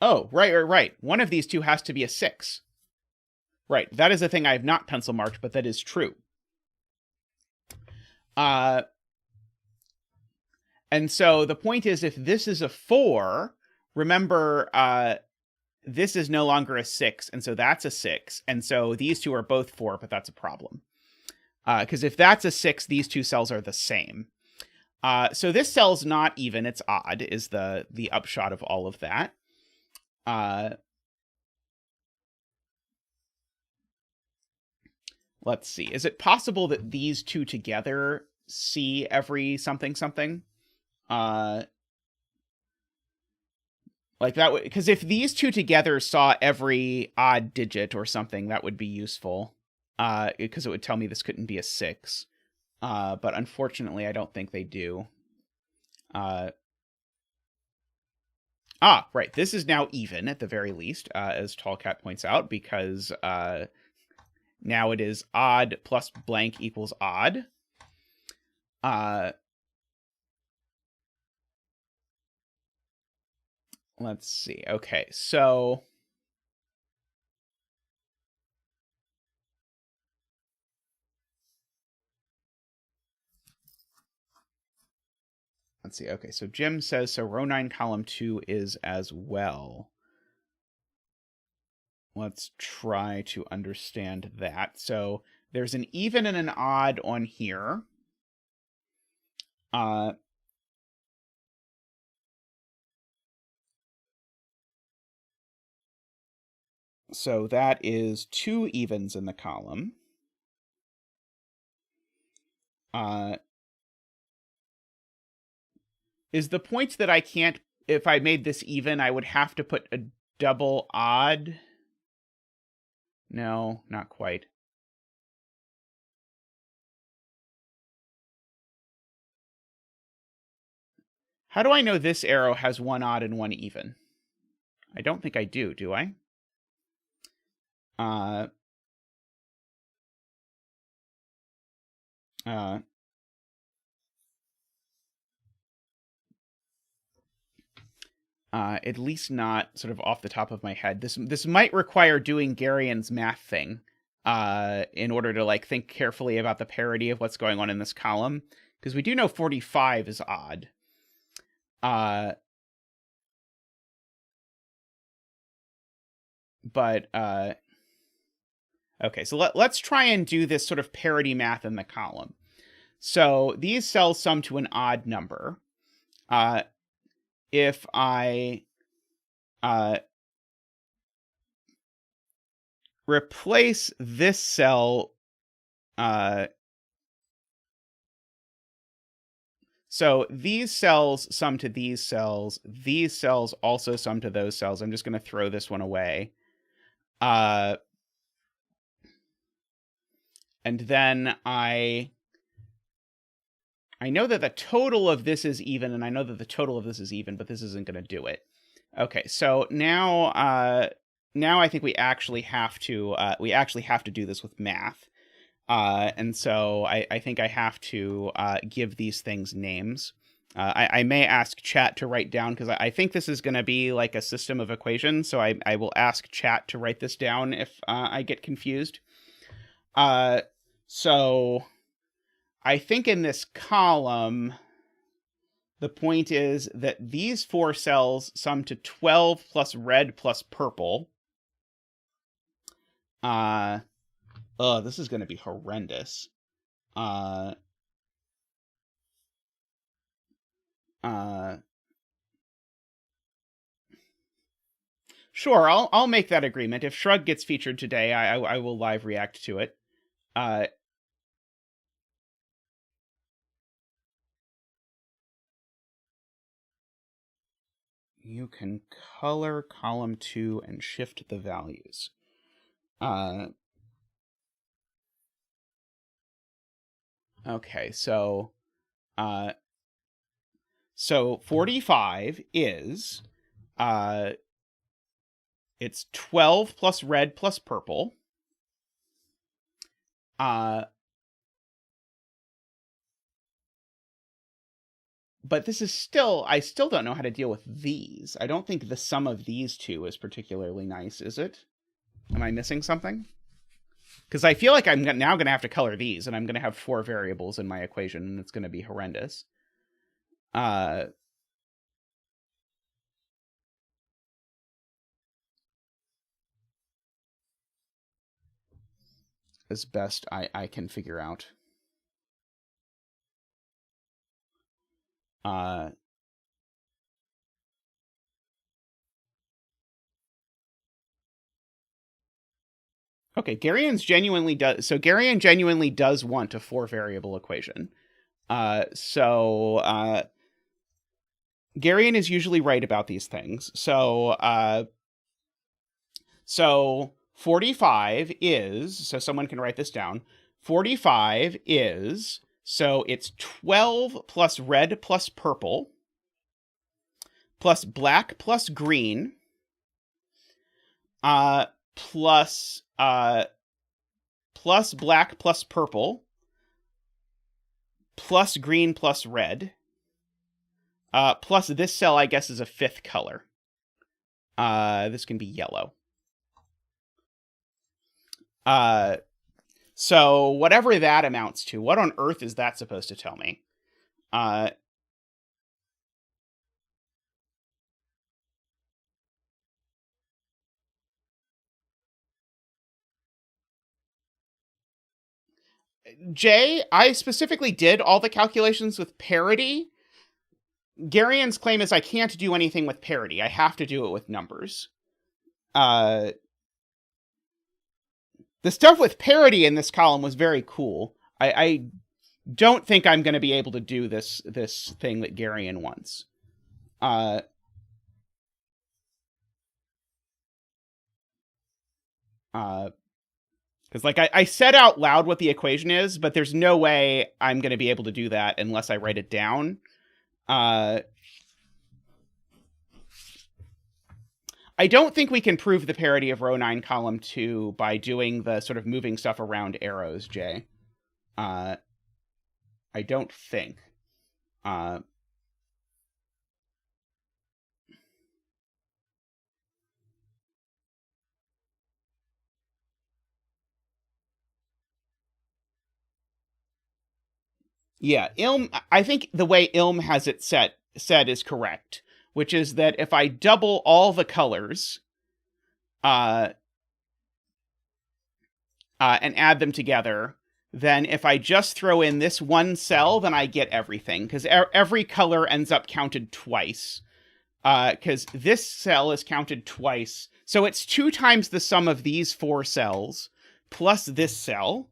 Oh, right. One of these two has to be a 6. Right, that is a thing I have not pencil marked, but that is true. And so the point is, if this is a 4, remember, this is no longer a 6, and so that's a 6. And so these two are both 4, but that's a problem. Because if that's a 6, these two cells are the same. So this cell's not even, it's odd, is the upshot of all of that. let's see. Is it possible that these two together see every something something? Like that would, because if these two together saw every odd digit or something, that would be useful. Because it would tell me this couldn't be a 6. But unfortunately, I don't think they do. Right. This is now even at the very least, as Tallcat points out, because now it is odd plus blank equals odd. Let's see. Okay, so let's see. Okay, so Jim says, so row 9, column 2 is as well. Let's try to understand that. So there's an even and an odd on here. So that is 2 evens in the column. Is the point that I can't, if I made this even, I would have to put a double odd? No, not quite. How do I know this arrow has 1 odd and 1 even? I don't think I do I? At least not sort of off the top of my head. This might require doing Garian's math thing in order to like think carefully about the parity of what's going on in this column, because we do know 45 is odd. Okay, so let's try and do this sort of parity math in the column. So these cells sum to an odd number. If I replace this cell, so these cells sum to these cells also sum to those cells. I'm just going to throw this one away. And then I know that the total of this is even, and I know that the total of this is even, but this isn't going to do it. Okay, so now I think we actually have to do this with math. And so I think I have to give these things names. I may ask chat to write down, because I think this is going to be like a system of equations, so I will ask chat to write this down if I get confused. So I think in this column, the point is that these 4 cells sum to 12 plus red plus purple. This is going to be horrendous. Sure, I'll make that agreement. If Shrug gets featured today, I will live react to it. You can color column 2 and shift the values. Okay, so 45 is it's 12 plus red plus purple. But this is still, I still don't know how to deal with these. I don't think the sum of these two is particularly nice, is it? Am I missing something? Because I feel like I'm now going to have to color these, and I'm going to have 4 variables in my equation, and it's going to be horrendous. As best I can figure out. Okay, Garion genuinely does want a 4-variable equation. Garion is usually right about these things. So 45 is, so someone can write this down. 45 is, so it's 12 plus red plus purple plus black plus green plus black plus purple plus green plus red plus this cell, I guess, is a 5th color. This can be yellow. So whatever that amounts to, what on earth is that supposed to tell me? Jay, I specifically did all the calculations with parity. Garion's claim is I can't do anything with parity. I have to do it with numbers. The stuff with parity in this column was very cool. I don't think I'm going to be able to do this thing that Garion wants. Because, like, I said out loud what the equation is, but there's no way I'm going to be able to do that unless I write it down. I don't think we can prove the parity of row 9, column 2 by doing the sort of moving stuff around arrows, Jay. I don't think. Yeah, I think the way Ilm has it said is correct, which is that if I double all the colors and add them together, then if I just throw in this one cell, then I get everything, because every color ends up counted twice, because this cell is counted twice. So it's 2 times the sum of these 4 cells plus this cell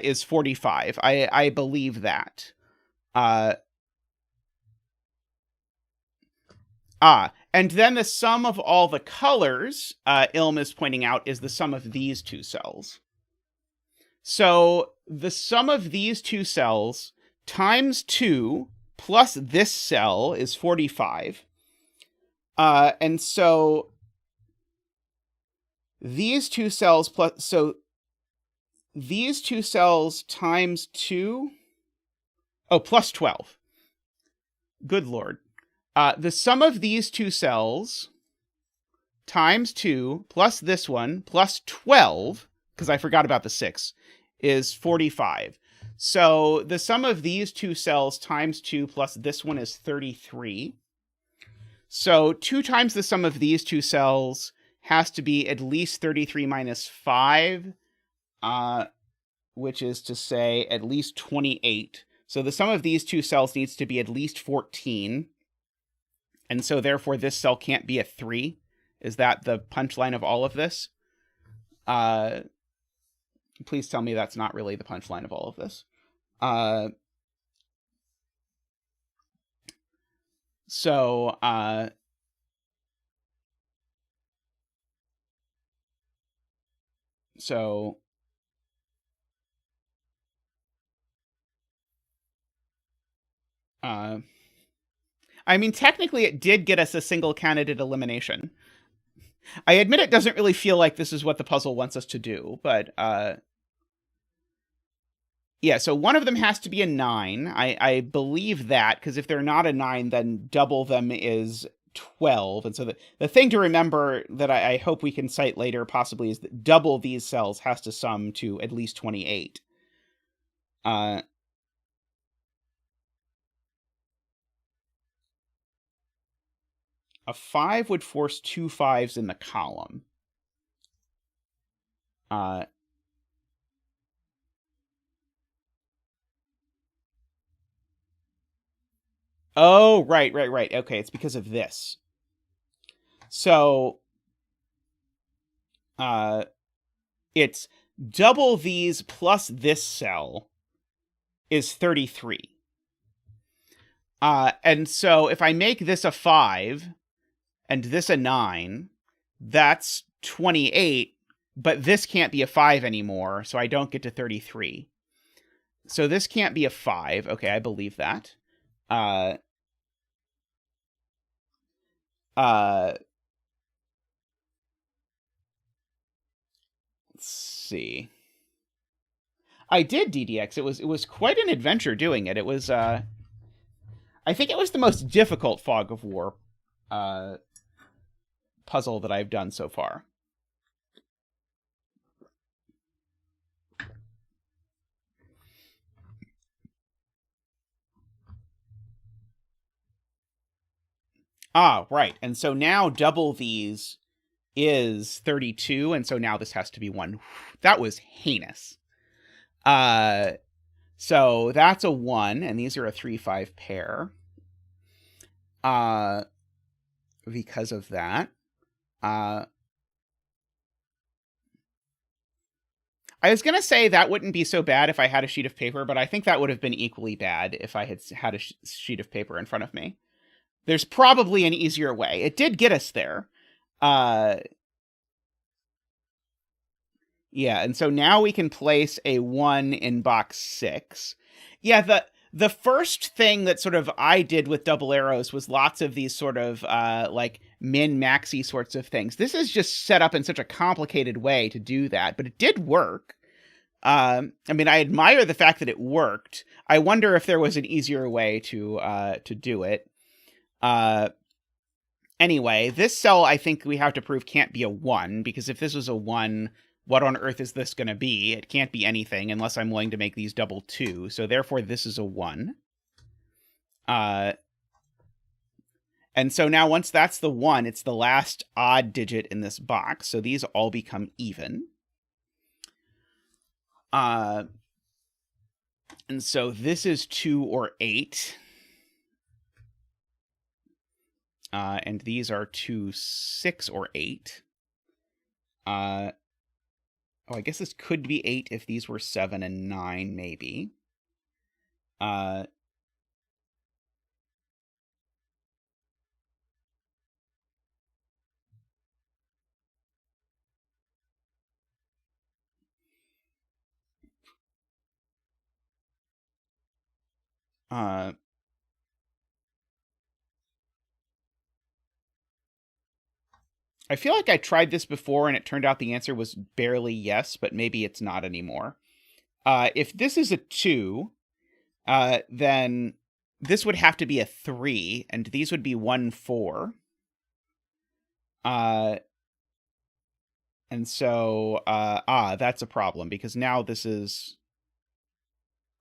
is 45. I believe that. And then the sum of all the colors, Ilm is pointing out, is the sum of these 2 cells. So the sum of these 2 cells times 2 plus this cell is 45. And so these 2 cells plus, so these 2 cells times 2, plus 12. Good Lord. The sum of these 2 cells times 2 plus this one plus 12, because I forgot about the 6, is 45. So the sum of these 2 cells times 2 plus this one is 33. So 2 times the sum of these 2 cells has to be at least 33 minus 5, which is to say at least 28. So the sum of these 2 cells needs to be at least 14. And so therefore this cell can't be a 3. Is that the punchline of all of this? Please tell me that's not really the punchline of all of this. I mean, technically it did get us a single candidate elimination. I admit it doesn't really feel like this is what the puzzle wants us to do, but yeah, so one of them has to be a 9. I believe that, because if they're not a 9, then double them is 12. And so the thing to remember that I hope we can cite later possibly is that double these cells has to sum to at least 28. A 5 would force 2 5s in the column. Oh, right. Okay, it's because of this. So, It's double these plus this cell is 33. And so if I make this a 5 and this a 9, that's 28, but this can't be a 5 anymore, so I don't get to 33. So this can't be a 5. Okay, I believe that. Let's see. I did DDX. It was quite an adventure doing it. It was I think it was the most difficult Fog of War puzzle that I've done so far. Ah, right. And so now double these is 32, and so now this has to be 1. That was heinous. So that's a 1, and these are a 3-5 pair. Because of that. I was going to say that wouldn't be so bad if I had a sheet of paper, but I think that would have been equally bad if I had had a sheet of paper in front of me. There's probably an easier way. It did get us there. Yeah, and so now we can place a 1 in box 6. Yeah, the first thing that sort of I did with double arrows was lots of these sort of like min-maxi sorts of things. This is just set up in such a complicated way to do that, but it did work. I mean, I admire the fact that it worked. I wonder if there was an easier way to do it. Anyway, this cell I think we have to prove can't be a 1, because if this was a 1, what on earth is this going to be? It can't be anything unless I'm willing to make these double 2. So therefore, this is a 1. And so now once that's the 1, it's the last odd digit in this box. So these all become even. And so this is 2 or 8. And these are 2, 6, or 8. Oh, I guess this could be 8 if these were 7 and 9, maybe. I feel like I tried this before and it turned out the answer was barely yes, but maybe it's not anymore. If this is a 2, then this would have to be a 3, and these would be 1, 4. And so, that's a problem, because now this is...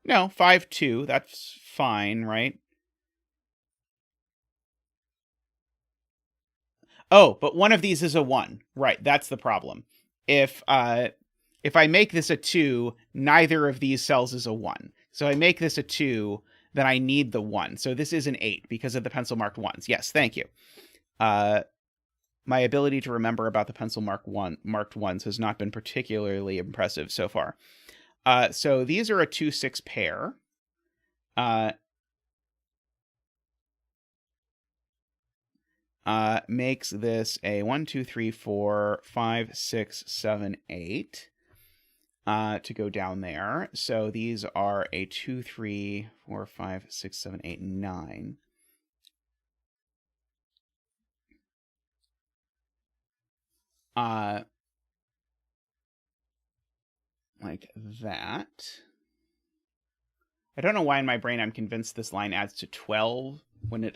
No, 5, 2, that's fine, right? Oh, but one of these is a 1. Right, that's the problem. If I make this a 2, neither of these cells is a 1. So I make this a 2, then I need the 1. So this is an 8 because of the pencil marked 1s. Yes, thank you. My ability to remember about the pencil marked 1s has not been particularly impressive so far. So these are a 2, 6 pair. Makes this a 1, 2, 3, 4, 5, 6, 7, 8 to go down there. So these are a 2, 3, 4, 5, 6, 7, 8, 9. Like that. I don't know why in my brain I'm convinced this line adds to 12 when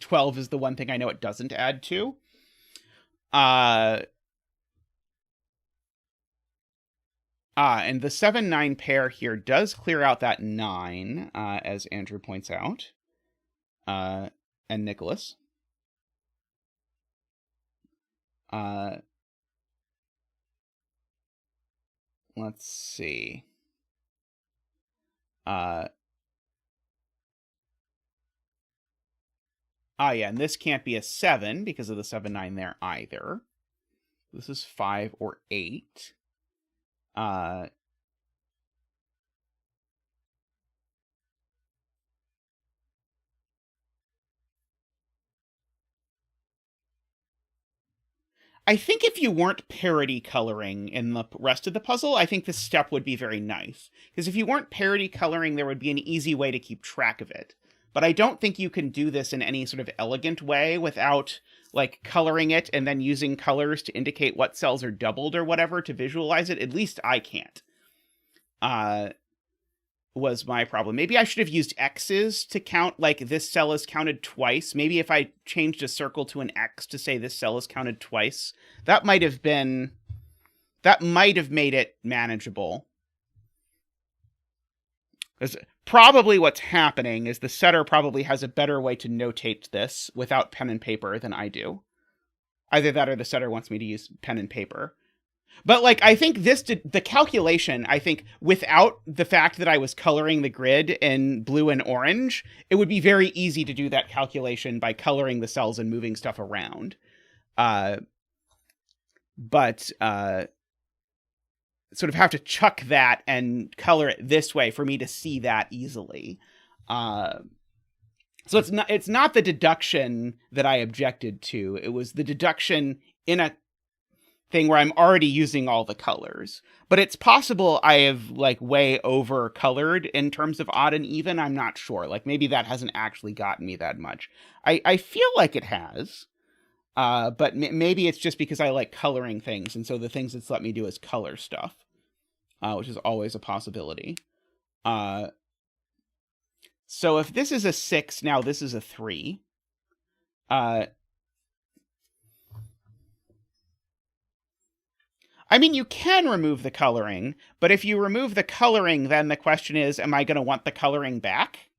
12 is the one thing I know it doesn't add to. And the 7, 9 pair here does clear out that 9, as Andrew points out, and Nicholas. Let's see. Yeah, and this can't be a 7 because of the 7, 9 there either. This is 5 or 8. I think if you weren't parity coloring in the rest of the puzzle, I think this step would be very nice. Because if you weren't parity coloring, there would be an easy way to keep track of it. But I don't think you can do this in any sort of elegant way without, like, coloring it and then using colors to indicate what cells are doubled or whatever to visualize it. At least I can't. Was my problem. Maybe I should have used X's to count, like, this cell is counted twice. Maybe if I changed a circle to an X to say this cell is counted twice, that might have made it manageable. Because probably what's happening is the setter probably has a better way to notate this without pen and paper than I do. Either that or the setter wants me to use pen and paper. But, like, I think the calculation, I think, without the fact that I was coloring the grid in blue and orange, it would be very easy to do that calculation by coloring the cells and moving stuff around. But sort of have to chuck that and color it this way for me to see that easily. So it's not the deduction that I objected to. It was the deduction in a thing where I'm already using all the colors. But it's possible I have, like, way over colored in terms of odd and even. I'm not sure. Like, maybe that hasn't actually gotten me that much. I feel like it has. But maybe it's just because I like coloring things. And so the things it's let me do is color stuff. Which is always a possibility. So if this is a 6, now this is a 3. I mean, you can remove the coloring, but if you remove the coloring, then the question is, am I going to want the coloring back?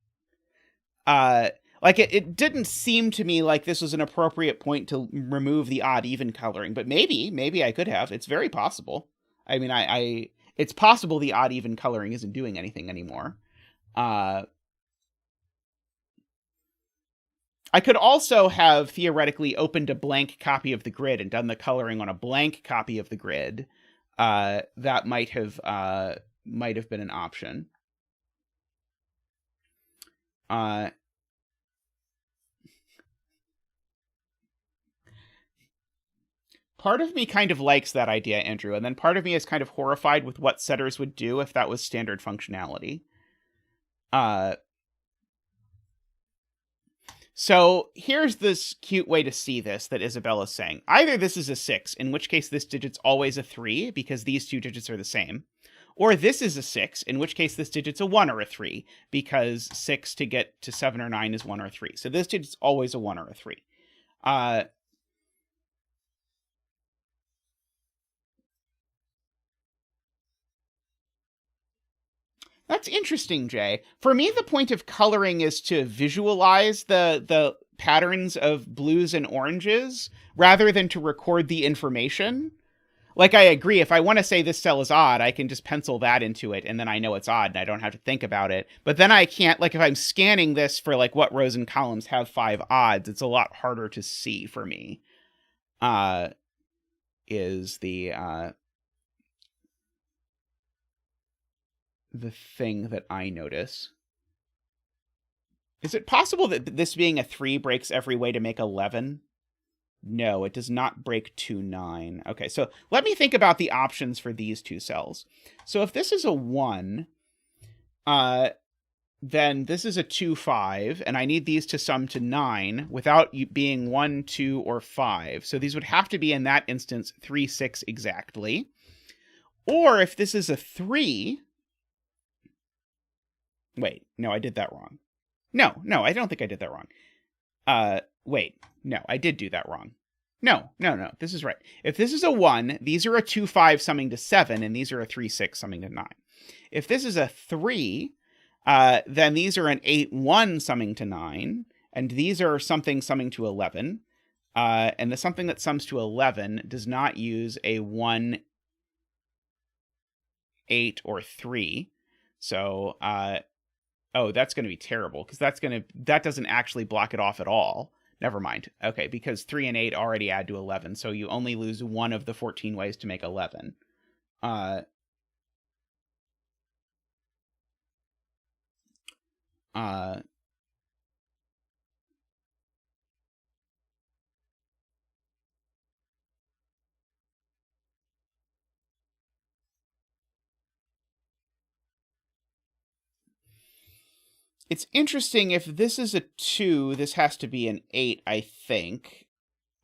Like, it didn't seem to me like this was an appropriate point to remove the odd-even coloring, but maybe I could have. It's very possible. I mean, it's possible the odd-even coloring isn't doing anything anymore. I could also have theoretically opened a blank copy of the grid and done the coloring on a blank copy of the grid. That might have been an option. Part of me kind of likes that idea, Andrew, and then part of me is kind of horrified with what setters would do if that was standard functionality. So here's this cute way to see this that Isabella's saying. Either this is a 6, in which case this digit's always a 3, because these two digits are the same. Or this is a 6, in which case this digit's a 1 or a 3, because 6 to get to 7 or 9 is 1 or 3. So this digit's always a 1 or a 3. That's interesting, Jay. For me, the point of coloring is to visualize the patterns of blues and oranges rather than to record the information. Like, I agree, if I want to say this cell is odd, I can just pencil that into it, and then I know it's odd, and I don't have to think about it. But then I can't, like, if I'm scanning this for, like, what rows and columns have 5 odds, it's a lot harder to see for me. Is the thing that I notice. Is it possible that this being a 3 breaks every way to make 11? No, it does not break 2, 9. Okay, so let me think about the options for these two cells. So if this is a 1, then this is a 2, 5, and I need these to sum to 9 without being 1, 2, or 5. So these would have to be, in that instance, 3, 6 exactly. Or if this is a 3... Wait, no, I did that wrong. No, I don't think I did that wrong. Wait, no, I did do that wrong. No, this is right. If this is a 1, these are a 2, 5 summing to 7, and these are a 3, 6 summing to 9. If this is a 3, then these are an 8, 1 summing to 9, and these are something summing to 11. And the something that sums to 11 does not use a 1, 8, or 3. So, oh, that's going to be terrible, because that doesn't actually block it off at all. Never mind. Okay, because 3 and 8 already add to 11, so you only lose one of the 14 ways to make 11. Uh, it's interesting. If this is a 2, this has to be an 8, I think.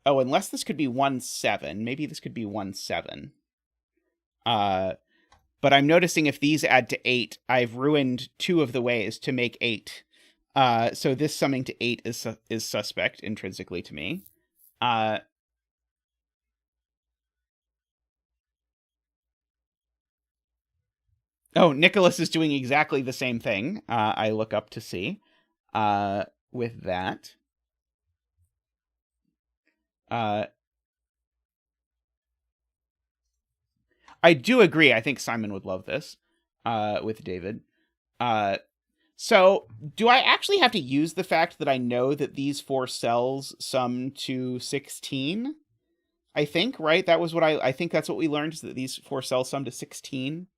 Oh, unless this could be 1, 7. Maybe this could be 1, 7. But I'm noticing if these add to 8, I've ruined 2 of the ways to make 8. So this summing to 8 is suspect intrinsically to me. Oh, Nicholas is doing exactly the same thing. I look up to see. With that. I do agree. I think Simon would love this. With David. So do I actually have to use the fact that I know that these 4 cells sum to 16? I think, right? That was what I think that's what we learned, is that these 4 cells sum to 16.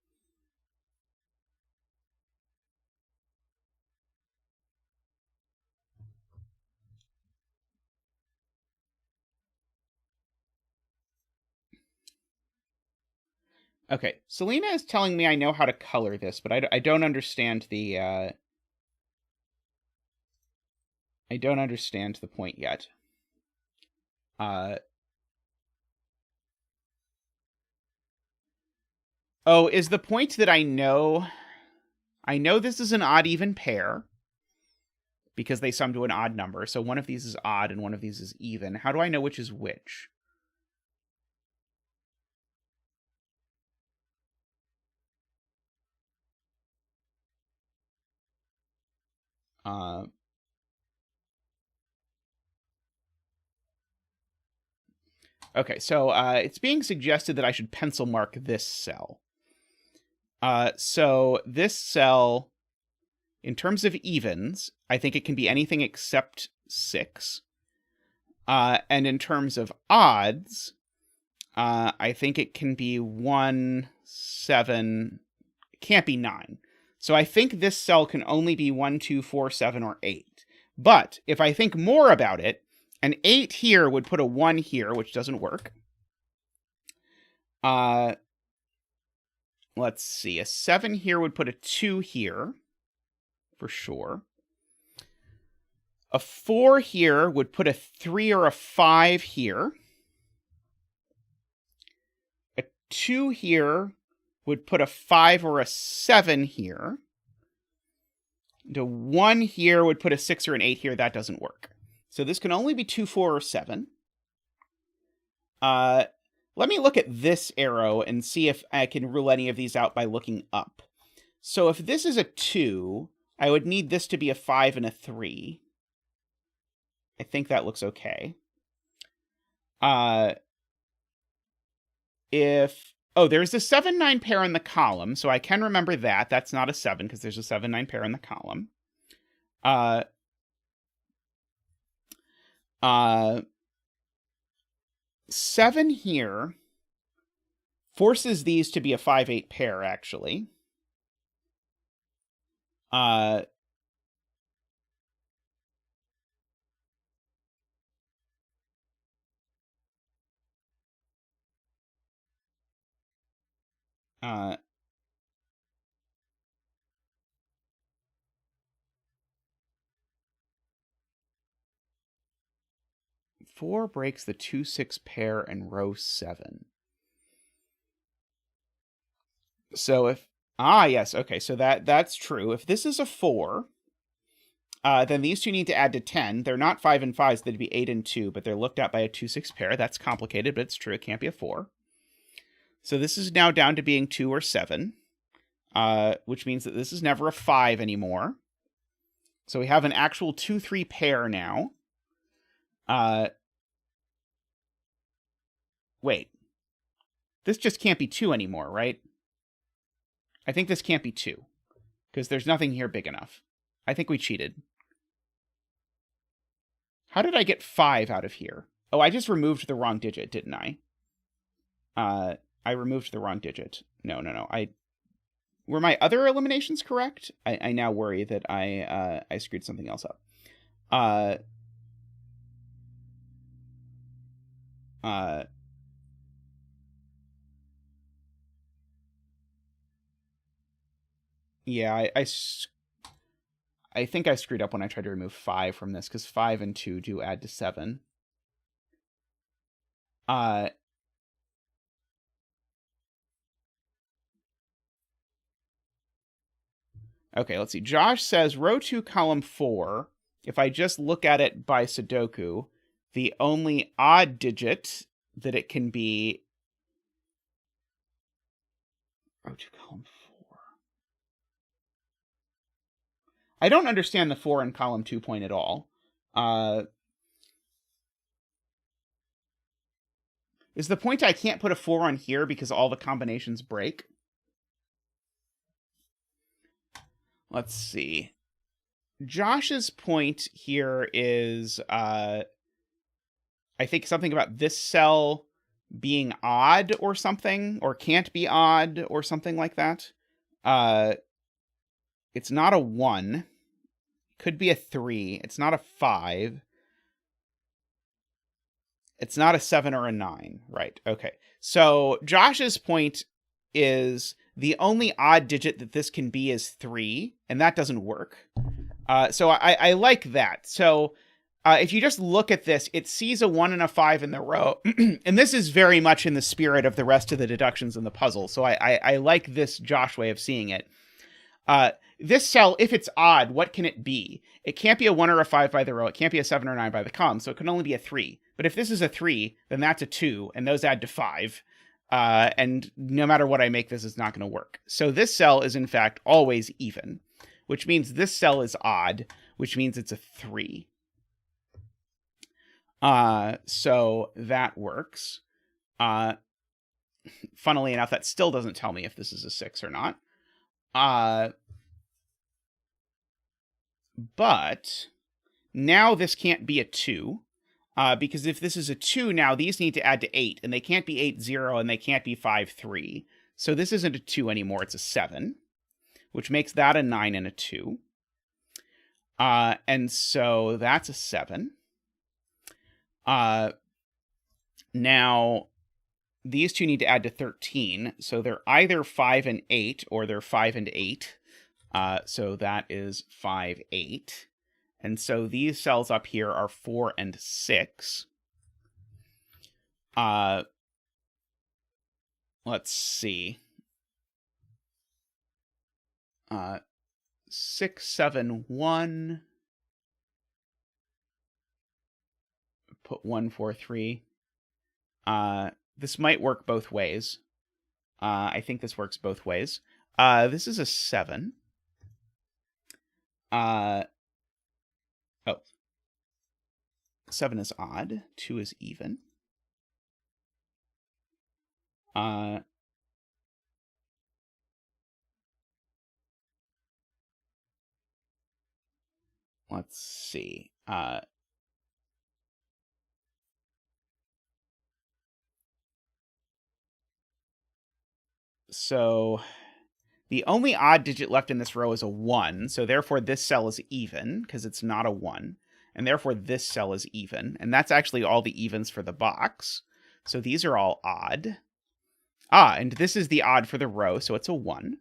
Okay, Selena is telling me I know how to color this, but I don't understand the I don't understand the point yet. Oh, is the point that I know this is an odd-even pair because they sum to an odd number. So one of these is odd and one of these is even. How do I know which is which? Okay, so it's being suggested that I should pencil mark this cell. So this cell, in terms of evens, I think it can be anything except 6. And in terms of odds, I think it can be 1, 7, it can't be 9. So I think this cell can only be 1, 2, 4, 7, or 8. But if I think more about it, an 8 here would put a 1 here, which doesn't work. Let's see. A 7 here would put a 2 here, for sure. A 4 here would put a 3 or a 5 here. A 2 here would put a 5 or a 7 here. And a 1 here would put a 6 or an 8 here. That doesn't work. So this can only be 2, 4, or 7. Let me look at this arrow and see if I can rule any of these out by looking up. So if this is a 2, I would need this to be a 5 and a 3. I think that looks okay. There's a 7-9 pair in the column, so I can remember that. That's not a 7 because there's a 7-9 pair in the column. 7 here forces these to be a 5-8 pair, actually. 4 breaks the 2-6 pair in row 7. So if... yes, okay, so that's true. If this is a 4, then these two need to add to 10. They're not 5 and 5s, they'd be 8 and 2, but they're looked at by a 2-6 pair. That's complicated, but it's true. It can't be a 4. So this is now down to being 2 or 7, which means that this is never a 5 anymore. So we have an actual 2-3 pair now. Wait. This just can't be 2 anymore, right? I think this can't be 2, because there's nothing here big enough. I think we cheated. How did I get 5 out of here? Oh, I just removed the wrong digit, didn't I? I removed the wrong digit. No. were my other eliminations correct? I now worry that I screwed something else up. Yeah, I think I screwed up when I tried to remove 5 from this, because 5 and 2 do add to 7. Okay, let's see. Josh says, row 2, column 4, if I just look at it by Sudoku, the only odd digit that it can be... Row 2, column 4. I don't understand the 4 in column 2 point at all. Is the point I can't put a 4 on here because all the combinations break? Let's see. Josh's point here is, I think something about this cell being odd or something, or can't be odd or something like that. It's not a 1. Could be a 3. It's not a 5. It's not a 7 or a 9. Right, okay. So Josh's point is the only odd digit that this can be is 3, and that doesn't work. So I like that. So if you just look at this, it sees a 1 and a 5 in the row. And this is very much in the spirit of the rest of the deductions in the puzzle. So I like this Josh way of seeing it. This cell, if it's odd, what can it be? It can't be a 1 or a 5 by the row. It can't be a 7 or 9 by the column. So it can only be a 3. But if this is a 3, then that's a 2, and those add to 5. And no matter what I make, this is not going to work. So this cell is, in fact, always even, which means this cell is odd, which means it's a 3. So that works. Funnily enough, that still doesn't tell me if this is a 6 or not. But now this can't be a 2. Because if this is a 2 now, these need to add to 8, and they can't be 8, 0, and they can't be 5, 3. So this isn't a 2 anymore, it's a 7, which makes that a 9 and a 2. And so that's a 7. Now, these two need to add to 13, so they're either 5 and 8, or they're 5 and 8. So that is 5, 8. And so these cells up here are 4 and 6. Let's see. 6, 7, 1. Put 1, 4, 3. This might work both ways. I think this works both ways. This is a 7. Oh. 7 is odd. 2 is even. Let's see. So the only odd digit left in this row is a 1, so therefore this cell is even, because it's not a 1. And therefore this cell is even. And that's actually all the evens for the box. So these are all odd. And this is the odd for the row, so it's a 1.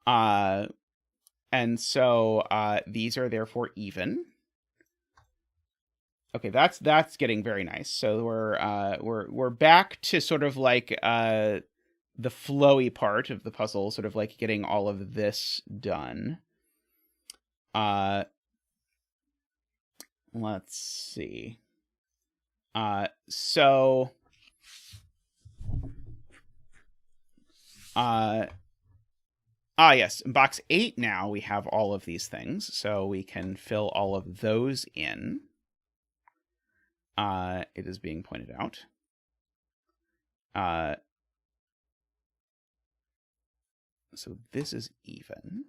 And so these are therefore even. Okay, that's getting very nice. So we're back to sort of like the flowy part of the puzzle, sort of like getting all of this done. Let's see. Yes, in box 8 now we have all of these things, so we can fill all of those in. It is being pointed out. So this is even.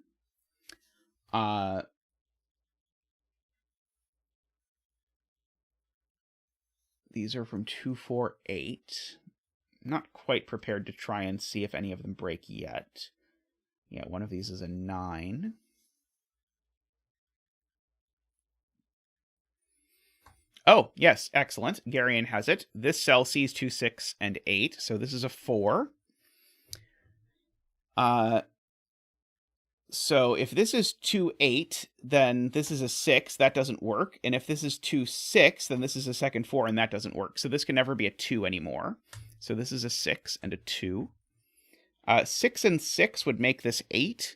These are from 2, 4, 8. Not quite prepared to try and see if any of them break yet. Yeah, one of these is a 9. Oh, yes, excellent. Garion has it. This cell sees 2, 6, and 8, so this is a 4. So if this is 2, 8, then this is a 6. That doesn't work. And if this is 2, 6, then this is a second 4, and that doesn't work. So this can never be a 2 anymore. So this is a 6 and a 2. 6 and 6 would make this 8.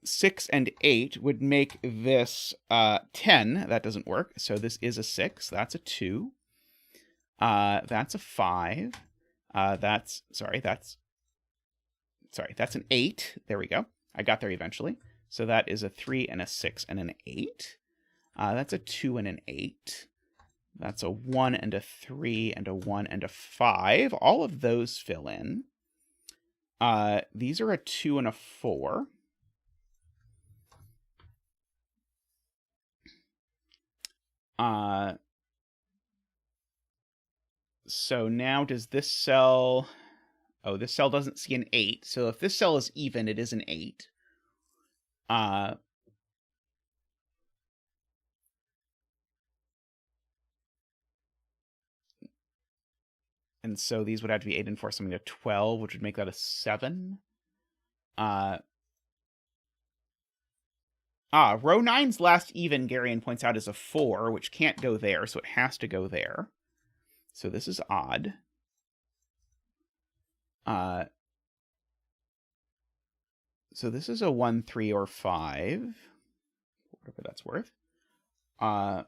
6 and 8 would make this 10. That doesn't work. So this is a 6. That's a 2. That's a 5. That's an 8. There we go. I got there eventually. So that is a 3 and a 6 and an 8. That's a 2 and an 8. That's a 1 and a 3 and a 1 and a 5. All of those fill in. These are a 2 and a 4. So now does this cell... Oh, this cell doesn't see an 8. So if this cell is even, it is an 8. And so these would have to be 8 and 4, something to 12, which would make that a 7. Row 9's last even, Garion points out, is a 4, which can't go there, so it has to go there. So this is odd. So this is a 1, 3, or 5. Whatever that's worth. So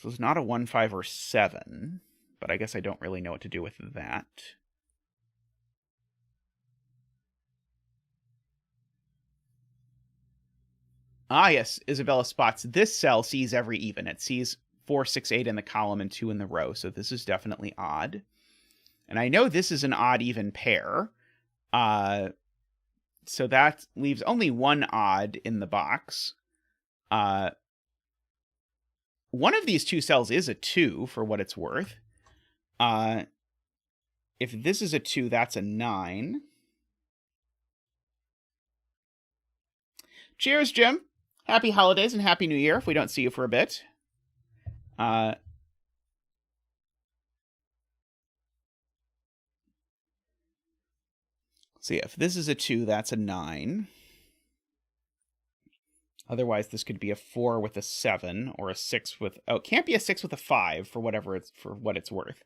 it's not a 1, 5, or 7, but I guess I don't really know what to do with that. Ah, yes, Isabella spots. This cell sees every even. It sees 4, 6, 8 in the column and 2 in the row, so this is definitely odd. And I know this is an odd-even pair. So that leaves only one odd in the box. One of these two cells is a 2, for what it's worth. If this is a 2, that's a 9. Cheers, Jim. Happy holidays and Happy New Year if we don't see you for a bit. So yeah, if this is a 2, that's a 9. Otherwise, this could be a 4 with a 7, or a 6 with... Oh, it can't be a 6 with a 5, for what it's worth.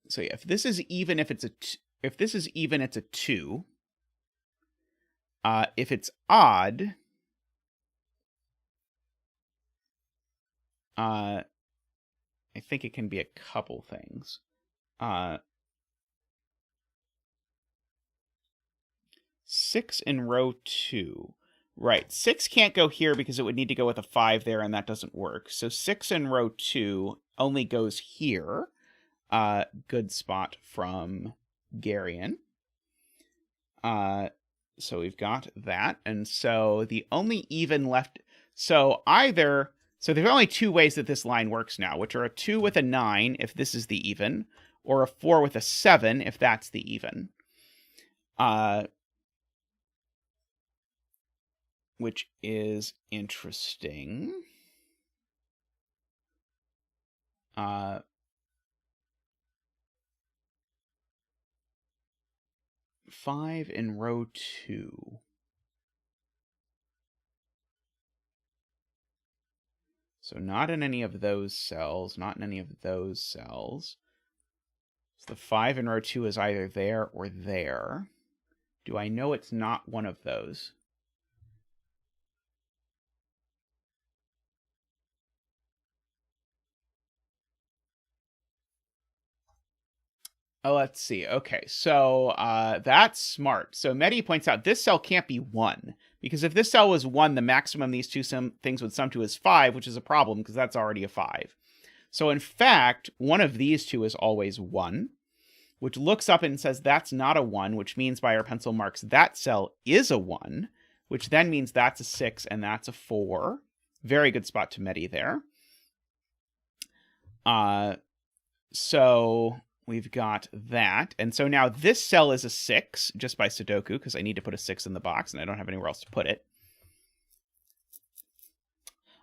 So yeah, if this is even, it's a 2. If it's odd, I think it can be a couple things. 6 in row 2. Right, 6 can't go here because it would need to go with a 5 there, and that doesn't work. So 6 in row 2 only goes here. Good spot from Garion. So we've got that, and so the only even left... So there's only 2 ways that this line works now, which are a 2 with a 9, if this is the even, or a 4 with a 7, if that's the even. Which is interesting. 5 in row 2. So not in any of those cells, not in any of those cells. So the 5 in row 2 is either there or there. Do I know it's not one of those? Oh, let's see. Okay, so that's smart. So Mehdi points out this cell can't be 1, because if this cell was 1, the maximum these two things would sum to is 5, which is a problem because that's already a 5. So in fact, one of these two is always 1. which looks up and says that's not a 1, which means by our pencil marks that cell is a 1, which then means that's a 6 and that's a 4. Very good spot to Medi there. So we've got that. And so now this cell is a 6 just by Sudoku because I need to put a 6 in the box and I don't have anywhere else to put it.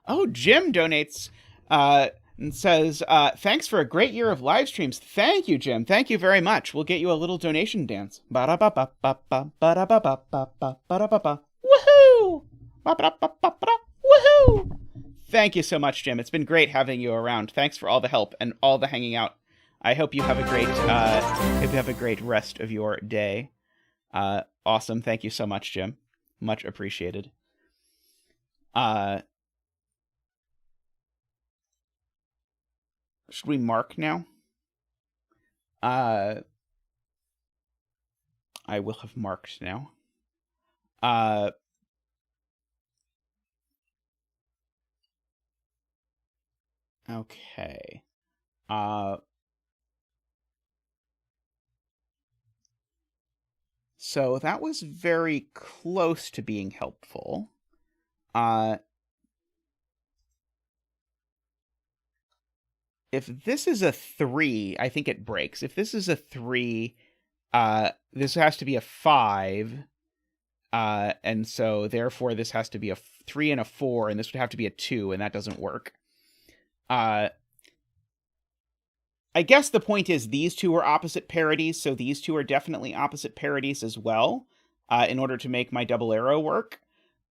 Oh, Jim donates and says, thanks for a great year of live streams. Thank you, Jim. Thank you very much. We'll get you a little donation dance. Ba-da-ba-ba-ba-ba, ba-da-ba-ba-ba-ba, ba-da-ba-ba. Woohoo! Woohoo! Thank you so much, Jim. It's been great having you around. Thanks for all the help and all the hanging out. I hope you have a great rest of your day. Awesome. Thank you so much, Jim. Much appreciated. Should we mark now? I will have marked now. Okay. So that was very close to being helpful. If this is a 3, I think it breaks. If this is a 3, this has to be a 5. And so therefore this has to be a 3 and a 4, and this would have to be a 2, and that doesn't work. I guess the point is these two are opposite parities, so these two are definitely opposite parities as well, in order to make my double arrow work.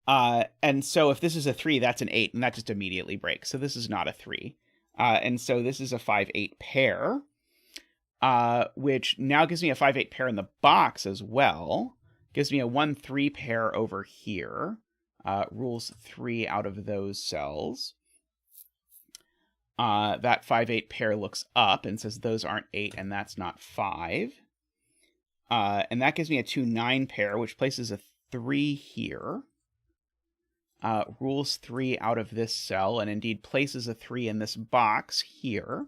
And so if this is a 3, that's an 8, and that just immediately breaks. So this is not a 3. And so this is a 5-8 pair, which now gives me a 5-8 pair in the box as well. Gives me a 1-3 pair over here. Rules 3 out of those cells. That 5-8 pair looks up and says those aren't 8 and that's not 5. And that gives me a 2-9 pair, which places a 3 here. Rules 3 out of this cell, and indeed places a 3 in this box here.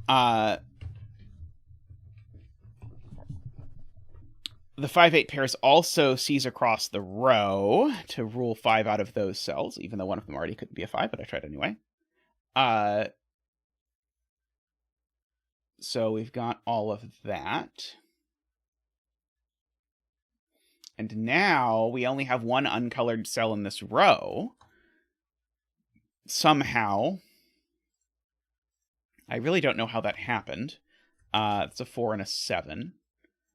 The 5-8 pairs also sees across the row to rule 5 out of those cells, even though one of them already couldn't be a 5, but I tried anyway. So we've got all of that. And now we only have one uncolored cell in this row. Somehow. I really don't know how that happened. It's a 4 and a 7.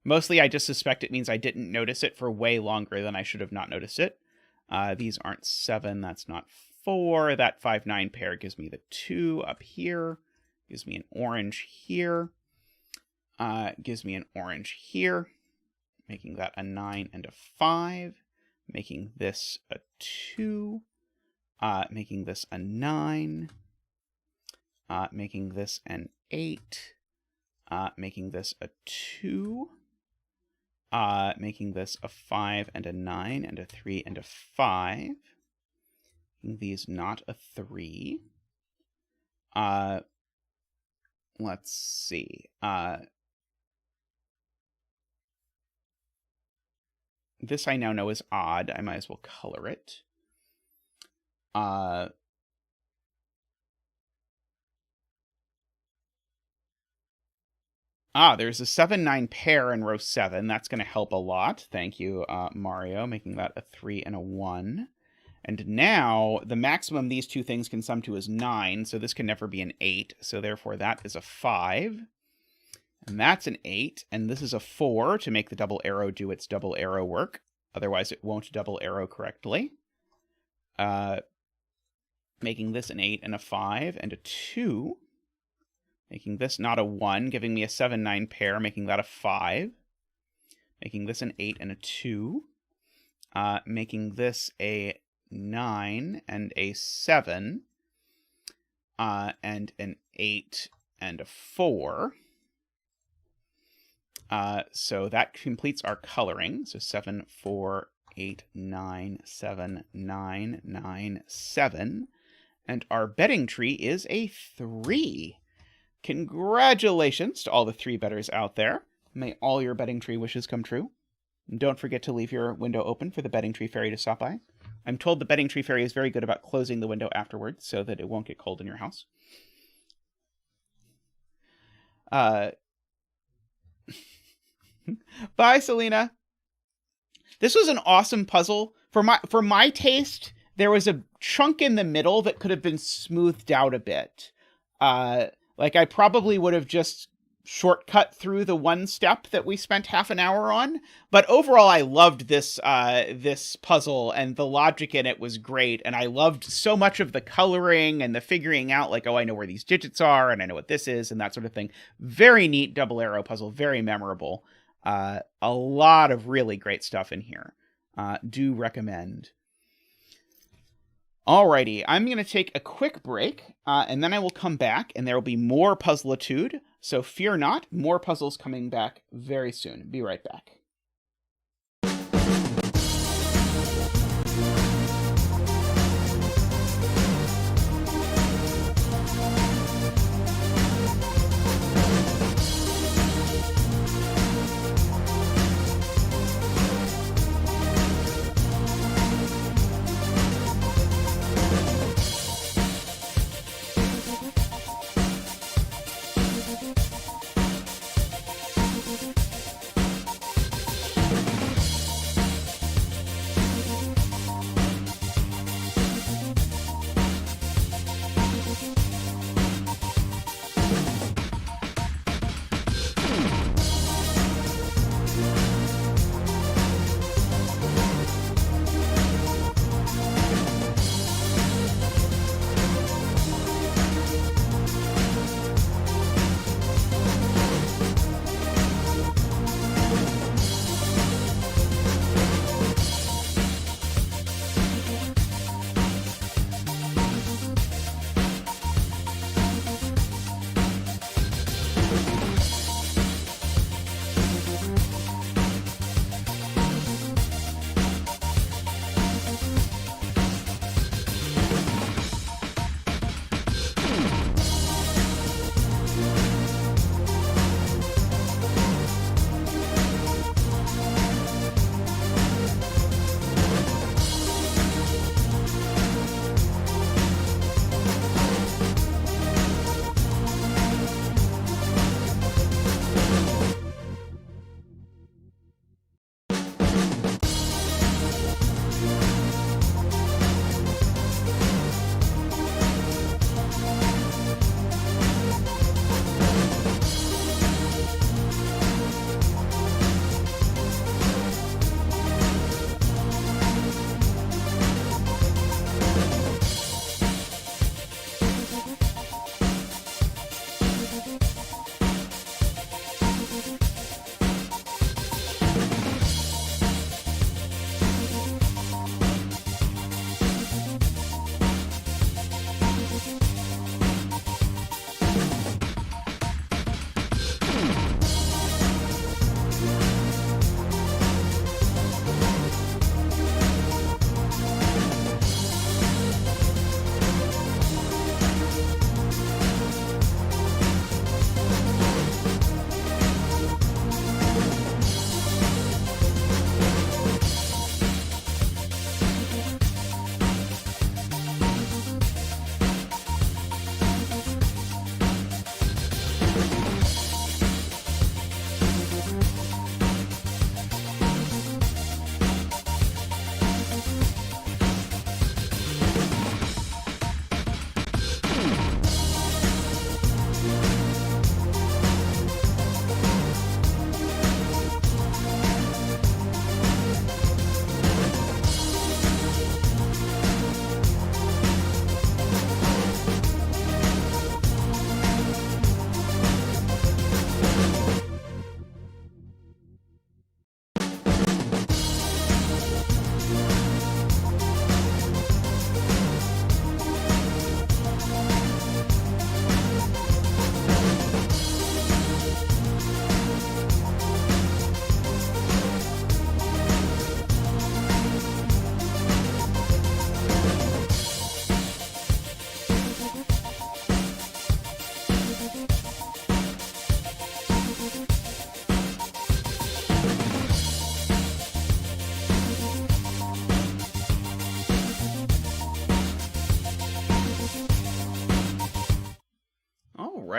Mostly I just suspect it means I didn't notice it for way longer than I should have not noticed it. These aren't 7, that's not 4. That 5-9 pair gives me the 2 up here. Gives me an orange here. Gives me an orange here. Making that a 9 and a 5. Making this a 2. Making this a 9. Making this an 8. Making this a 2. Making this a 5 and a 9 and a 3 and a 5. Making these not a 3. Let's see. This I now know is odd. I might as well color it. There's a 7-9 pair in row 7. That's going to help a lot. Thank you, Mario, making that a 3 and a 1. And now, the maximum these two things can sum to is 9, so this can never be an 8. So therefore, that is a 5. And that's an 8. And this is a 4 to make the double arrow do its double arrow work. Otherwise, it won't double arrow correctly. Making this an 8 and a 5 and a 2. Making this not a 1, giving me a 7-9 pair, making that a 5. Making this an 8 and a 2. Making this a 9 and a 7. And an 8 and a 4. So that completes our coloring. So 7, 4, 8, 9, 7, 9, 9, 7. And our betting tree is a 3. Congratulations to all the 3-betters out there. May all your betting tree wishes come true. And don't forget to leave your window open for the betting tree fairy to stop by. I'm told the betting tree fairy is very good about closing the window afterwards so that it won't get cold in your house. Bye, Selena. This was an awesome puzzle. For my taste, there was a chunk in the middle that could have been smoothed out a bit. Like I probably would have just shortcut through the one step that we spent half an hour on. But overall, I loved this this puzzle, and the logic in it was great. And I loved so much of the coloring and the figuring out, like, oh, I know where these digits are, and I know what this is, and that sort of thing. Very neat double arrow puzzle, very memorable. A lot of really great stuff in here. Do recommend. Alrighty, I'm going to take a quick break, and then I will come back, and there will be more Puzzle-itude. So fear not, more puzzles coming back very soon. Be right back.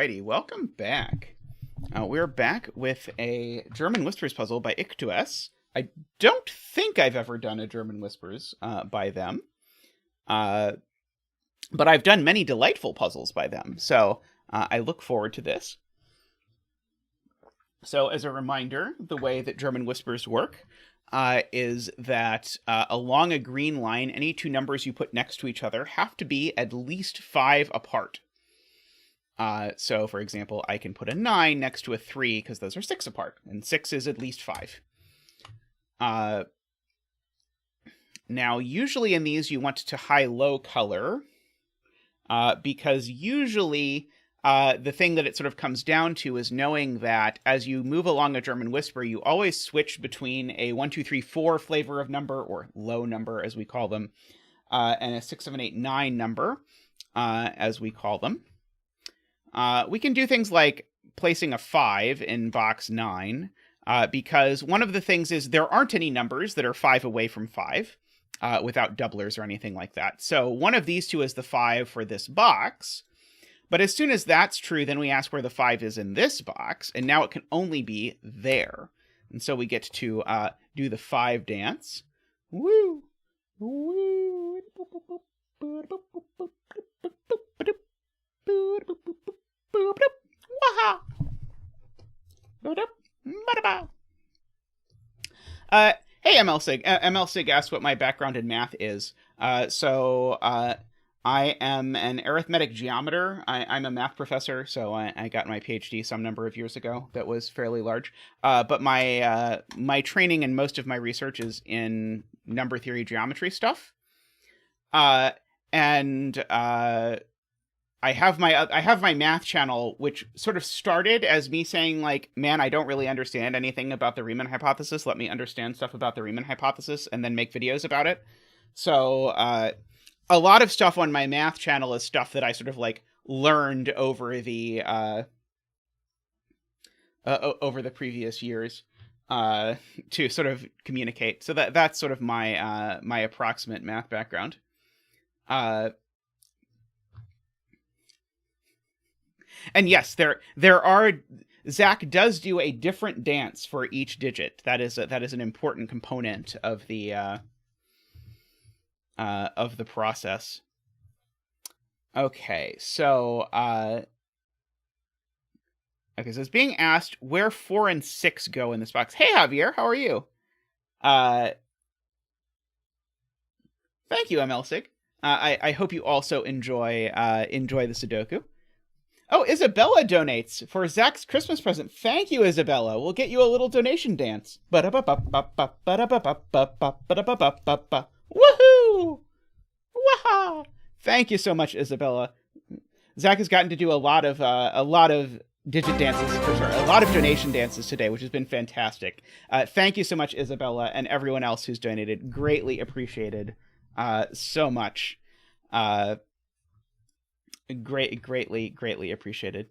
Alrighty, welcome back. We're back with a German Whispers puzzle by ICHTUES. I don't think I've ever done a German Whispers by them, but I've done many delightful puzzles by them, so I look forward to this. So as a reminder, the way that German Whispers work is that along a green line, any two numbers you put next to each other have to be at least 5 apart. So, for example, I can put a 9 next to a 3 because those are 6 apart, and 6 is at least 5. Now, usually in these, you want to high-low color because usually the thing that it sort of comes down to is knowing that as you move along a German Whisper, you always switch between a 1, 2, 3, 4 flavor of number, or low number as we call them, and a 6, 7, 8, 9 number as we call them. We can do things like placing a 5 in box 9, because one of the things is there aren't any numbers that are 5 away from 5, without doublers or anything like that. So one of these two is the 5 for this box, but as soon as that's true, then we ask where the 5 is in this box, and now it can only be there. And so we get to do the 5 dance. Woo! Woo! Hey, MLSig. MLSig asked what my background in math is. So I am an arithmetic geometer. I'm a math professor, so I got my PhD some number of years ago that was fairly large. But my training and most of my research is in number theory geometry stuff. I have my math channel, which sort of started as me saying, like, man, I don't really understand anything about the Riemann hypothesis. Let me understand stuff about the Riemann hypothesis and then make videos about it. So a lot of stuff on my math channel is stuff that I sort of like learned over the previous years to sort of communicate. So that's sort of my my approximate math background. And yes, there are. Zach does do a different dance for each digit. That is an important component of the process. Okay, so okay, so it's being asked where 4 and 6 go in this box. Hey, Javier, how are you? Thank you, MLSig. I hope you also enjoy the Sudoku. Oh, Isabella donates for Zach's Christmas present. Thank you, Isabella. We'll get you a little donation dance. Woohoo! Waha! Thank you so much, Isabella. Zach has gotten to do a lot of digit dances, for sure. A lot of donation dances today, which has been fantastic. Thank you so much, Isabella, and everyone else who's donated. Greatly appreciated. So much. Greatly appreciated.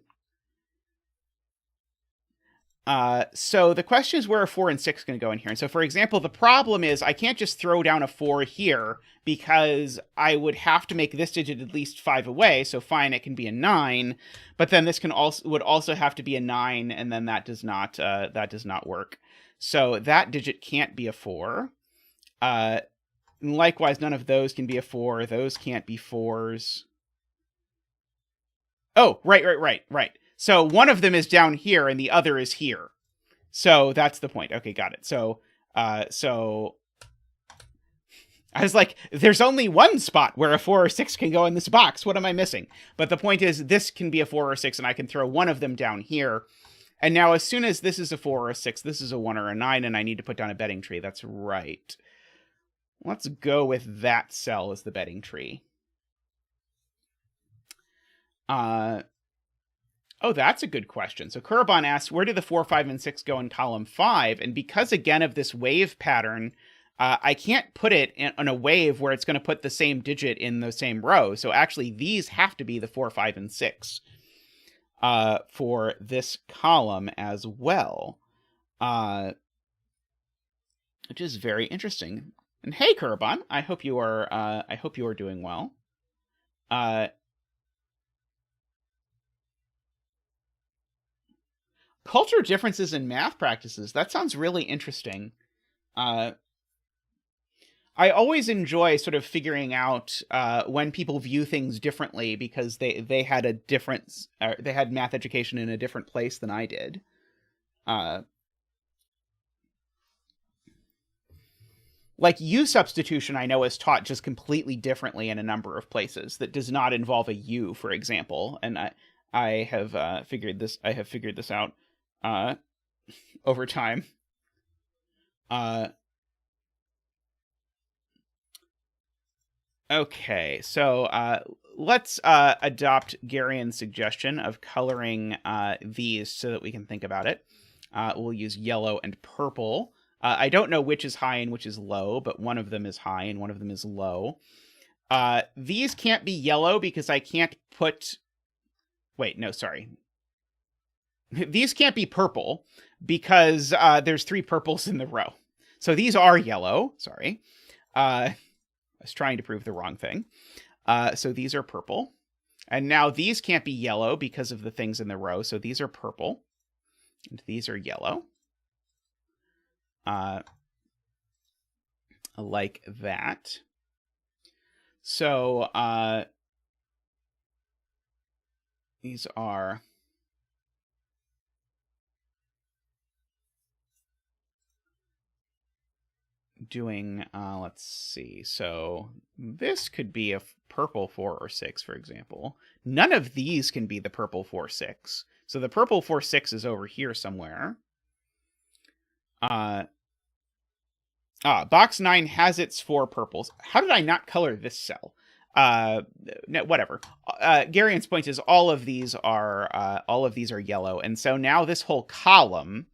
So the question is where are 4 and 6 going to go in here? And so, for example, the problem is I can't just throw down a 4 here because I would have to make this digit at least 5 away. So fine, it can be a 9, but then this would also have to be a 9, and then that does not work. So that digit can't be a 4. Likewise, none of those can be a 4. Those can't be 4s. Oh, right. So one of them is down here and the other is here. So that's the point. Okay, got it. So I was like, there's only one spot where a 4 or 6 can go in this box. What am I missing? But the point is this can be a 4 or 6 and I can throw one of them down here. And now as soon as this is a 4 or a 6, this is a 1 or a 9, and I need to put down a betting tree. That's right. Let's go with that cell as the betting tree. Oh, that's a good question. So Kurban asks, where do the 4, 5, and 6 go in column 5? And because, again, of this wave pattern, I can't put it in a wave where it's going to put the same digit in the same row. So actually, these have to be the 4, 5, and 6 for this column as well, which is very interesting. And hey, Kurban, I hope you are doing well. Culture differences in math practices. That sounds really interesting. I always enjoy sort of figuring out when people view things differently because they had a different they had math education in a different place than I did. Like U substitution, I know is taught just completely differently in a number of places that does not involve a U, for example. And I have figured this out over time. Okay, so let's adopt Garian's suggestion of coloring these so that we can think about it. We'll use yellow and purple. I don't know which is high and which is low, but one of them is high and one of them is low. These can't be yellow because I can't put... Wait, no, sorry. These can't be purple because there's 3 purples in the row. So these are yellow, sorry. I was trying to prove the wrong thing. So these are purple. And now these can't be yellow because of the things in the row. So these are purple. And these are yellow. Like that. So these are... doing, let's see, so this could be a purple 4 or 6, for example. None of these can be the purple 4, 6. So the purple 4, 6 is over here somewhere. Box 9 has its 4 purples. How did I not color this cell? No, whatever. Garian's point is all of these are yellow, and so now this whole column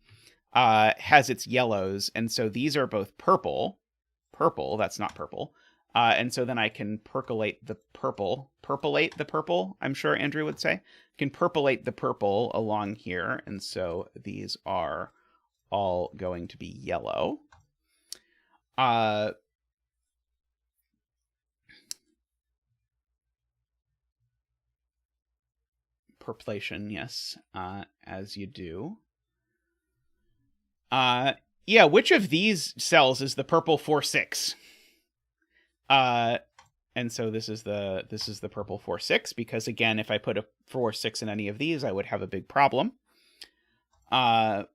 has its yellows, and so these are both purple. Purple, that's not purple. And so then I can percolate the purple. Percolate the purple, I'm sure Andrew would say. Can percolate the purple along here, and so these are all going to be yellow. Perplation, yes, as you do. Yeah, which of these cells is the purple 4, 6? And so this is the purple 4, 6, because again, if I put a 4, 6 in any of these, I would have a big problem. And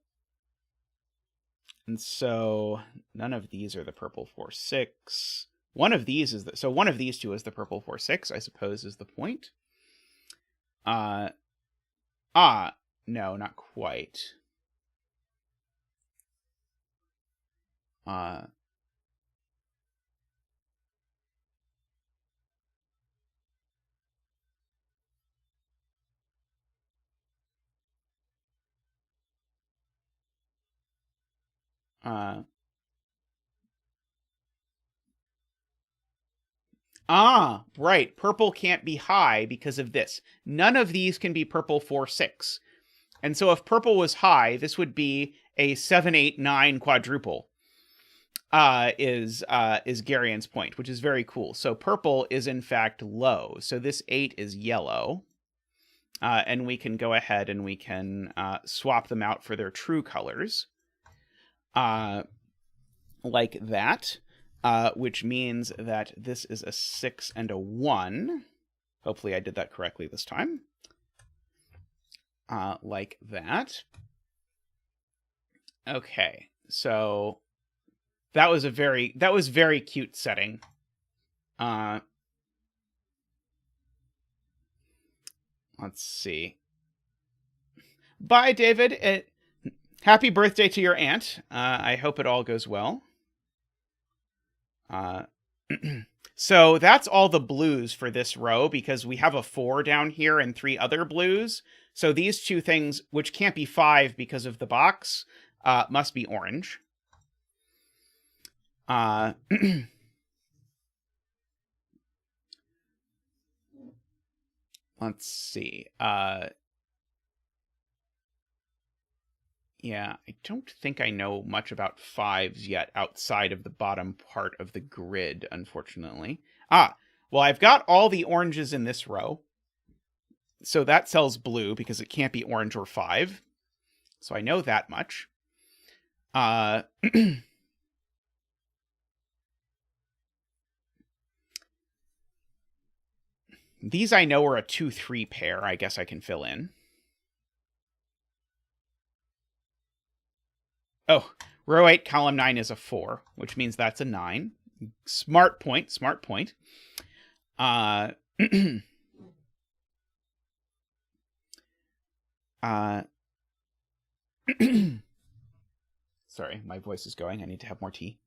so none of these are the purple 4, 6. One of these is so one of these two is the purple 4, 6, I suppose, is the point. No, not quite. Right. Purple can't be high because of this. None of these can be purple 4, 6. And so if purple was high, this would be a 7, 8, 9 quadruple. Is Garian's point, which is very cool. So purple is in fact low. So this 8 is yellow. And we can go ahead and we can swap them out for their true colors. Like that. Which means that this is a 6 and a 1. Hopefully I did that correctly this time. Like that. Okay, so that was very cute setting. Let's see. Bye, David. Happy birthday to your aunt. I hope it all goes well. So that's all the blues for this row because we have a 4 down here and 3 other blues. So these two things, which can't be 5 because of the box, must be orange. Let's see. Yeah, I don't think I know much about 5s yet outside of the bottom part of the grid, unfortunately. Well, I've got all the oranges in this row. So that cell's blue because it can't be orange or 5. So I know that much. These I know are a 2-3 pair. I guess I can fill in. Oh, row 8, column 9 is a 4, which means that's a 9. Smart point, smart point. Sorry, my voice is going. I need to have more tea.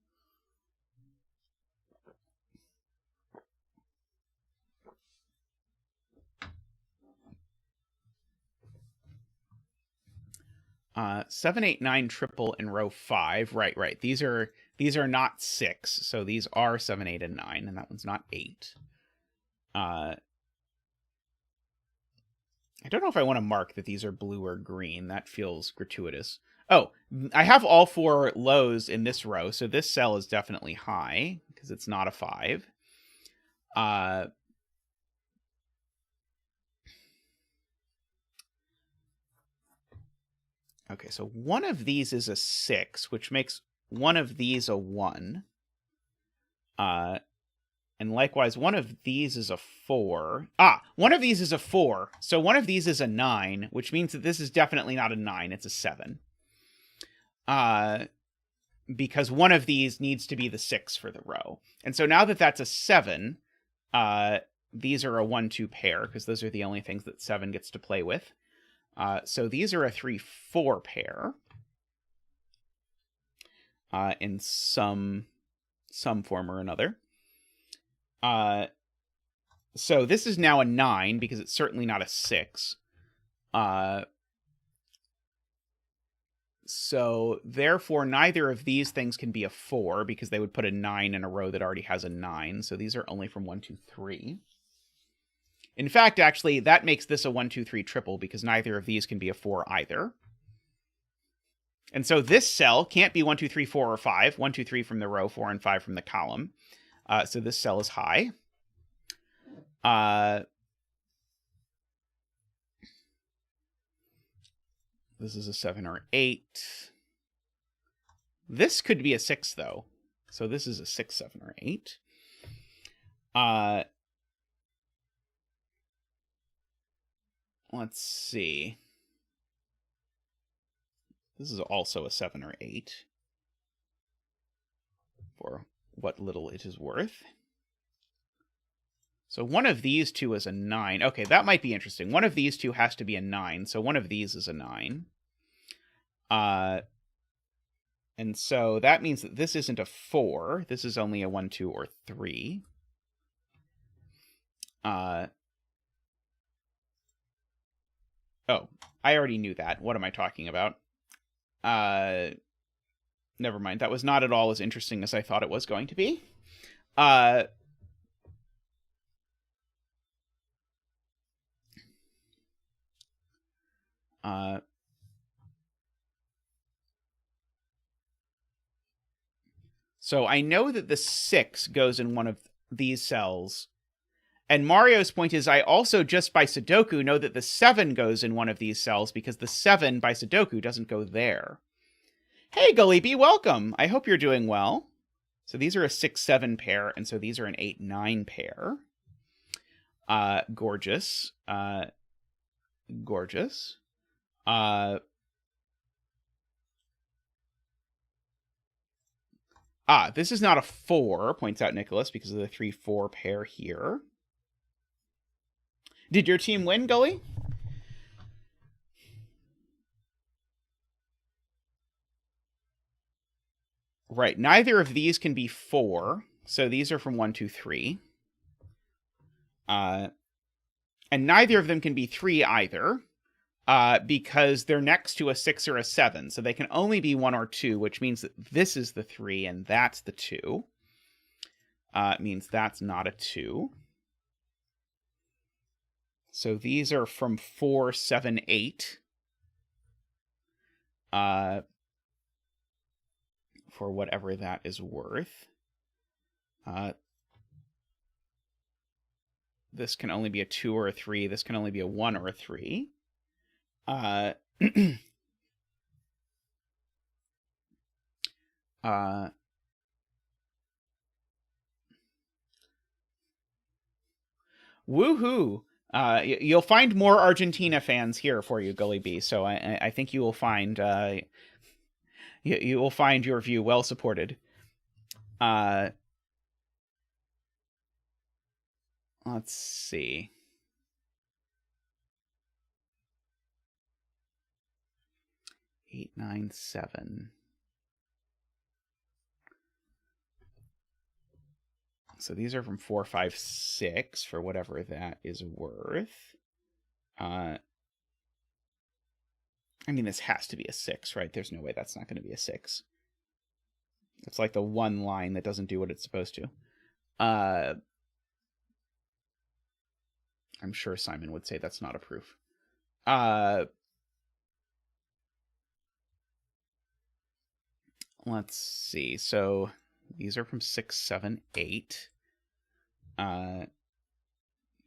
Seven, 8, 9 triple in row 5. Right. These are not 6, so these are 7, 8, and 9, and that one's not 8. I don't know if I want to mark that these are blue or green. That feels gratuitous. Oh, I have all 4 lows in this row, so this cell is definitely high because it's not a 5. Okay, so one of these is a 6, which makes one of these a 1. And likewise, one of these is a 4. One of these is a 4. So one of these is a 9, which means that this is definitely not a 9. It's a 7. Because one of these needs to be the 6 for the row. And so now that that's a 7, these are a 1-2 pair, because those are the only things that 7 gets to play with. So these are a 3-4 pair. In some form or another. So this is now a 9, because it's certainly not a 6. So therefore, neither of these things can be a 4, because they would put a 9 in a row that already has a 9. So these are only from 1, 2, 3. In fact, actually, that makes this a 1, 2, 3 triple, because neither of these can be a 4 either. And so this cell can't be 1, 2, 3, 4, or 5. 1, 2, 3 from the row, 4 and 5 from the column. So this cell is high. This is a 7 or 8. This could be a 6, though. So this is a 6, 7, or 8. Let's see. This is also a 7 or 8. For what little it is worth. So one of these two is a 9. Okay, that might be interesting. One of these two has to be a 9, so one of these is a 9. And so that means that this isn't a 4. This is only a 1, 2, or 3. Oh, I already knew that. What am I talking about? Never mind. That was not at all as interesting as I thought it was going to be. So I know that the 6 goes in one of these cells. And Mario's point is I also, just by Sudoku, know that the 7 goes in one of these cells because the 7 by Sudoku doesn't go there. Hey, Gulliby, welcome. I hope you're doing well. So these are a 6, 7 pair, and so these are an 8, 9 pair. Gorgeous. Gorgeous. This is not a 4, points out Nicholas, because of the 3, 4 pair here. Did your team win, Gully? Right, neither of these can be 4, so these are from 1, 2, 3. And neither of them can be 3 either, because they're next to a 6 or a 7, so they can only be 1 or 2, which means that this is the 3 and that's the 2. It means that's not a 2. So these are from 4, 7, 8. For whatever that is worth. This can only be a 2 or a 3. This can only be a 1 or a 3. Woohoo! You'll find more Argentina fans here for you, Gully B. So I think you will find you will find your view well supported. Let's see. Eight, 9, 7. So these are from 4, 5, 6 for whatever that is worth. I mean, this has to be a 6, right? There's no way that's not going to be a 6. It's like the one line that doesn't do what it's supposed to. I'm sure Simon would say that's not a proof. Let's see. So these are from 6, 7, 8.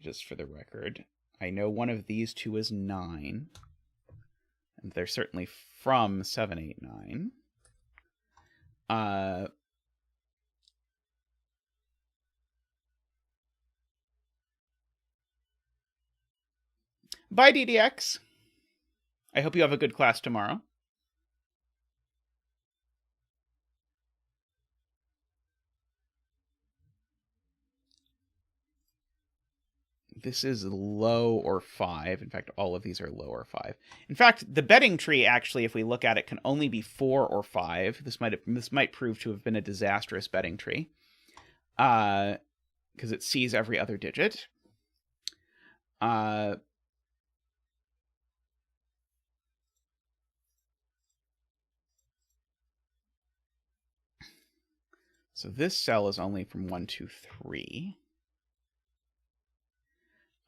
Just for the record, I know one of these two is 9. And they're certainly from 7, 8, 9. Bye, DDX. I hope you have a good class tomorrow. This is low or 5. In fact, all of these are low or 5. In fact, the betting tree, actually, if we look at it, can only be 4 or 5. This might prove to have been a disastrous betting tree. Because it sees every other digit. So this cell is only from 1, 2, 3.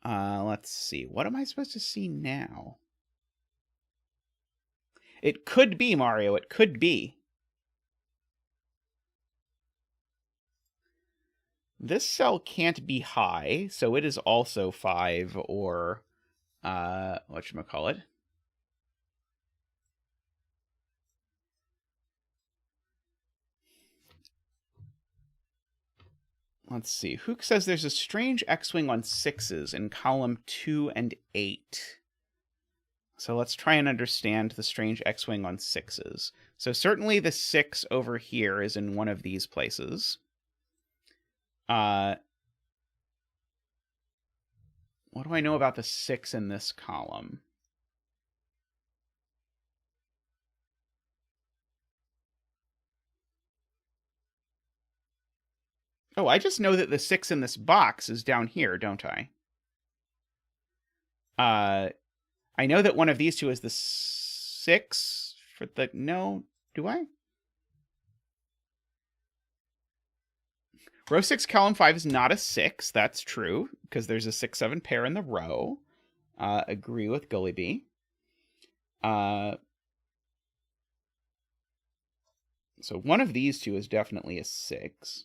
Let's see. What am I supposed to see now? It could be, Mario. It could be. This cell can't be high, so it is also 5 or, whatchamacallit? Let's see. Hook says there's a strange X-wing on 6s in column 2 and 8. So let's try and understand the strange X-wing on 6s. So certainly the 6 over here is in one of these places. What do I know about the 6 in this column? Oh, I just know that the 6 in this box is down here, don't I? I know that one of these two is the 6 for the... No, do I? Row 6, column 5 is not a 6. That's true, because there's a 6, 7 pair in the row. Agree with Gully B. So one of these two is definitely a 6.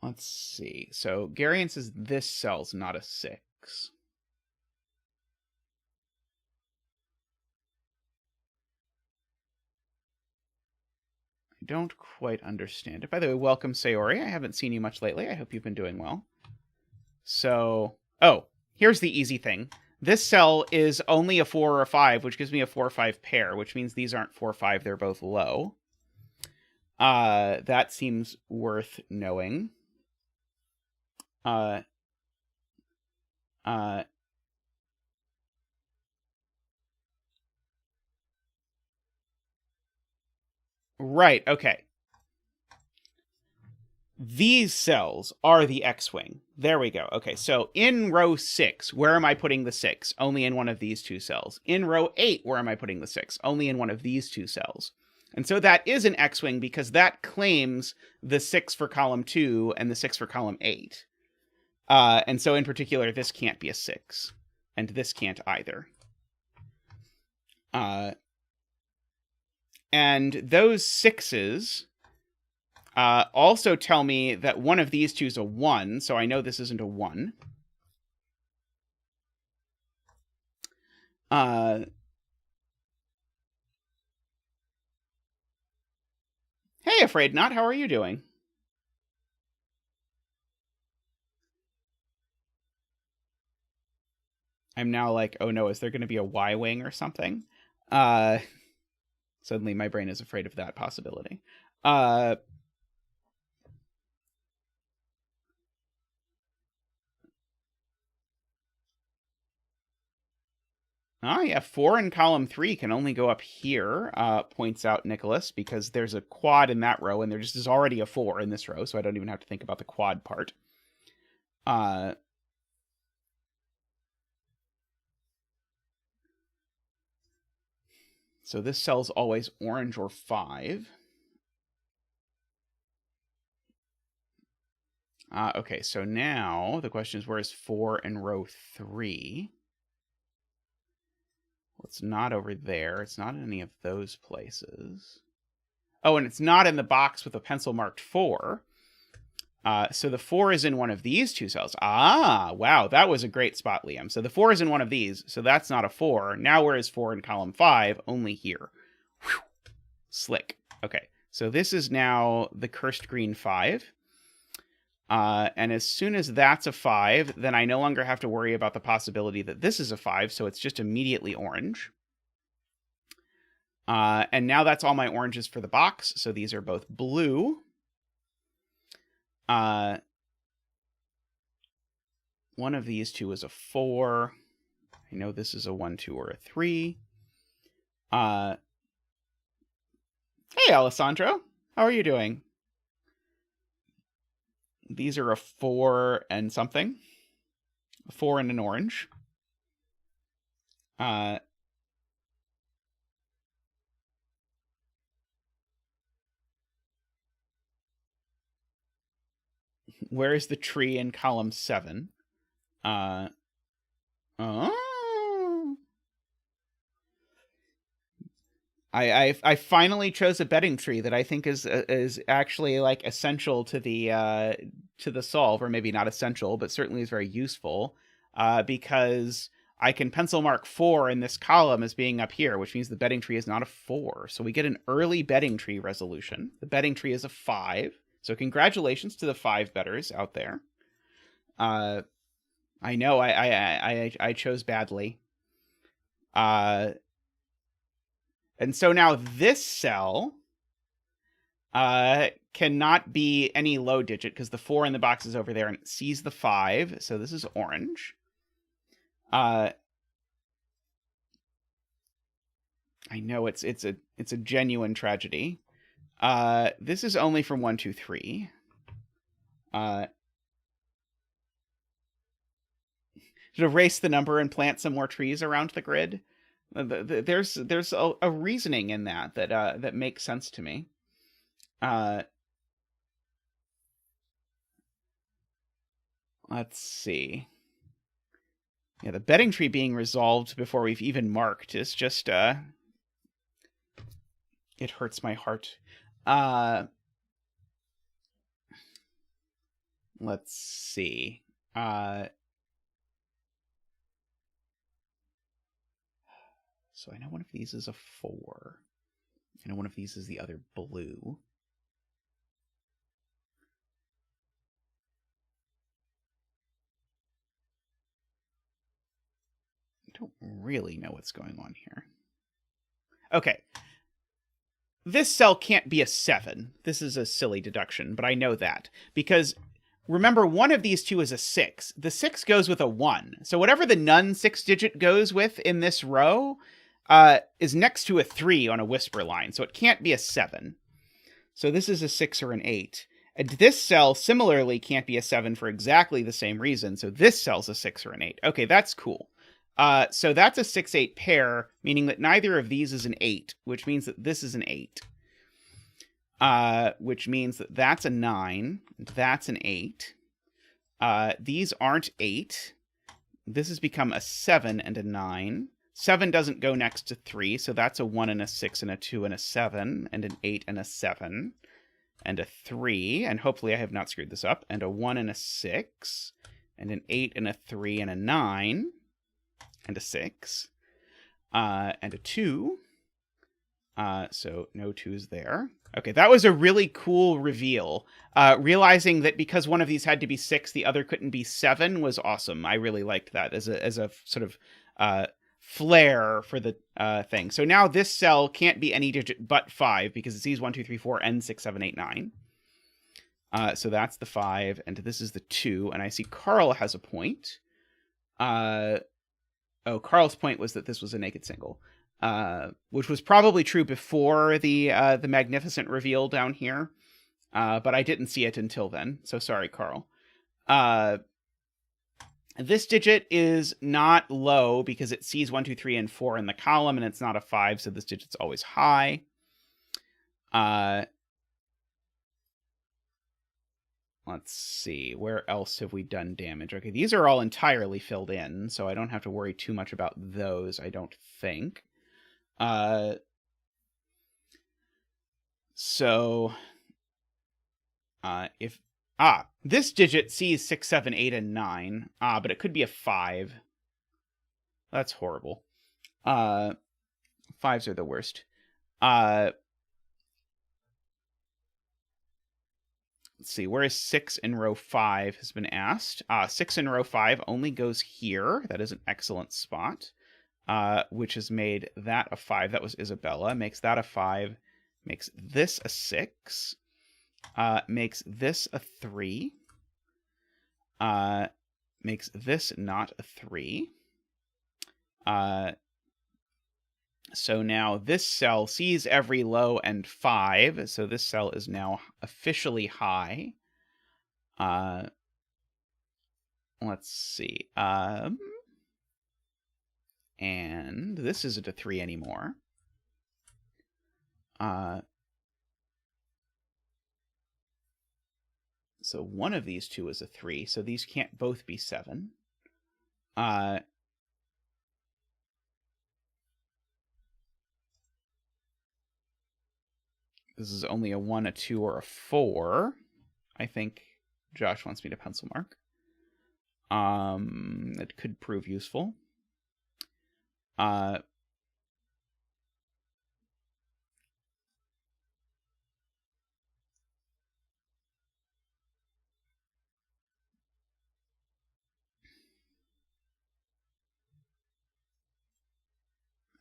Let's see. So Garian says this cell's not a 6. I don't quite understand it. By the way, welcome, Sayori. I haven't seen you much lately. I hope you've been doing well. So, oh, here's the easy thing. This cell is only a 4 or a 5, which gives me a 4 or 5 pair, which means these aren't 4 or 5. They're both low. That seems worth knowing. Right, okay. These cells are the X-wing. There we go. Okay, so in row 6, where am I putting the 6? Only in one of these two cells. In row 8, where am I putting the 6? Only in one of these two cells. And so that is an X-wing because that claims the 6 for column 2 and the 6 for column 8. And so in particular, this can't be a 6. And this can't either. And those 6s also tell me that one of these two is a 1, so I know this isn't a 1. Hey, Afraid Not, how are you doing? I'm now like, oh no, is there going to be a Y-wing or something? Suddenly my brain is afraid of that possibility. Oh yeah, 4 in column 3 can only go up here, points out Nicholas, because there's a quad in that row, and there just is already a 4 in this row, so I don't even have to think about the quad part. So this cell's always orange or 5. Okay, so now the question is, where is 4 in row 3? Well, it's not over there. It's not in any of those places. Oh, and it's not in the box with a pencil marked 4. So the 4 is in one of these two cells. Ah, wow, that was a great spot, Liam. So the 4 is in one of these, so that's not a 4. Now where is 4 in column 5? Only here. Whew. Slick. Okay, so this is now the cursed green 5. And as soon as that's a 5, then I no longer have to worry about the possibility that this is a 5, so it's just immediately orange. And now that's all my oranges for the box, so these are both blue. One of these two is a 4. I know this is a 1, 2, or a 3. Hey, Alessandro. How are you doing? These are a 4 and something. A 4 and an orange. Where is the tree in column 7? Oh. I finally chose a betting tree that I think is actually like essential to the solve, or maybe not essential, but certainly is very useful, because I can pencil mark 4 in this column as being up here, which means the betting tree is not a 4. So we get an early betting tree resolution. The betting tree is a 5. So congratulations to the 5 bettors out there. I know I chose badly. And so now this cell cannot be any low digit because the 4 in the box is over there and it sees the 5. So this is orange. I know it's a genuine tragedy. This is only from 1, 2, 3. Should erase the number and plant some more trees around the grid. There's a reasoning in that makes sense to me. Let's see. Yeah, the betting tree being resolved before we've even marked is just it hurts my heart. Let's see. So I know one of these is a 4. I know one of these is the other blue. I don't really know what's going on here. Okay. This cell can't be a 7. This is a silly deduction, but I know that. Because, remember, one of these two is a 6. The 6 goes with a 1. So whatever the none 6-digit goes with in this row is next to a 3 on a whisper line. So it can't be a 7. So this is a 6 or an 8. And this cell similarly can't be a 7 for exactly the same reason. So this cell's a 6 or an 8. Okay, that's cool. So that's a 6-8 pair, meaning that neither of these is an 8, which means that this is an 8. Which means that that's a 9, that's an 8. These aren't 8. This has become a 7 and a 9. 7 doesn't go next to 3, so that's a 1 and a 6 and a 2 and a 7, and an 8 and a 7, and a 3, and hopefully I have not screwed this up, and a 1 and a 6, and an 8 and a 3 and a 9, and a 6, and a 2. So no 2s there. Okay, that was a really cool reveal. Realizing that because one of these had to be 6, the other couldn't be 7 was awesome. I really liked that as a sort of flair for the thing. So now this cell can't be any digit but 5 because it sees 1, 2, 3, 4, and 6, 7, 8, 9. So that's the 5, and this is the 2, and I see Carl has a point. Carl's point was that this was a naked single. Which was probably true before the magnificent reveal down here, but I didn't see it until then, so sorry, Carl. This digit is not low because it sees 1, 2, 3, and 4 in the column, and it's not a 5, so this digit's always high. Let's see, where else have we done damage? Okay, these are all entirely filled in, so I don't have to worry too much about those, I don't think. This digit sees 6, 7, 8, and 9. But it could be a 5. That's horrible. 5s are the worst. Let's see, where is 6 in row 5 has been asked. 6 in row 5 only goes here. That is an excellent spot. Which has made that a 5. That was Isabella. Makes that a 5. Makes this a 6. Makes this a 3. Makes this not a 3. So now this cell sees every low and 5. So this cell is now officially high. Let's see. And this isn't a 3 anymore. So one of these two is a 3, so these can't both be 7. This is only a 1, a 2, or a 4. I think Josh wants me to pencil mark. It could prove useful.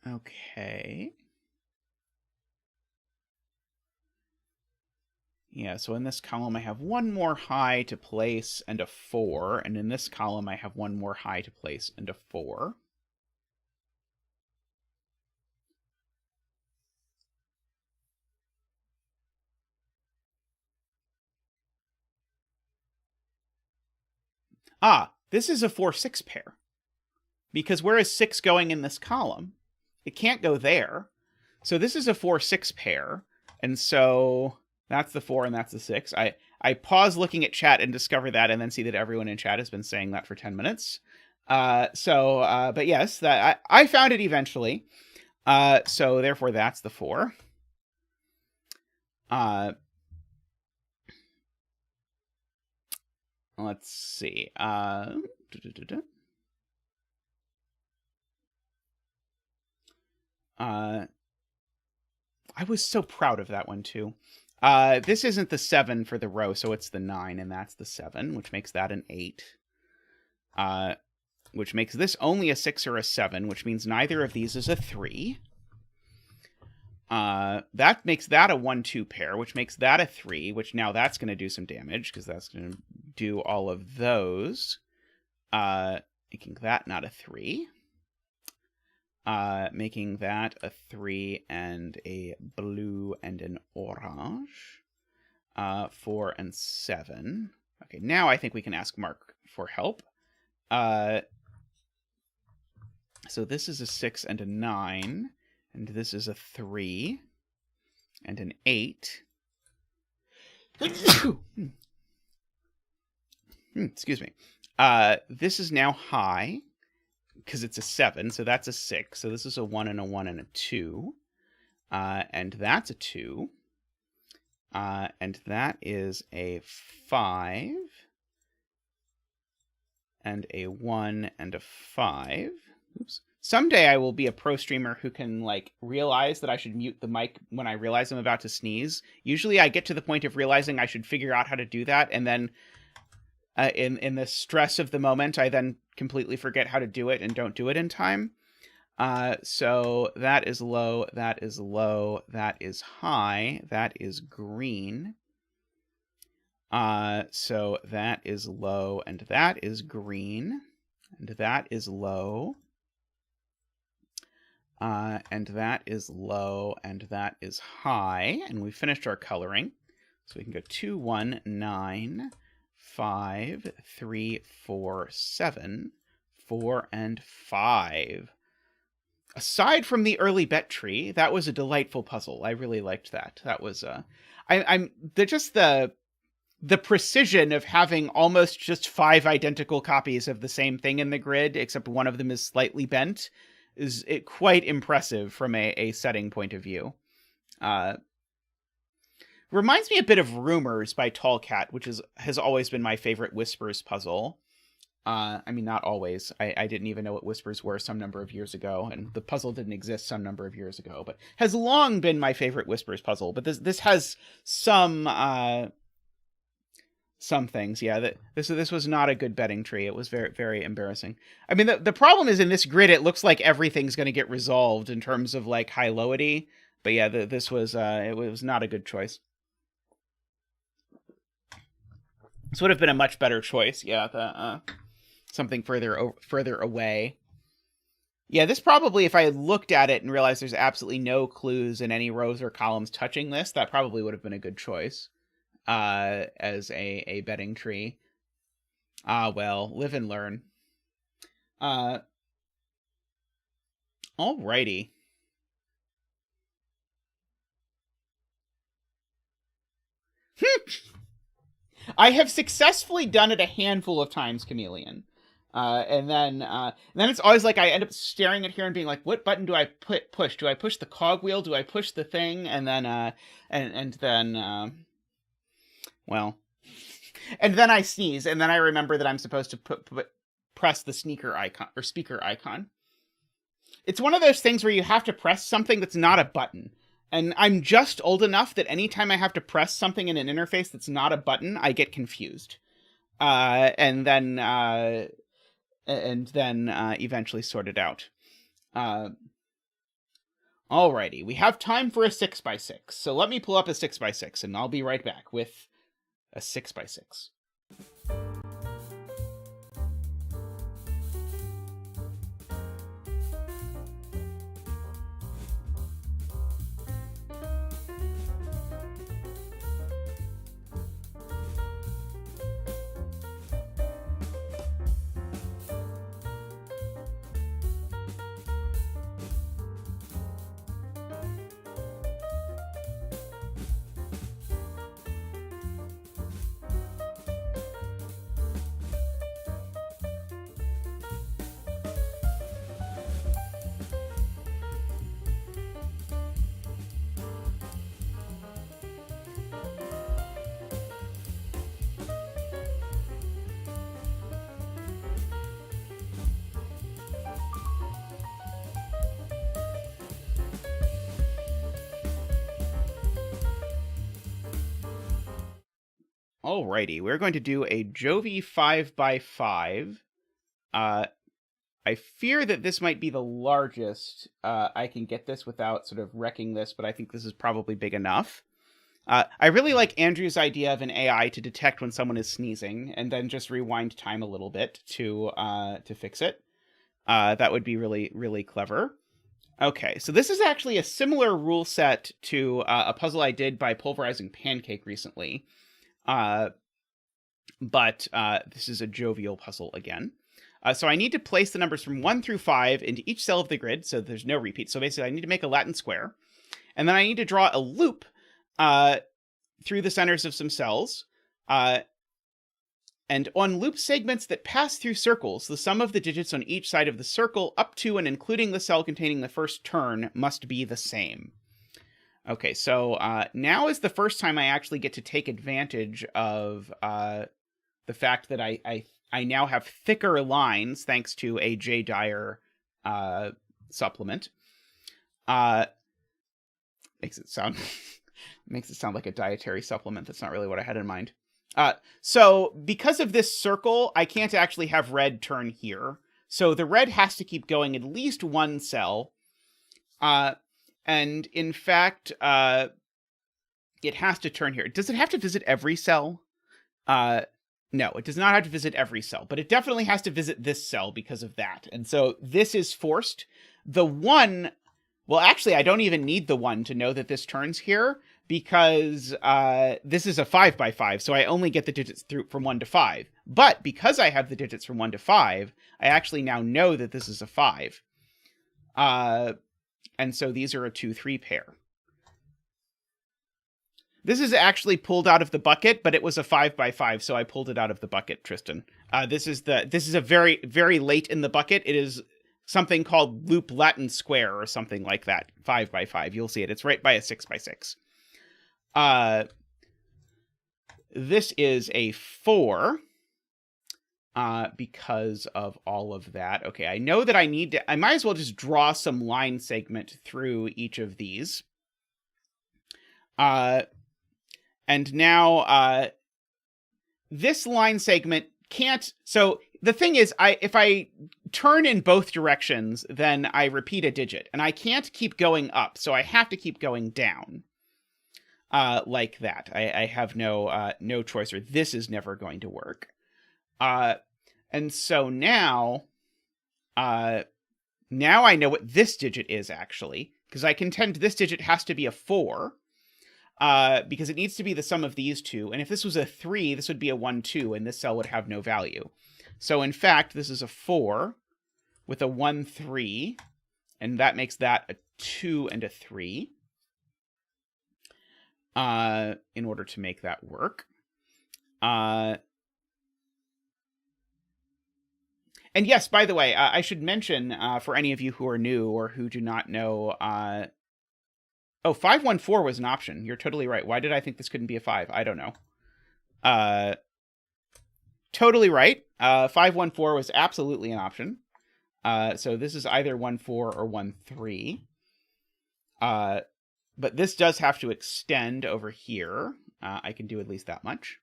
Okay. Yeah, so in this column I have one more high to place and a 4, and in this column I have one more high to place and a 4. This is a 4-6 pair. Because where is 6 going in this column? It can't go there. So this is a 4-6 pair, and so that's the 4 and that's the 6. I pause looking at chat and discover that, and then see that everyone in chat has been saying that for 10 minutes. But yes, that I found it eventually. So therefore that's the 4. Let's see. I was so proud of that one too. This isn't the 7 for the row, so it's the 9, and that's the 7, which makes that an 8. Which makes this only a 6 or a 7, which means neither of these is a 3. That makes that a 1-2 pair, which makes that a 3, which now that's going to do some damage, because that's going to do all of those. Making that not a 3. Making that a 3 and a blue and an orange. 4 and 7. Okay, now I think we can ask Mark for help. So this is a 6 and a 9. And this is a 3 and an 8. Excuse me. This is now high. because it's a 7, so that's a 6. So this is a 1 and a 1 and a 2. And that's a 2. And that is a 5. And a 1 and a 5. Oops. Someday I will be a pro streamer who can, like, realize that I should mute the mic when I realize I'm about to sneeze. Usually I get to the point of realizing I should figure out how to do that, and then in the stress of the moment, I then completely forget how to do it and don't do it in time. So that is low, that is low, that is high, that is green. So that is low, and that is green, and that is low. And that is low, and that is high. And we finished our coloring. So we can go 2, 1, 9, 5, 3, 4, 7, 4, and 5. Aside from the early bet tree, that was a delightful puzzle. I really liked that. That was the precision of having almost just 5 identical copies of the same thing in the grid, except one of them is slightly bent, is quite impressive from a setting point of view. Reminds me a bit of Rumors by Tall Cat, which has always been my favorite Whispers puzzle. I mean, not always. I didn't even know what Whispers were some number of years ago, and the puzzle didn't exist some number of years ago, but has long been my favorite Whispers puzzle. But this has some things. Yeah, this was not a good betting tree. It was very, very embarrassing. I mean, the problem is in this grid, it looks like everything's going to get resolved in terms of like high-lowity. But yeah, this was it was not a good choice. This would have been a much better choice. Yeah, something further away. Yeah, this probably, if I had looked at it and realized there's absolutely no clues in any rows or columns touching this, that probably would have been a good choice as a betting tree. Well, live and learn. Alrighty. I have successfully done it a handful of times, Chameleon. And then it's always like I end up staring at here and being like, what button do I push? Do I push the cogwheel? Do I push the thing? And then well, and then I sneeze, and then I remember that I'm supposed to press the sneaker icon or speaker icon. It's one of those things where you have to press something that's not a button. And I'm just old enough that anytime I have to press something in an interface that's not a button, I get confused. And then eventually sort it out. Alrighty, we have time for a 6x6. So let me pull up a 6x6, and I'll be right back with a 6x6. Alrighty, we're going to do a Jovi 5x5. I fear that this might be the largest I can get this without sort of wrecking this, but I think this is probably big enough. I really like Andrew's idea of an AI to detect when someone is sneezing and then just rewind time a little bit to fix it. That would be really, really clever. Okay, so this is actually a similar rule set to a puzzle I did by pulverizing pancake recently. But this is a jovial puzzle again. So I need to place the numbers from 1 through 5 into each cell of the grid, so there's no repeat. So basically I need to make a Latin square. And then I need to draw a loop through the centers of some cells. And on loop segments that pass through circles, the sum of the digits on each side of the circle up to and including the cell containing the first turn must be the same. Okay, so now is the first time I actually get to take advantage of the fact that I now have thicker lines thanks to a J. Dyer supplement. Makes it sound like a dietary supplement. That's not really what I had in mind. So because of this circle, I can't actually have red turn here. So the red has to keep going at least one cell. And in fact, it has to turn here. Does it have to visit every cell? No, it does not have to visit every cell, but it definitely has to visit this cell because of that. And so this is forced. The 1, well, actually, I don't even need the 1 to know that this turns here, because this is a 5 by 5, so I only get the digits through from 1 to 5. But because I have the digits from 1 to 5, I actually now know that this is a 5. And so these are a 2-3 pair. This is actually pulled out of the bucket, but it was a 5 by 5, so I pulled it out of the bucket, Tristan. This is a very, very late in the bucket. It is something called loop Latin square or something like that. 5 by 5. You'll see it. It's right by a 6 by 6. This is a 4 because of all of that. Okay, I know that I might as well just draw some line segment through each of these. And now this line segment can't... So the thing is, if I turn in both directions, then I repeat a digit. And I can't keep going up, so I have to keep going down. Like that. I have no choice, or this is never going to work. And so now I know what this digit is, actually, because I contend this digit has to be a 4. Because it needs to be the sum of these two. And if this was a 3, this would be a 1, 2, and this cell would have no value. So in fact, this is a 4 with a 1, 3, and that makes that a 2 and a 3. In order to make that work. And yes, by the way, I should mention, for any of you who are new or who do not know, 514 was an option. You're totally right. Why did I think this couldn't be a 5? I don't know. Totally right. 514 was absolutely an option. So this is either 1-4 or 1-3. But this does have to extend over here. I can do at least that much.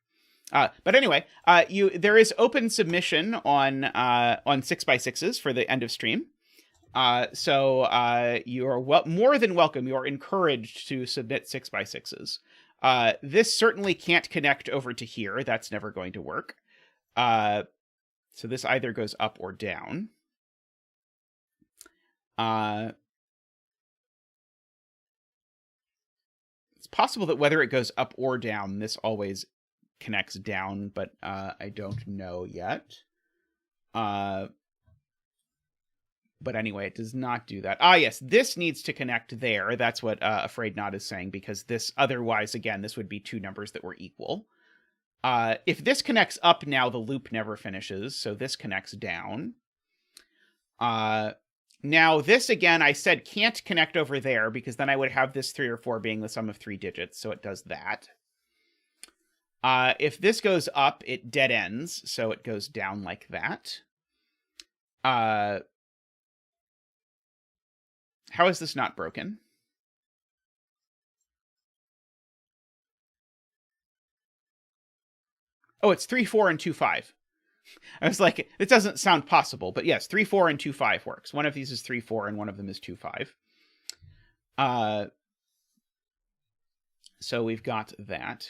But anyway, there is open submission on 6x6s for the end of stream. So you are more than welcome. You are encouraged to submit 6x6s. This certainly can't connect over to here. That's never going to work. So this either goes up or down. It's possible that whether it goes up or down, this always connects down, but I don't know yet. But anyway, it does not do that. Yes, this needs to connect there. That's what Afraid Not is saying, because this, otherwise, again, this would be two numbers that were equal. If this connects up now, the loop never finishes, so this connects down. Now, this, again, I said can't connect over there, because then I would have this 3 or 4 being the sum of 3 digits, so it does that. If this goes up, it dead ends, so it goes down like that. How is this not broken? Oh, it's 3, 4, and 2, 5. I was like, it doesn't sound possible, but yes, 3, 4, and 2, 5 works. One of these is 3, 4, and one of them is 2, 5. So we've got that.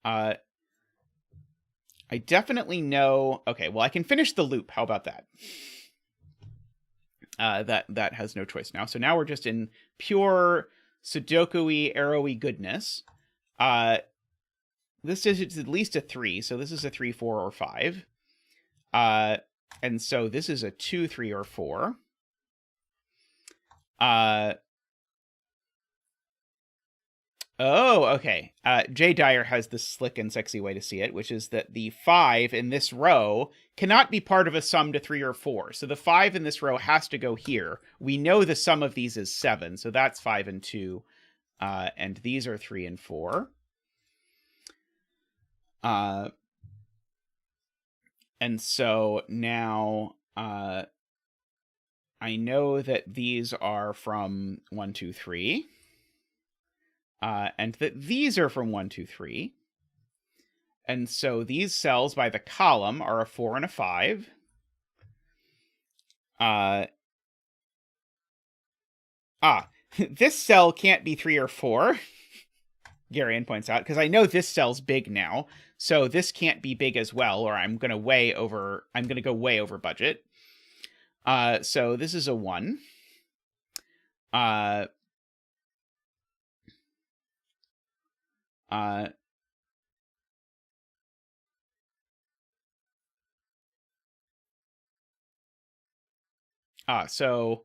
I definitely know... Okay, well, I can finish the loop. How about that? That has no choice now. So now we're just in pure Sudoku-y, arrowy goodness. This is at least a 3, so this is a 3, 4, or 5. And so this is a 2, 3, or 4. Oh, okay. Jay Dyer has this slick and sexy way to see it, which is that the 5 in this row cannot be part of a sum to 3 or 4. So the 5 in this row has to go here. We know the sum of these is 7, so that's 5 and 2. And these are 3 and 4. And so now I know that these are from 1, 2, 3. And that these are from 1, 2, 3. And so these cells by the column are a 4 and a 5. This cell can't be 3 or 4, Garion points out, because I know this cell's big now, so this can't be big as well, or I'm going to go way over budget. So this is a 1. So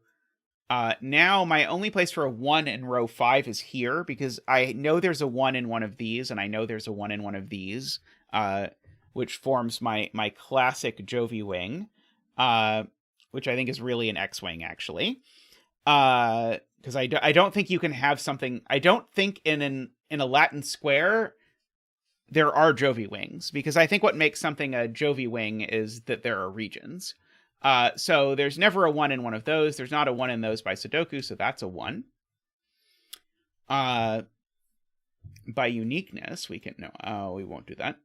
now my only place for a 1 in row 5 is here, because I know there's a 1 in one of these, and I know there's a 1 in one of these, which forms my classic Jovi wing, which I think is really an X-wing, actually. Because I don't think you can have something... I don't think in a Latin square there are Jovi wings, because I think what makes something a Jovi wing is that there are regions. So there's never a 1 in one of those. There's not a 1 in those by Sudoku, so that's a 1. By uniqueness, we can... No, we won't do that.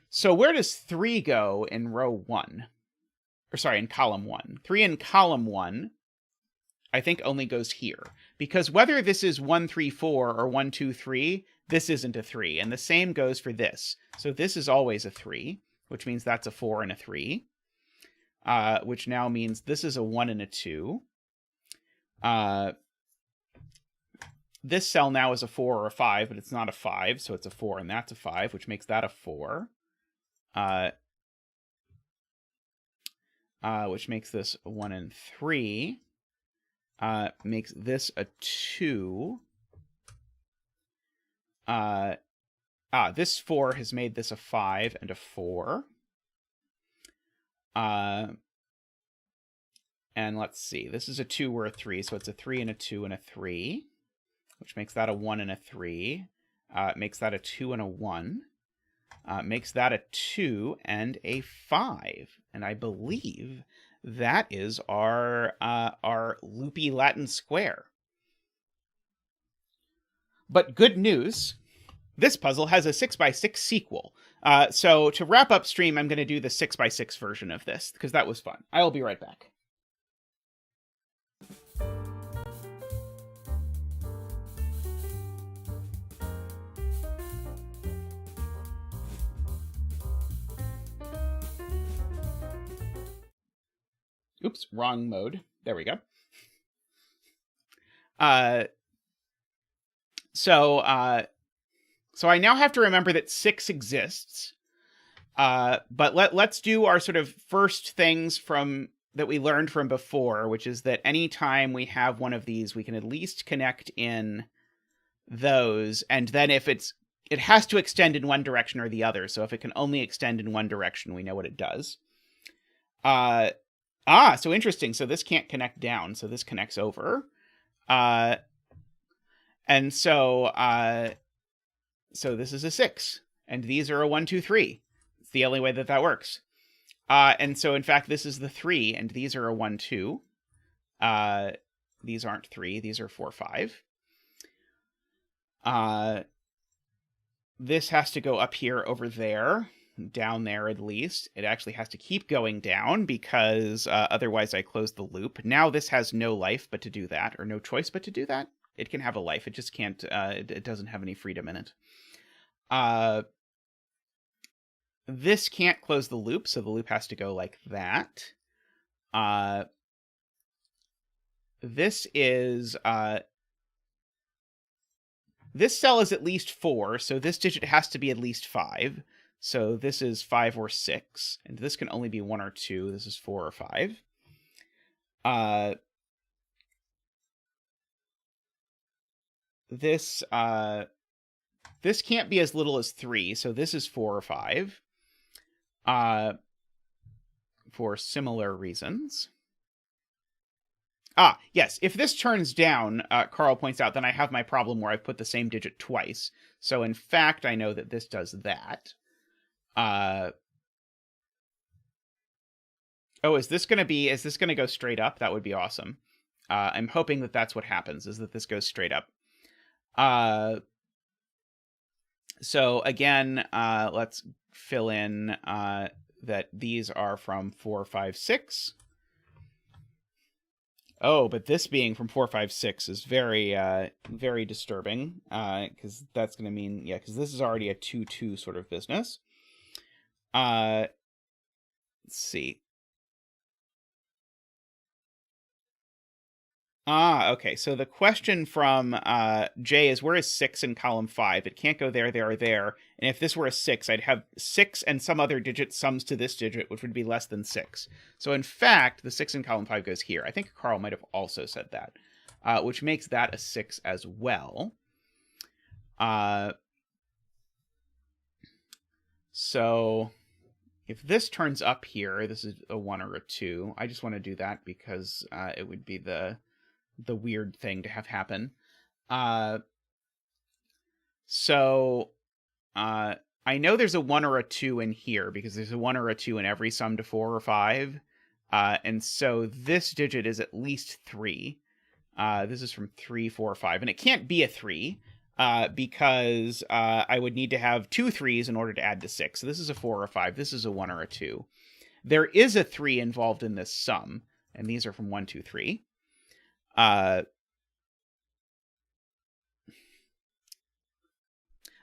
So where does 3 go in row 1? Or sorry, in column 1. 3 in column 1, I think only goes here. Because whether this is 1, 3, 4 or 1, 2, 3, this isn't a 3. And the same goes for this. So this is always a 3, which means that's a 4 and a 3. Which now means this is a 1 and a 2. This cell now is a 4 or a 5, but it's not a 5, so it's a 4, and that's a 5, which makes that a 4. Which makes this a 1 and 3. Makes this a 2. This 4 has made this a 5 and a 4. And let's see, this is a 2 or a 3, so it's a 3 and a 2 and a 3, which makes that a 1 and a 3. Makes that a 2 and a 1. Makes that a 2 and a 5. And I believe that is our loopy Latin square. But good news, this puzzle has a 6x6 sequel. So to wrap up stream, I'm going to do the 6x6 version of this, because that was fun. I will be right back. Oops, wrong mode. There we go. So I now have to remember that 6 exists. But let's do our sort of first things from that we learned from before, which is that anytime we have one of these, we can at least connect in those, and then if it has to extend in one direction or the other. So if it can only extend in one direction, we know what it does. So interesting. So this can't connect down, so this connects over. And so this is a 6, and these are a 1, 2, 3. It's the only way that works. And so in fact, this is the 3, and these are a 1, 2. These aren't 3, these are 4, 5. This has to go up here over there. Down there at least. It actually has to keep going down because otherwise I close the loop. Now this has no life but to do that, or no choice but to do that. It can have a life, it just can't, it doesn't have any freedom in it. This can't close the loop, so the loop has to go like that. This cell is at least 4, so this digit has to be at least 5. So this is 5 or 6, and this can only be 1 or 2. This is 4 or 5. this this can't be as little as 3, so this is 4 or 5. For similar reasons. Yes, if this turns down, Carl points out, then I have my problem where I've put the same digit twice. So in fact, I know that this does that. Is this going to go straight up? That would be awesome. I'm hoping that that's what happens, is that this goes straight up. So again, let's fill in that these are from 4, 5, 6. Oh, but this being from 4, 5, 6 is very, very disturbing, because that's going to mean, because this is already a 2, 2 sort of business. Let's see. Okay, so the question from Jay is, where is 6 in column 5? It can't go there, there, or there. And if this were a 6, I'd have 6 and some other digit sums to this digit, which would be less than 6. So in fact, the 6 in column 5 goes here. I think Carl might have also said that, which makes that a 6 as well. So if this turns up here, this is a 1 or a 2. I just want to do that because it would be the weird thing to have happen. So I know there's a 1 or a 2 in here because there's a 1 or a 2 in every sum to 4 or 5. And so this digit is at least 3. This is from 3, 4, 5. And it can't be a 3 because I would need to have 2 3s in order to add to 6. So this is a 4 or a 5. This is a 1 or a 2. There is a 3 involved in this sum. And these are from 1, 2, 3.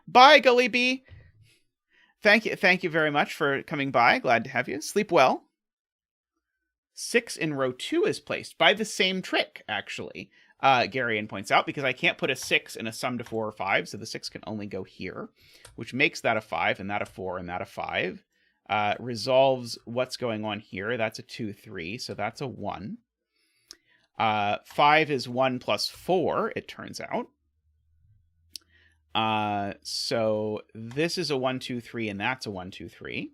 Bye, Gully Bee. Thank you very much for coming by. Glad to have you. Sleep well. 6 in row 2 is placed by the same trick, actually. Garion points out, because I can't put a 6 in a sum to 4 or 5, so the 6 can only go here, which makes that a 5, and that a 4, and that a 5. Resolves what's going on here. That's a 2, 3, so that's a 1. 5 is 1 plus 4, it turns out. So this is a 1, 2, 3, and that's a 1, 2, 3.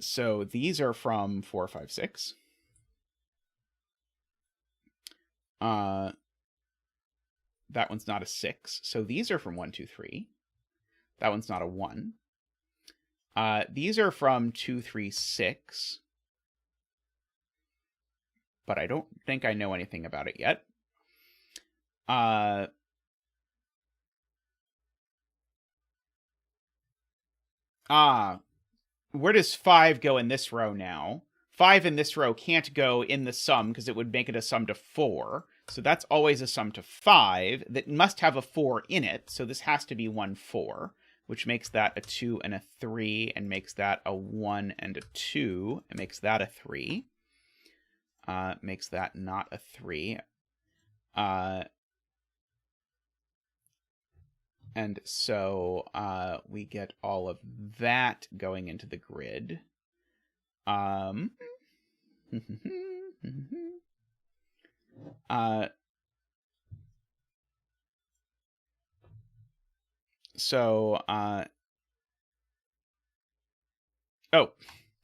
So these are from 4, 5, 6. That one's not a 6. So these are from 1, 2, 3. That one's not a 1. These are from 2, 3, 6. But I don't think I know anything about it yet. Where does 5 go in this row now? 5 in this row can't go in the sum because it would make it a sum to 4. So that's always a sum to 5 that must have a 4 in it. So this has to be 1, 4, which makes that a 2 and a 3, and makes that a 1 and a 2, and makes that a 3. Makes that not a 3. And so we get all of that going into the grid.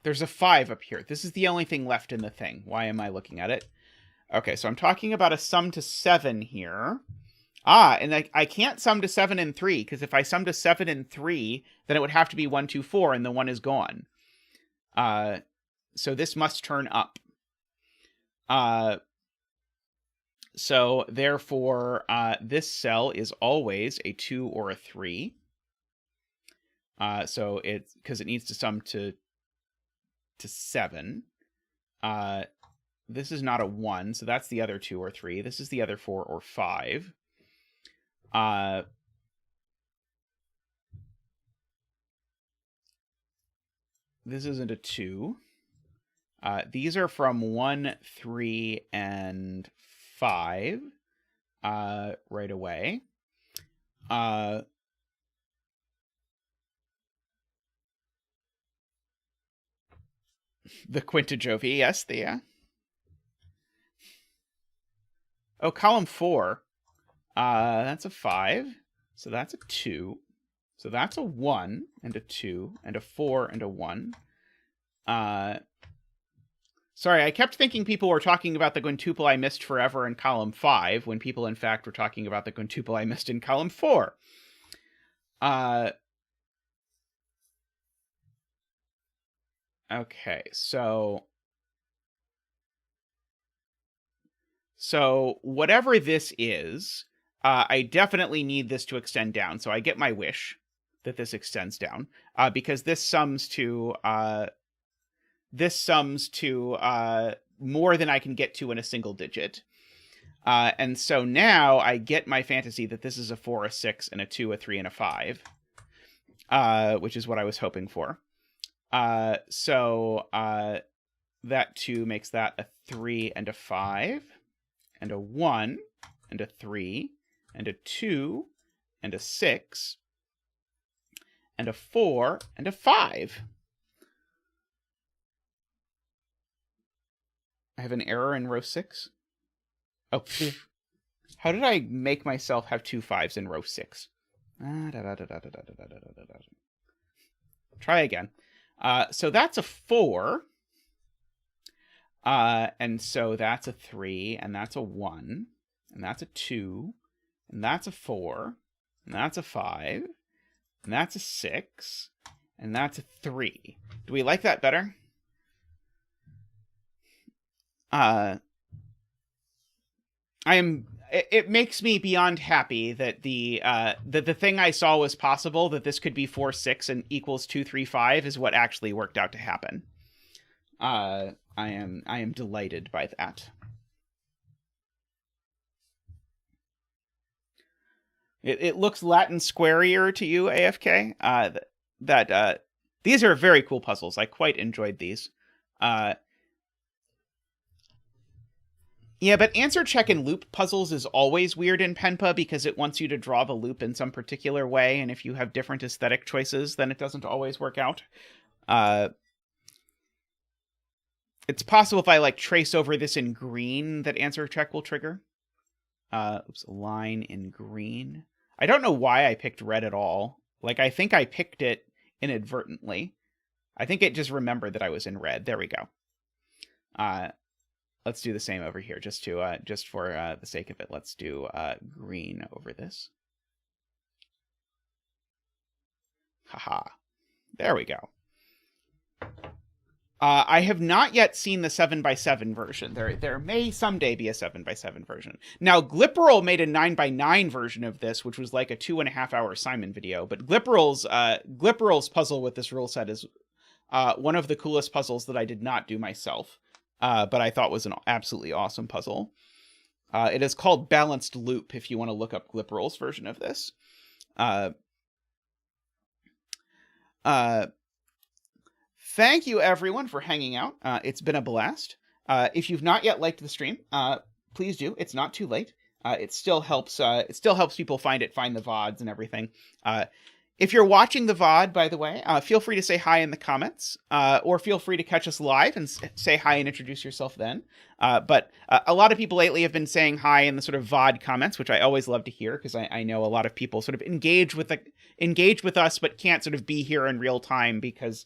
There's a 5 up here. This is the only thing left in the thing. Why am I looking at it? Okay, so I'm talking about a sum to 7 here. And I can't sum to 7 and 3, because if I sum to 7 and 3, then it would have to be 1, 2, 4, and the 1 is gone. So this must turn up. So therefore, this cell is always a 2 or a 3. So it's because it needs to sum to 7. This is not a 1, so that's the other 2 or 3. This is the other 4 or 5. This isn't a 2. These are from 1, 3, and 5 right away. The Quintajovi, yes, Thea. Oh, column 4. That's a 5. So that's a 2. So that's a 1 and a 2 and a 4 and a 1. Sorry, I kept thinking people were talking about the quintuple I missed forever in column 5, when people, in fact, were talking about the quintuple I missed in column 4. Okay, so whatever this is, I definitely need this to extend down. So I get my wish that this extends down, because this sums to more than I can get to in a single digit. And so now I get my fantasy that this is a 4, a 6, and a 2, a 3, and a 5, which is what I was hoping for. So that 2 makes that a 3 and a 5, and a 1, and a 3, and a 2, and a 6, and a 4, and a 5. I have an error in row 6. Oh, how did I make myself have 2 5s in row 6? Try again. So that's a 4. And so that's a 3, and that's a 1, and that's a 2, and that's a 4, and that's a 5, and that's a 6, and that's a 3. Do we like that better? It makes me beyond happy that the thing I saw was possible, that this could be 4 6 and equals 2 3 5, is what actually worked out to happen. I am delighted by that. It looks Latin squarier to you, AFK. These are very cool puzzles. I quite enjoyed these. Yeah, but answer, check, and loop puzzles is always weird in Penpa because it wants you to draw the loop in some particular way, and if you have different aesthetic choices, then it doesn't always work out. It's possible if I, like, trace over this in green that answer check will trigger. Oops, line in green. I don't know why I picked red at all. Like, I think I picked it inadvertently. I think it just remembered that I was in red. There we go. Let's do the same over here, just for the sake of it. Let's do green over this. Haha. There we go. I have not yet seen the 7x7 version. There may someday be a 7x7 version. Now, Glipperal made a 9x9 version of this, which was like a 2.5-hour Simon video. But Glipperal's puzzle with this rule set is one of the coolest puzzles that I did not do myself. But I thought was an absolutely awesome puzzle. It is called Balanced Loop, if you want to look up Glipperal's version of this. Thank you, everyone, for hanging out. It's been a blast. If you've not yet liked the stream, please do. It's not too late. It still helps people find the VODs and everything. If you're watching the VOD, by the way, feel free to say hi in the comments, or feel free to catch us live and say hi and introduce yourself then. But a lot of people lately have been saying hi in the sort of VOD comments, which I always love to hear, because I know a lot of people sort of engage with us, but can't sort of be here in real time because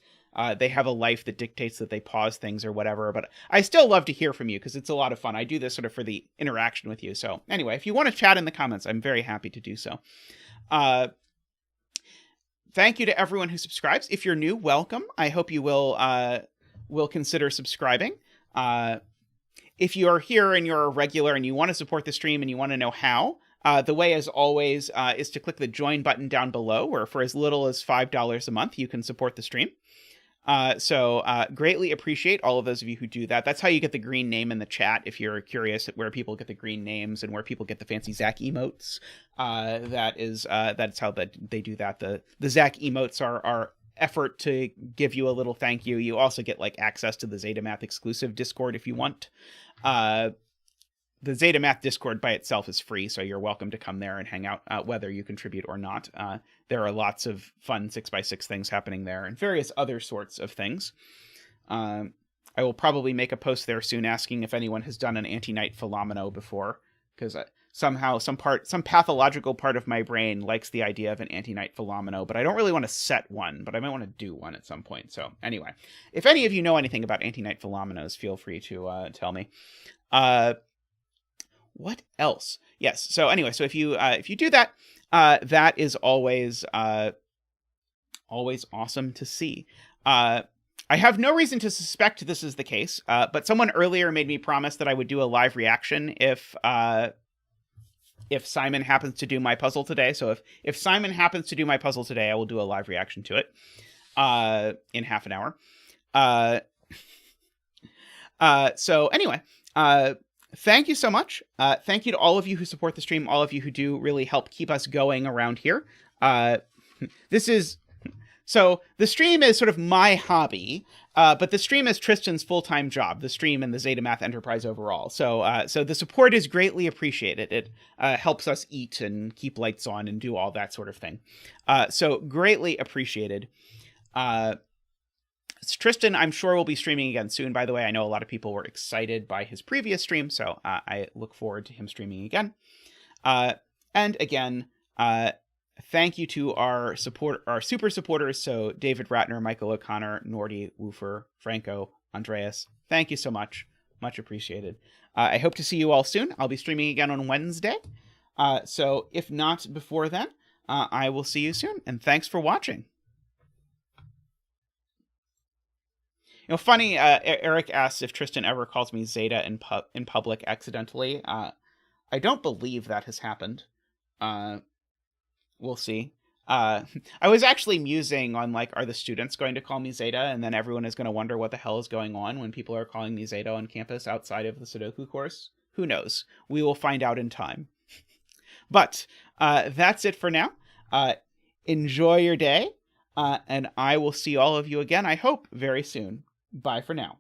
they have a life that dictates that they pause things or whatever. But I still love to hear from you because it's a lot of fun. I do this sort of for the interaction with you. So anyway, if you want to chat in the comments, I'm very happy to do so. Thank you to everyone who subscribes. If you're new, welcome. I hope you will consider subscribing. If you are here and you're a regular and you want to support the stream and you want to know how, the way, as always, is to click the join button down below, where for as little as $5 a month, you can support the stream. So greatly appreciate all of those of you who do that. That's how you get the green name in the chat, if you're curious where people get the green names and where people get the fancy Zach emotes. That's how they do that. The Zach emotes are our effort to give you a little thank you. You also get like access to the zetamath exclusive Discord if you want. The zetamath Discord by itself is free, so you're welcome to come there and hang out, whether you contribute or not. There are lots of fun 6x6 things happening there and various other sorts of things. I will probably make a post there soon asking if anyone has done an anti-night Philomeno before, because somehow some pathological part of my brain likes the idea of an anti-night philomeno, but I don't really want to set one, but I might want to do one at some point. So anyway, if any of you know anything about anti-night philomenos, feel free to tell me. What else? Yes. So anyway, so if you do that, that is always awesome to see. I have no reason to suspect this is the case, but someone earlier made me promise that I would do a live reaction if Simon happens to do my puzzle today. So if Simon happens to do my puzzle today, I will do a live reaction to it in half an hour. So anyway, thank you so much. Thank you to all of you who support the stream, all of you who do really help keep us going around here. So the stream is sort of my hobby, but the stream is Tristan's full-time job, the stream and the zetamath enterprise overall. So the support is greatly appreciated. It helps us eat and keep lights on and do all that sort of thing. So greatly appreciated. Tristan, I'm sure, will be streaming again soon, by the way. I know a lot of people were excited by his previous stream, so I look forward to him streaming again. And again, thank you to our super supporters. So David Ratner, Michael O'Connor, Nordy, Woofer, Franco, Andreas. Thank you so much. Much appreciated. I hope to see you all soon. I'll be streaming again on Wednesday. So if not before then, I will see you soon. And thanks for watching. You know, funny, Eric asks if Tristan ever calls me Zeta in public accidentally. I don't believe that has happened. We'll see. I was actually musing on, like, are the students going to call me Zeta? And then everyone is going to wonder what the hell is going on when people are calling me Zeta on campus outside of the Sudoku course. Who knows? We will find out in time. But that's it for now. Enjoy your day. And I will see all of you again, I hope, very soon. Bye for now.